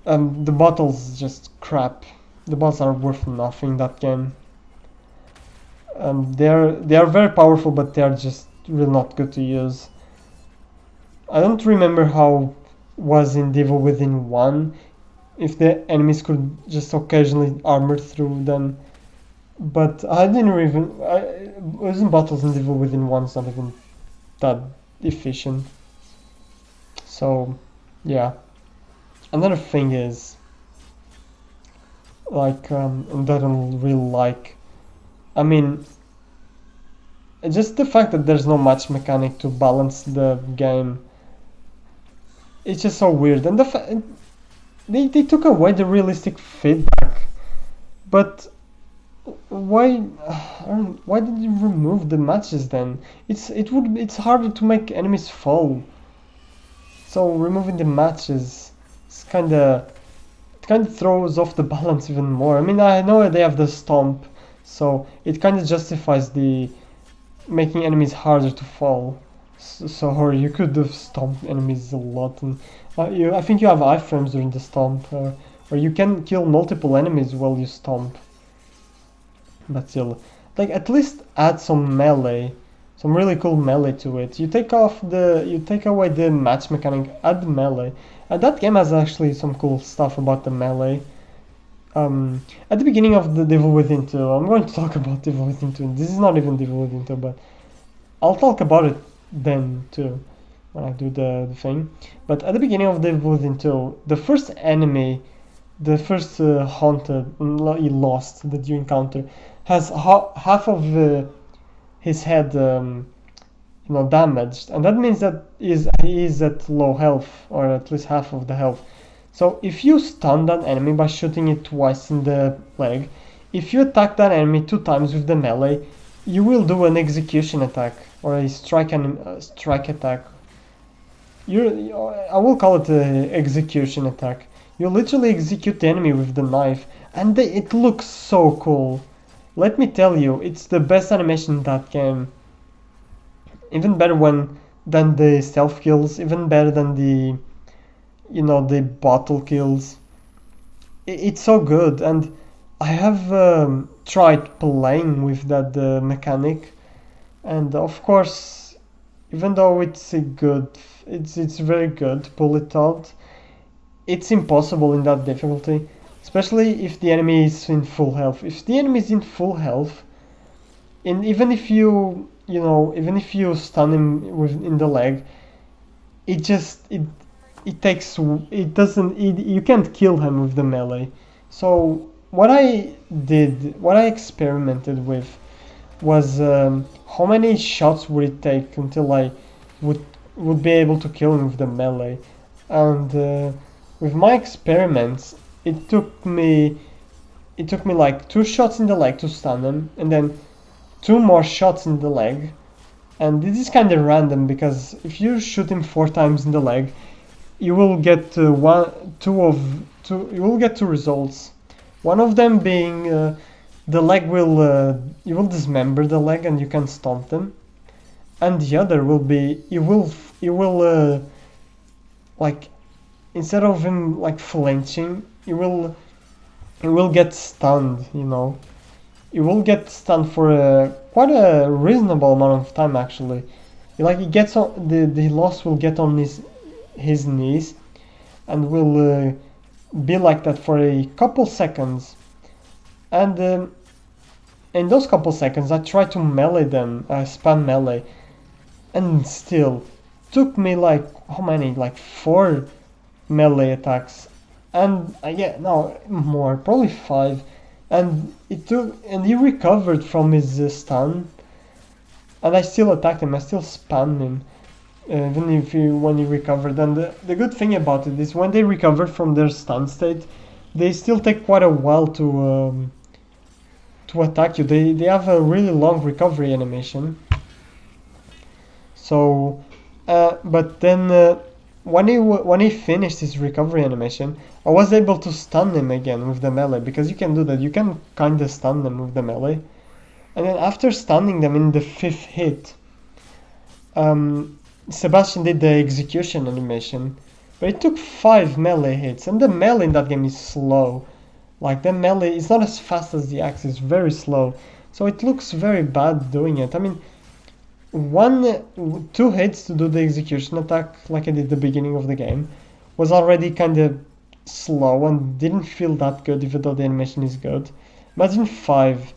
A: The bottles just crap. The bottles are worth nothing that game. They are very powerful, but they are just really not good to use. I don't remember how was in Devil Within 1, if the enemies could just occasionally armor through them. But I didn't even... using bottles in Devil Within 1 is not even that efficient. So, yeah. Another thing is, like, that I don't really like. I mean, just the fact that there's no match mechanic to balance the game. It's just so weird. And they took away the realistic feedback. But why did you remove the matches then? It's harder to make enemies fall. So removing the matches, it's kind of throws off the balance even more. I mean, I know they have the stomp, so it kind of justifies the making enemies harder to fall. So or you could have stomped enemies a lot, and I think you have iframes during the stomp, or you can kill multiple enemies while you stomp. But still, like, at least add some melee, some really cool melee to it. You take away the match mechanic, add the melee. And that game has actually some cool stuff about the melee. At the beginning of the Devil Within 2, I'm going to talk about Devil Within 2. This is not even Devil Within 2, but I'll talk about it then too, when I do the thing. But at the beginning of Devil Within 2, the first enemy, the first haunted, lost that you encounter, has half of his head damaged, and that means that he is at low health, or at least half of the health. So if you stun that enemy by shooting it twice in the leg, if you attack that enemy 2 times with the melee, you will do an execution attack, or a strike attack. I will call it an execution attack. You literally execute the enemy with the knife, and it looks so cool. Let me tell you, it's the best animation in that game. Even better than the stealth kills, even better than the bottle kills. It's so good, and I have tried playing with that mechanic, and of course, even though it's very good to pull it out, it's impossible in that difficulty. Especially if the enemy is in full health. If the enemy is in full health, and even if you stun him in the leg, you can't kill him with the melee. So what I experimented with was how many shots would it take until I would be able to kill him with the melee, and with my experiments, it took me like 2 shots in the leg to stun him, and then 2 more shots in the leg. And this is kind of random, because if you shoot him 4 times in the leg, you will get you will get 2 results. One of them being the leg you will dismember the leg and you can stomp them, and the other will be you will like, instead of him like flinching, you will get stunned. You will get stunned for quite a reasonable amount of time, actually. Like, he gets on the loss will get on his knees, and will be like that for a couple seconds. And in those couple seconds, I try to melee them, spam melee, and still took me like how many? Like 4 melee attacks, and more, probably 5, and he recovered from his stun, and I still attacked him, I still spammed him, even if when you recover. Then the good thing about it is when they recover from their stun state, they still take quite a while to attack you. They have a really long recovery animation. So, but then when he finished his recovery animation, I was able to stun him again with the melee, because you can do that. You can kind of stun them with the melee, and then after stunning them in the 5th hit, Sebastian did the execution animation, but it took 5 melee hits, and the melee in that game is slow. Like, the melee is not as fast as the axe, it's very slow, so it looks very bad doing it. I mean, 2 hits to do the execution attack, like I did at the beginning of the game, was already kind of slow and didn't feel that good, even though the animation is good. Imagine 5.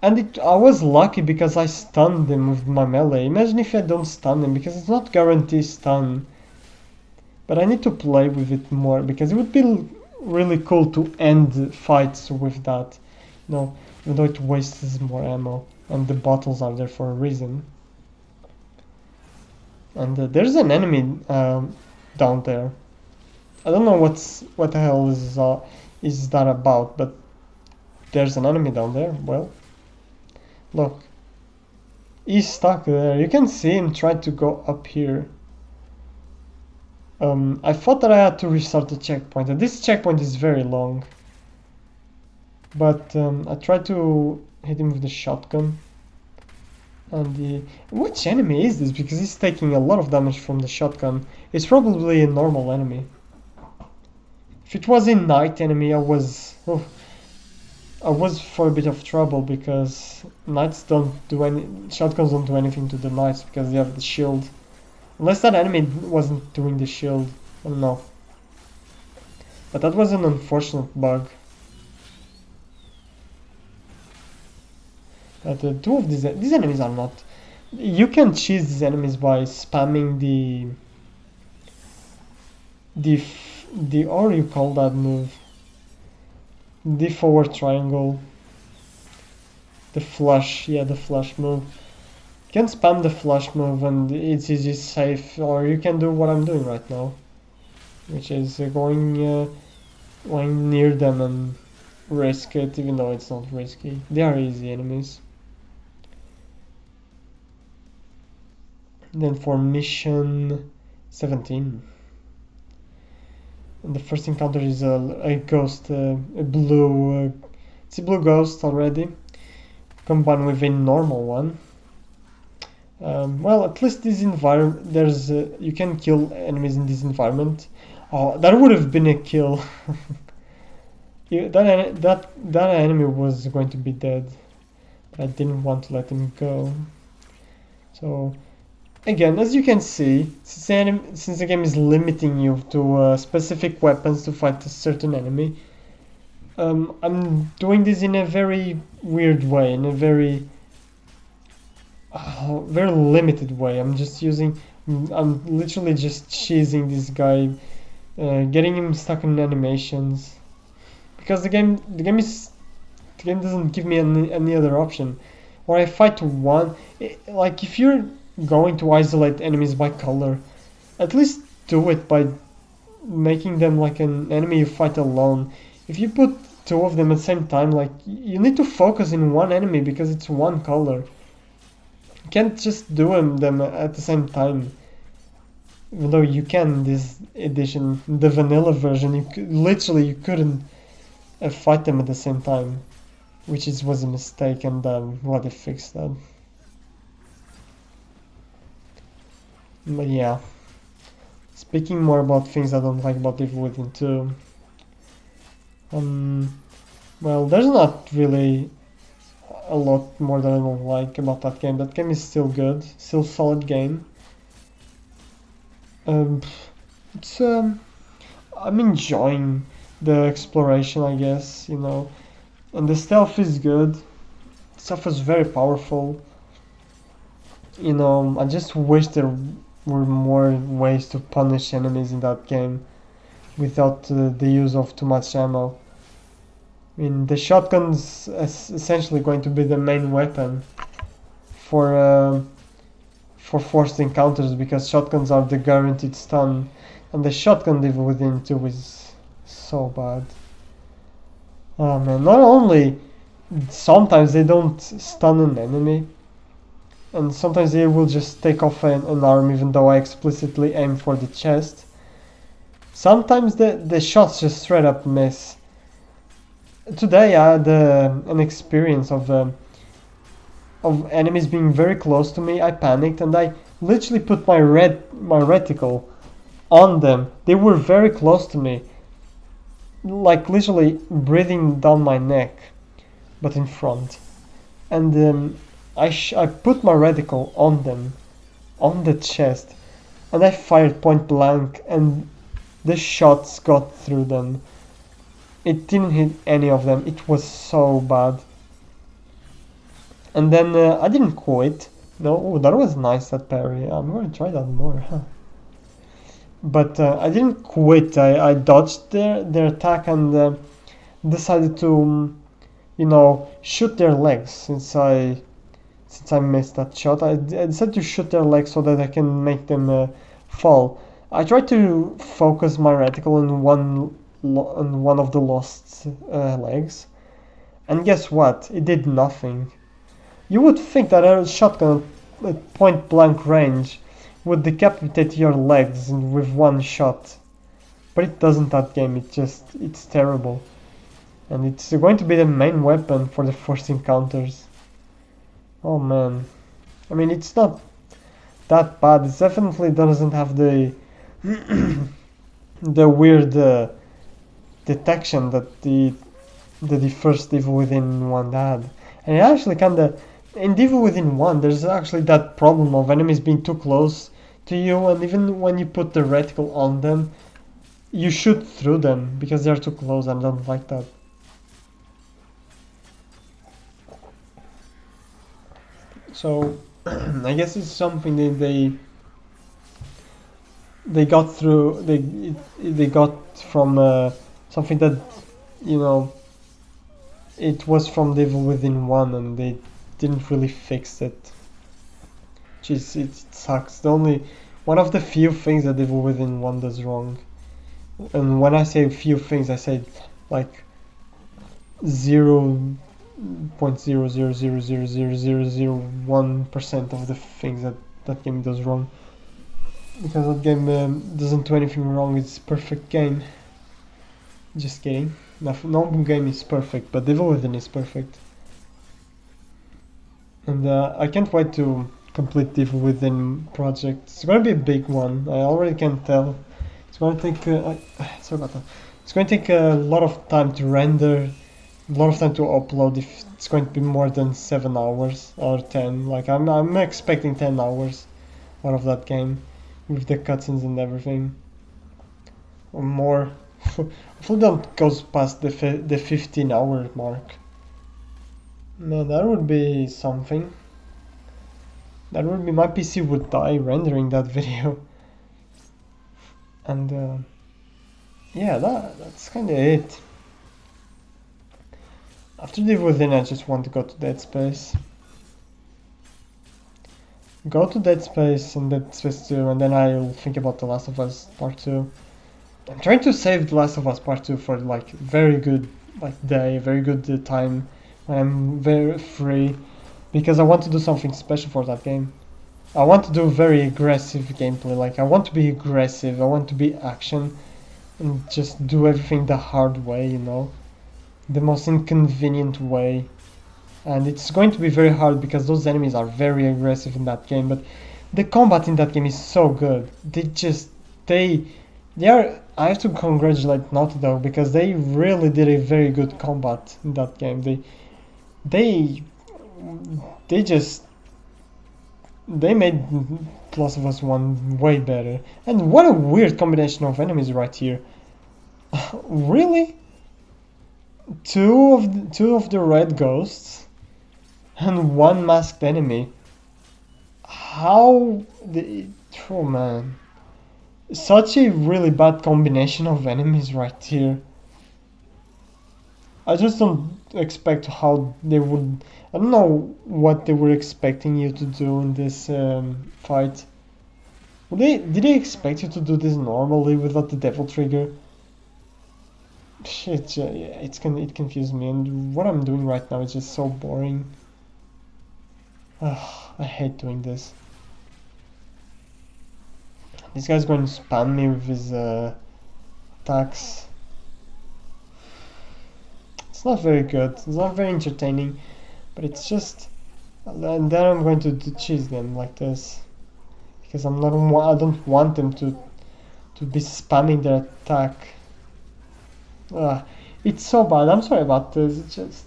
A: And I was lucky because I stunned him with my melee. Imagine if I don't stun him, because it's not guaranteed stun. But I need to play with it more, because it would be really cool to end fights with that. You know, even though it wastes more ammo, and the bottles are there for a reason. And there's an enemy down there. I don't know what the hell is that about, but there's an enemy down there. Well, look, he's stuck there. You can see him try to go up here. I thought that I had to restart the checkpoint, and this checkpoint is very long. But I tried to hit him with the shotgun. And which enemy is this? Because he's taking a lot of damage from the shotgun. It's probably a normal enemy. If it was a night enemy, I was for a bit of trouble, because shotguns don't do anything to the knights because they have the shield. Unless that enemy wasn't doing the shield, I don't know. But that was an unfortunate bug. But 2 of these enemies are not. You can cheese these enemies by spamming the or you call that move, the forward triangle, the flush. Yeah, the flush move. You can spam the flush move and it's easy, safe, or you can do what I'm doing right now, which is going near them and risk it, even though it's not risky. They are easy enemies. Then for mission 17, and the first encounter is a ghost, it's a blue ghost already, combined with a normal one. Well, at least this environment, there's you can kill enemies in this environment. Oh, that would have been a kill. That enemy was going to be dead, but I didn't want to let him go. So again, as you can see, since the game is limiting you to specific weapons to fight a certain enemy, I'm doing this in a very weird way, in a very limited way. I'm literally just cheesing this guy, getting him stuck in animations, because the game doesn't give me any other option. Or I fight one, like if you're going to isolate enemies by color, at least do it by making them like an enemy you fight alone. If you put 2 of them at the same time, like, you need to focus in one enemy because it's one color. You can't just do them at the same time. Even though you can in this edition, the vanilla version, you couldn't fight them at the same time, which was a mistake, and well, they fixed that. But yeah, speaking more about things I don't like about Evil Within 2. Well, there's not really a lot more that I don't like about that game. That game is still good, still solid game. It's I'm enjoying the exploration, I guess, you know, and the stealth is good. Stuff is very powerful. You know, I just wish there were more ways to punish enemies in that game without the use of too much ammo. I mean, the shotgun's essentially going to be the main weapon for for forced encounters because shotguns are the guaranteed stun, and the shotgun Devil Within 2 is so bad. Oh man, not only sometimes they don't stun an enemy, and sometimes they will just take off an arm even though I explicitly aim for the chest. Sometimes the shots just straight up miss. Today I had an experience of enemies being very close to me. I panicked and I literally put my reticle on them. They were very close to me, like literally breathing down my neck, but in front. And I put my reticle on them, on the chest, and I fired point blank, and the shots got through them. It didn't hit any of them. It was so bad. And then I didn't quit. No, that was nice, that parry. I'm gonna try that more. Huh? But I didn't quit. I dodged their attack and decided to, shoot their legs since I missed that shot. I decided to shoot their legs so that I can make them fall. I tried to focus my reticle on one of the lost legs, and guess what? It did nothing. You would think that a shotgun at point blank range would decapitate your legs with one shot, but it doesn't that game. It's terrible, and it's going to be the main weapon for the first encounters. Oh man, I mean, it's not that bad. It definitely doesn't have the the weird detection that the first Devil Within 1 had. And it actually kinda, in Devil Within 1 there's actually that problem of enemies being too close to you, and even when you put the reticle on them, you shoot through them because they're too close, and I don't like that. So I guess it's something that they got through. They got from something that it was from Devil Within 1, and they didn't really fix it. It sucks. One of the few things that Devil Within 1 does wrong. And when I say few things, I say like 0.000000001% of the things that game does wrong. Because that game doesn't do anything wrong. It's a perfect game. Just kidding. No game is perfect, but Devil Within is perfect. And I can't wait to complete Devil Within project. It's gonna be a big one. I already can tell. It's gonna take. Sorry about that. It's going to take a lot of time to render, a lot of time to upload. If it's going to be more than 7 hours or 10, like I'm expecting 10 hours out of that game, with the cutscenes and everything, or more. Hopefully don't goes past the 15-hour mark. No, that would be something. That would be, my PC would die rendering that video. And yeah, that's kind of it. After Devil Within, I just want to go to Dead Space. Go to Dead Space and Dead Space 2, and then I'll think about The Last of Us Part 2. I'm trying to save The Last of Us Part 2 for like very good day, very good time when I'm very free, because I want to do something special for that game. I want to do very aggressive gameplay. Like, I want to be aggressive, I want to be action, and just do everything the hard way, the most inconvenient way. And it's going to be very hard because those enemies are very aggressive in that game, but the combat in that game is so good. They are, I have to congratulate Naughty Dog, because they really did a very good combat in that game. They made Last of Us 1 way better. And what a weird combination of enemies right here. Really? Two of the red ghosts and one masked enemy. Oh man. Such a really bad combination of enemies right here. I just don't expect how they would. I don't know what they were expecting you to do in this fight. Did they expect you to do this normally without the devil trigger? Shit, yeah, it confused me, and what I'm doing right now is just so boring. Ugh, I hate doing this. This guy's going to spam me with his attacks. It's not very good. It's not very entertaining, but it's just. And then I'm going to cheese them like this because I'm not. I don't want them to be spamming their attack. It's so bad. I'm sorry about this. It's just.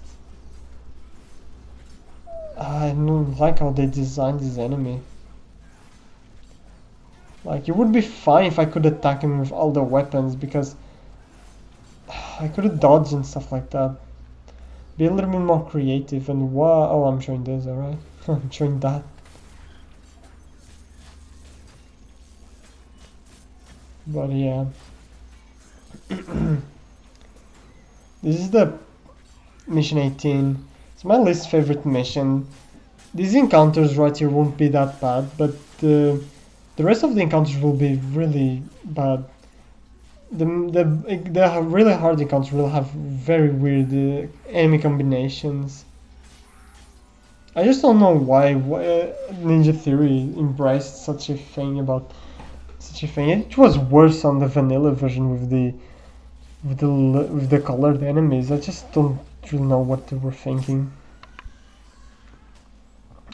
A: I don't like how they designed this enemy. Like, it would be fine if I could attack him with all the weapons because I could have dodged and stuff like that. Be a little bit more creative and wow. Oh, I'm showing this, alright? I'm showing that. But yeah. This is the mission 18. It's my least favorite mission. These encounters right here won't be that bad, but the rest of the encounters will be really bad. The really hard encounters will have very weird enemy combinations. I just don't know why Ninja Theory embraced such a thing about such a thing. It was worse on the vanilla version with the colored enemies. I just don't really know what they were thinking.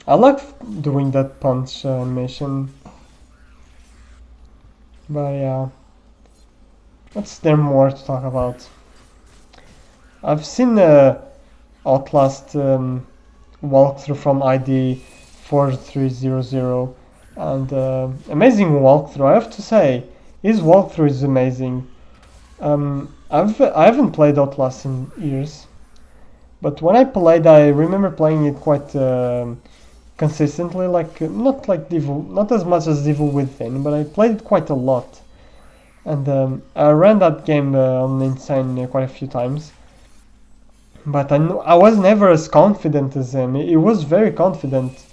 A: I like doing that punch animation, but yeah. What's there more to talk about? I've seen Outlast walkthrough from ID 4300 and amazing walkthrough. I have to say, his walkthrough is amazing. I haven't played Outlast in years, but when I played, I remember playing it quite consistently. Like not like Devil, not as much as Devil Within, but I played it quite a lot. And I ran that game on Insane quite a few times. But I was never as confident as him. He was very confident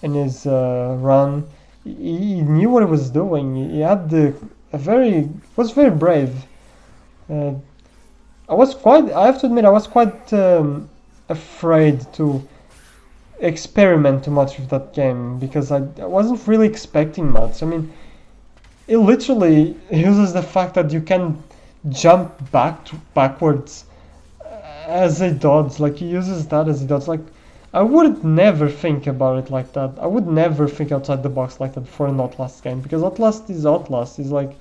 A: in his run. He knew what he was doing. He had was very brave. I have to admit, I was quite afraid to experiment too much with that game because I wasn't really expecting much. I mean, it literally uses the fact that you can jump backwards as a dodge. Like, he uses that as a dodge. Like, I would never think about it like that. I would never think outside the box like that for an Outlast game, because Outlast is Outlast. It's like,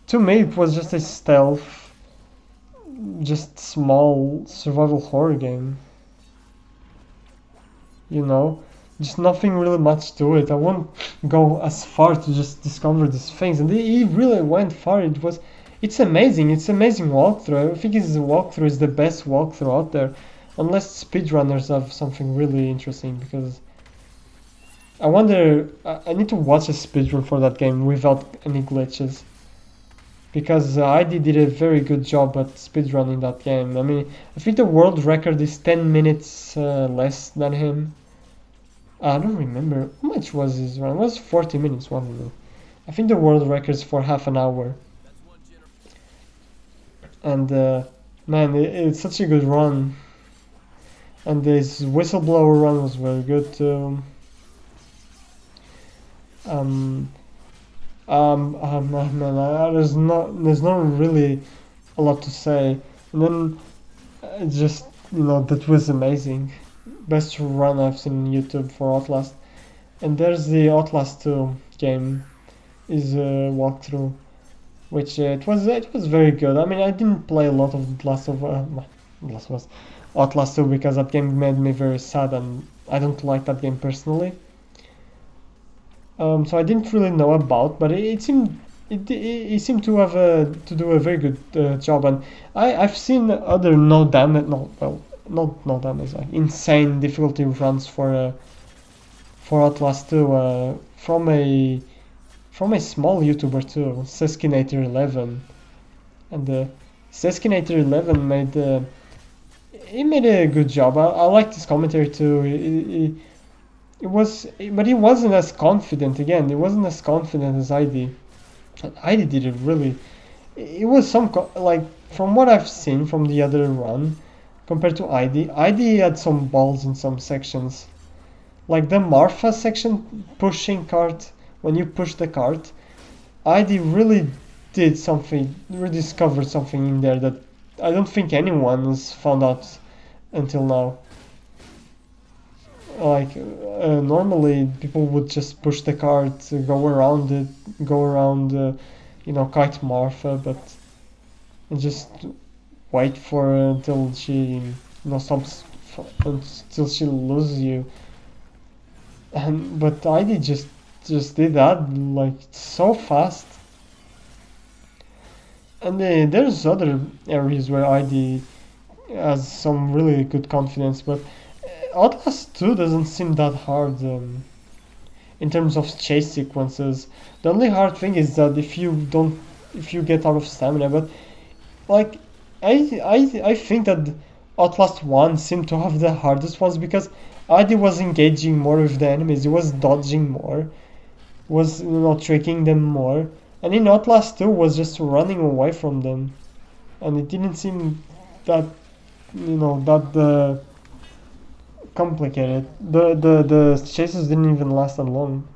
A: to me, it was just a stealth, just small survival horror game. You know? Just nothing really much to it. I won't go as far to just discover these things. And he really went far. It's amazing. It's amazing walkthrough. I think his walkthrough is the best walkthrough out there. Unless speedrunners have something really interesting, because I wonder, I need to watch a speedrun for that game without any glitches. Because ID did a very good job at speedrunning that game. I mean, I think the world record is 10 minutes less than him. I don't remember. How much was his run? It was 40 minutes, wasn't it? I think the world record is for half an hour. And man, it's such a good run. And this whistleblower run was very good too. Man, there's not really a lot to say. And then just, that was amazing. Best run I've seen on YouTube for Outlast. And there's the Outlast 2 game, is a walkthrough, which it was very good. I mean, I didn't play a lot of Last of Us Outlast 2 because that game made me very sad, and I don't like that game personally. So I didn't really know about, but it seemed to have to do a very good job, and I've seen other no damage, like insane difficulty runs for Outlast 2 from a small YouTuber too, Seskinator11, and Seskinator11 made he made a good job. I liked his commentary too. It was, but he wasn't as confident. Again, he wasn't as confident as ID. ID did it really. It was like from what I've seen from the other run, compared to ID. ID had some balls in some sections, like the Marfa section pushing cart. When you push the cart, ID really did something, rediscovered something in there that I don't think anyone has found out until now. Like normally people would just push the cart, go around it, go around, kite Martha, but just wait for her until she, stops, until she loses you. And but ID just did that like so fast. And there's other areas where ID has some really good confidence, but Outlast 2 doesn't seem that hard in terms of chase sequences. The only hard thing is that if you get out of stamina, but like I think that Outlast 1 seemed to have the hardest ones because ID was engaging more with the enemies, he was dodging more, was tricking them more, and in Outlast 2 was just running away from them, and it didn't seem that that complicated. The chases didn't even last that long.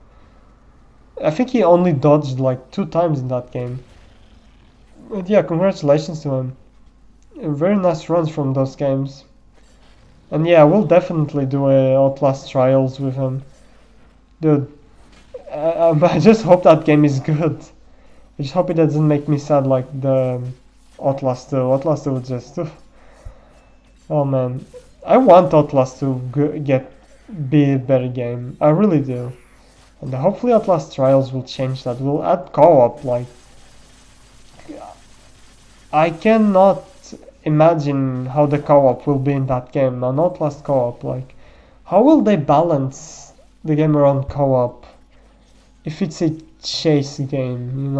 A: I think he only dodged like 2 times in that game. But yeah, congratulations to him. Very nice runs from those games. And yeah, we'll definitely do a Outlast Trials with him. Dude, I just hope that game is good. I just hope it doesn't make me sad like the Outlast 2. Outlast 2 was just... oh man. I want Outlast to be a better game. I really do. And hopefully Outlast Trials will change that. We'll add co-op. Like, I cannot imagine how the co-op will be in that game. An Outlast co-op. Like, how will they balance the game around co-op if it's a chase game,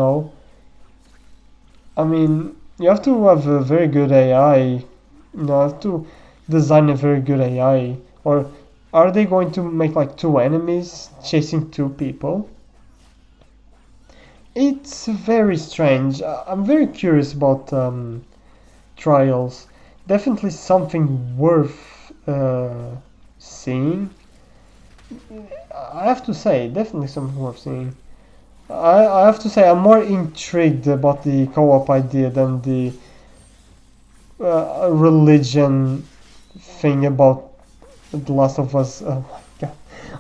A: I mean, you have to have a very good AI. You have to design a very good AI, or are they going to make like 2 enemies chasing 2 people? It's very strange. I'm very curious about Trials. Definitely something worth seeing. I have to say, definitely something worth seeing. I have to say, I'm more intrigued about the co-op idea than the religion thing about The Last of Us. Oh my god,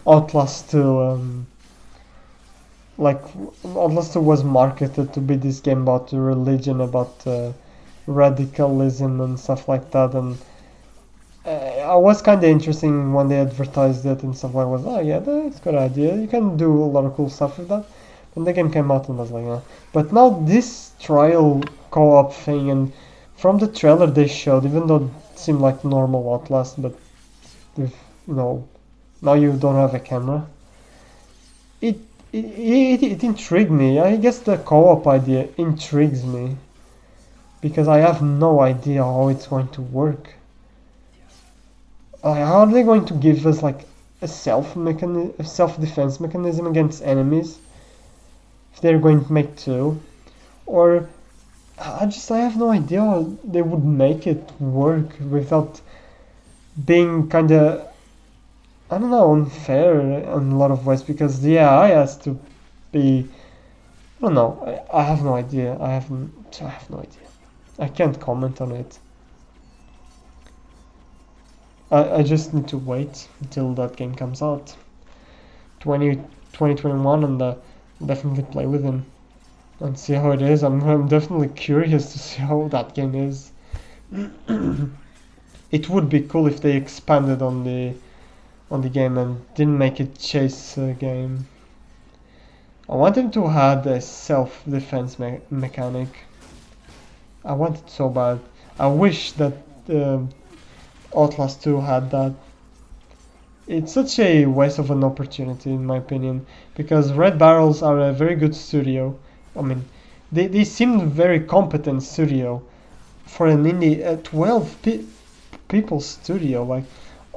A: Outlast 2. Like Outlast 2 was marketed to be this game about religion, about radicalism and stuff like that, and I was kind of interesting when they advertised it and stuff like that. Oh yeah, that's a good idea. You can do a lot of cool stuff with that. And the game came out and I was like, But now this trial co-op thing, and from the trailer they showed, even though it seemed like normal Outlast, but with now you don't have a camera. It intrigued me. I guess the co-op idea intrigues me because I have no idea how it's going to work. How are they going to give us like a self-defense mechanism against enemies if they're going to make 2? Or I have no idea how they would make it work without being kind of, I don't know, unfair in a lot of ways, because the AI has to be, I don't know, I have no idea. I have no idea. I can't comment on it. I just need to wait until that game comes out. 2021, and definitely play with him and see how it is. I'm definitely curious to see how that game is. It would be cool if they expanded on the game and didn't make it chase game. I want them to add a self-defense mechanic. I want it so bad. I wish that Outlast 2 had that. It's such a waste of an opportunity, in my opinion, because Red Barrels are a very good studio. I mean, they seem very competent studio for an indie. 12 people studio. Like,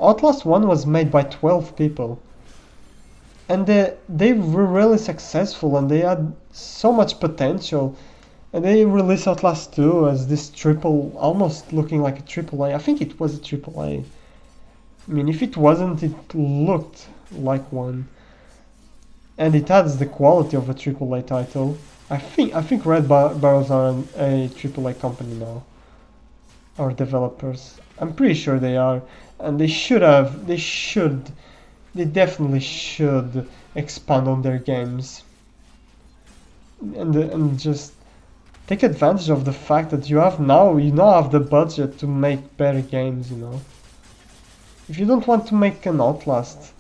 A: Outlast 1 was made by 12 people. And they were really successful and they had so much potential. And they released Outlast 2 as this triple, almost looking like a triple A. I think it was a triple A. I mean, if it wasn't, it looked like one. And it has the quality of a triple A title. I think Red Barrels are a triple A company now. Or developers. I'm pretty sure they are. And they definitely should expand on their games. And just take advantage of the fact that you now have the budget to make better games, you know. If you don't want to make an Outlast,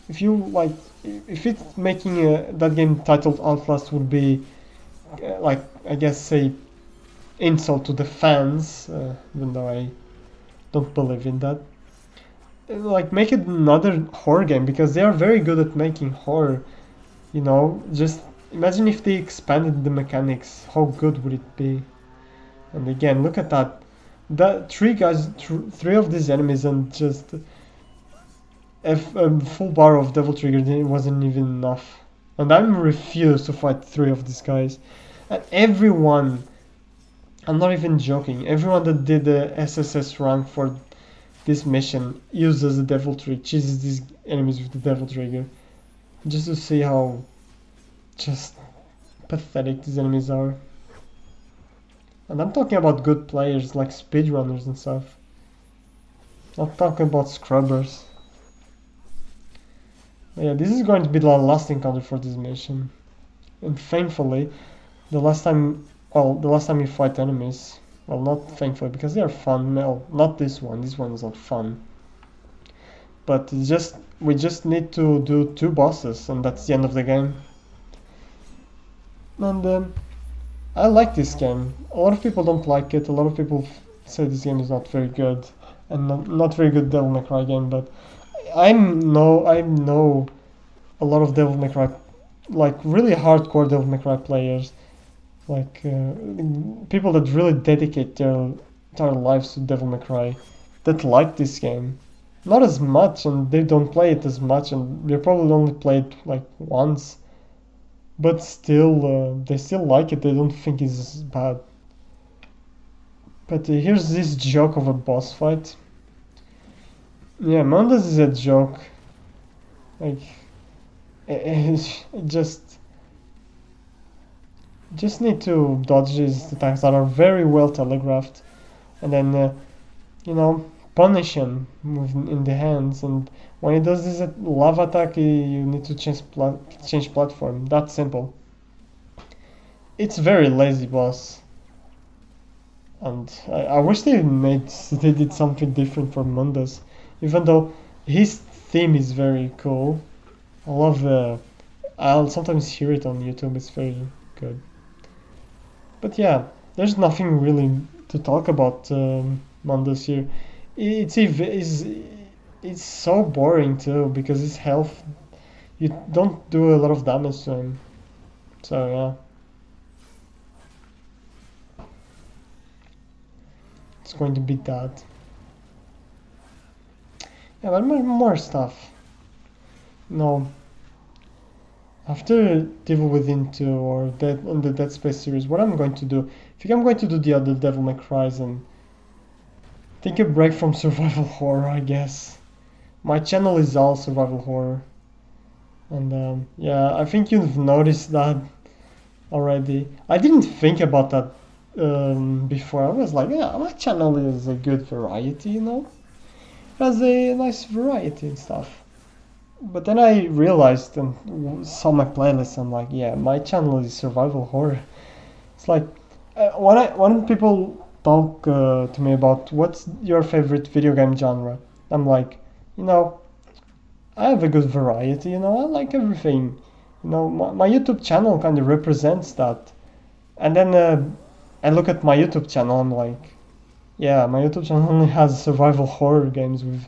A: if it's making that game titled Outlast would be like, I guess, say insult to the fans, even though I don't believe in that. Like, make it another horror game, because they are very good at making horror, you know. Just imagine if they expanded the mechanics, how good would it be? And again, look at that. That three of these enemies, and just a full bar of Devil Trigger wasn't even enough. And I refused to fight 3 of these guys. And everyone, I'm not even joking, everyone that did the SSS rank for this mission uses the Devil Trigger, chases these enemies with the Devil Trigger, just to see how just pathetic these enemies are. And I'm talking about good players, like speedrunners and stuff. Not talking about scrubbers. But yeah, this is going to be the last encounter for this mission. And thankfully, the last time you fight enemies, well, not thankfully, because they are fun. No, not this one. This one is not fun. But we just need to do 2 bosses, and that's the end of the game. And I like this game. A lot of people don't like it. A lot of people say this game is not very good, and not very good Devil May Cry game. But I know a lot of Devil May Cry, like really hardcore Devil May Cry players, like people that really dedicate their entire lives to Devil May Cry, that like this game. Not as much, and they don't play it as much, and they probably only play it like once. But still, they still like it. They don't think it's bad. But here's this joke of a boss fight. Yeah, Mondas is a joke. Like, just need to dodge these attacks that are very well telegraphed, and then you know, punish him in the hands. And when he does this lava attack, you need to change platform. That's simple. It's very lazy boss, and I wish they did something different for Mundas, even though his theme is very cool. I love I'll sometimes hear it on YouTube. It's very good. But yeah, there's nothing really to talk about Mundas here. It's so boring too, because his health, you don't do a lot of damage to him. So yeah, it's going to be that. Yeah, but more stuff. No. After Devil Within 2 or the Dead Space series, what I'm going to do, I think I'm going to do the other Devil May Cries and take a break from survival horror, I guess. My channel is all survival horror. And yeah, I think you've noticed that already. I didn't think about that before. I was like, yeah, my channel is a good variety, you know? It has a nice variety and stuff. But then I realized and saw my playlist. I'm like, yeah, my channel is survival horror. It's like when people talk to me about what's your favorite video game genre, I'm like, you know, I have a good variety. You know, I like everything. You know, my YouTube channel kind of represents that. And then I look at my YouTube channel. I'm like, yeah, my YouTube channel only has survival horror games with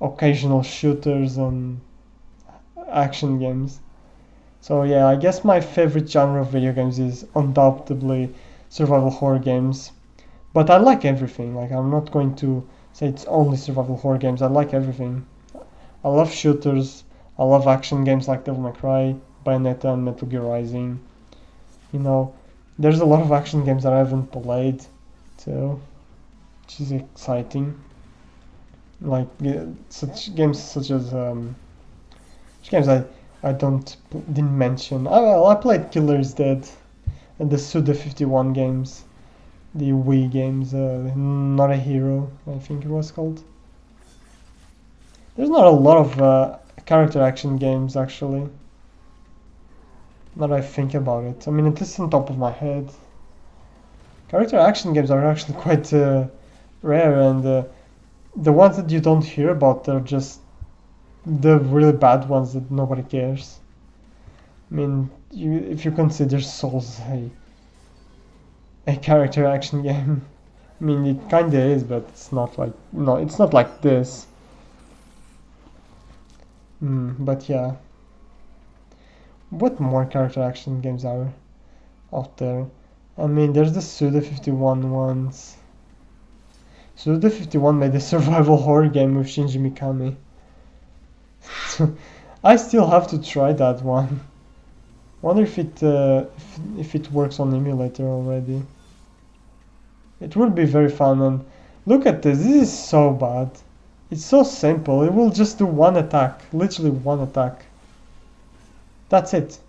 A: occasional shooters and action games. So yeah, I guess my favorite genre of video games is undoubtedly survival horror games. But I like everything. Like, I'm not going to say it's only survival horror games. I like everything. I love shooters. I love action games like Devil May Cry, Bayonetta, and Metal Gear Rising. You know, there's a lot of action games that I haven't played too, which is exciting. Like such games such as which games I didn't mention. I played Killer is Dead and the Suda 51 games, the Wii games, Not a Hero, I think it was called. There's not a lot of character action games actually. Now that I think about it, I mean, it is on top of my head. Character action games are actually quite rare, and the ones that you don't hear about are just the really bad ones that nobody cares. I mean, if you consider Souls a character action game, I mean, it kinda is, but it's not like, no, it's not like this. But yeah. What more character action games are out there? I mean, there's the Suda 51 ones. Suda 51 made a survival horror game with Shinji Mikami. I still have to try that one. Wonder if it works on emulator already. It would be very fun. And look at this. This is so bad. It's so simple. It will just do one attack, literally one attack. That's it.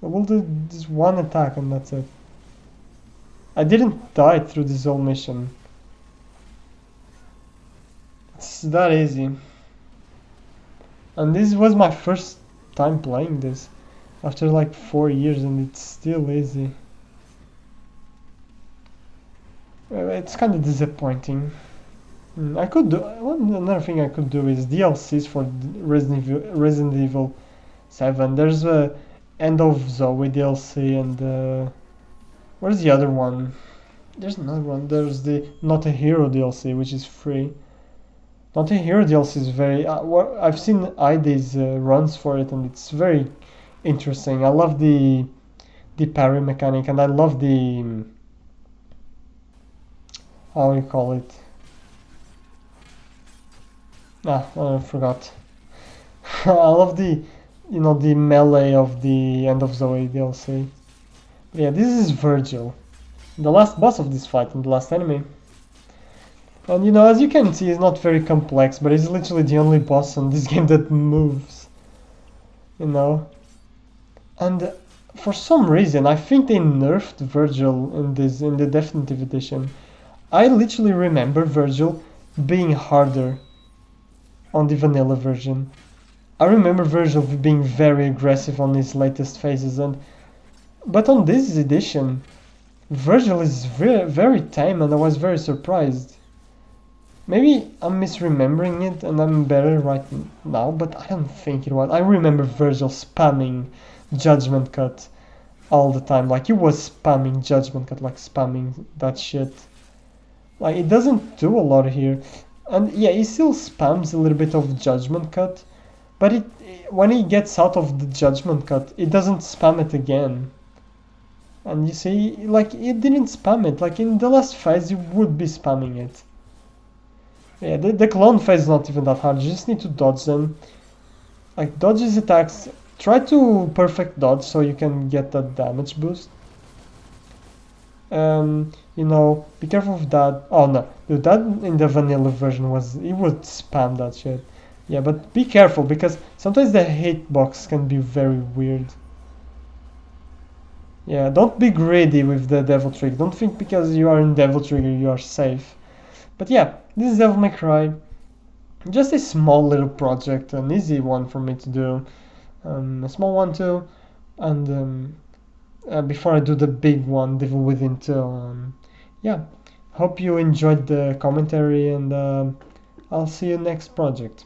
A: It will do this one attack and that's it. I didn't die through this whole mission. It's that easy. And this was my first time playing this after like 4 years, and it's still easy. It's kind of disappointing. I could do another thing I could do is DLCs for Resident Evil 7. There's a End of Zoe DLC, and where's the other one? There's another one. There's the Not a Hero DLC, which is free. Not a Hero DLC is very. I've seen ID's runs for it, and it's very interesting. I love the parry mechanic, and I love the how you call it. I forgot. I love the the melee of the End of Zoe DLC. But yeah, this is Virgil, the last boss of this fight and the last enemy. And as you can see, he's not very complex, but he's literally the only boss in this game that moves. And for some reason, I think they nerfed Virgil in the definitive edition. I literally remember Virgil being harder on the vanilla version. I remember Virgil being very aggressive on his latest phases, but on this edition, Virgil is very, very tame, and I was very surprised. Maybe I'm misremembering it and I'm better right now, but I don't think it was. I remember Virgil spamming Judgment Cut all the time. Like, he was spamming Judgment Cut, like spamming that shit. Like, it doesn't do a lot here. And yeah, he still spams a little bit of Judgment Cut, but when he gets out of the Judgment Cut, it doesn't spam it again. And you see, like, it didn't spam it. Like, in the last phase, you would be spamming it. Yeah, the clone phase is not even that hard. You just need to dodge them. Like, dodge his attacks. Try to perfect dodge so you can get that damage boost. Be careful of that. Oh no, dude, that in the vanilla version he would spam that shit. Yeah, but be careful because sometimes the hitbox can be very weird. Yeah, don't be greedy with the Devil Trigger. Don't think because you are in Devil Trigger you are safe. But yeah, this is Devil May Cry. Just a small little project, an easy one for me to do. A small one too. And before I do the big one, Devil Within 2. Yeah, hope you enjoyed the commentary, and I'll see you next project.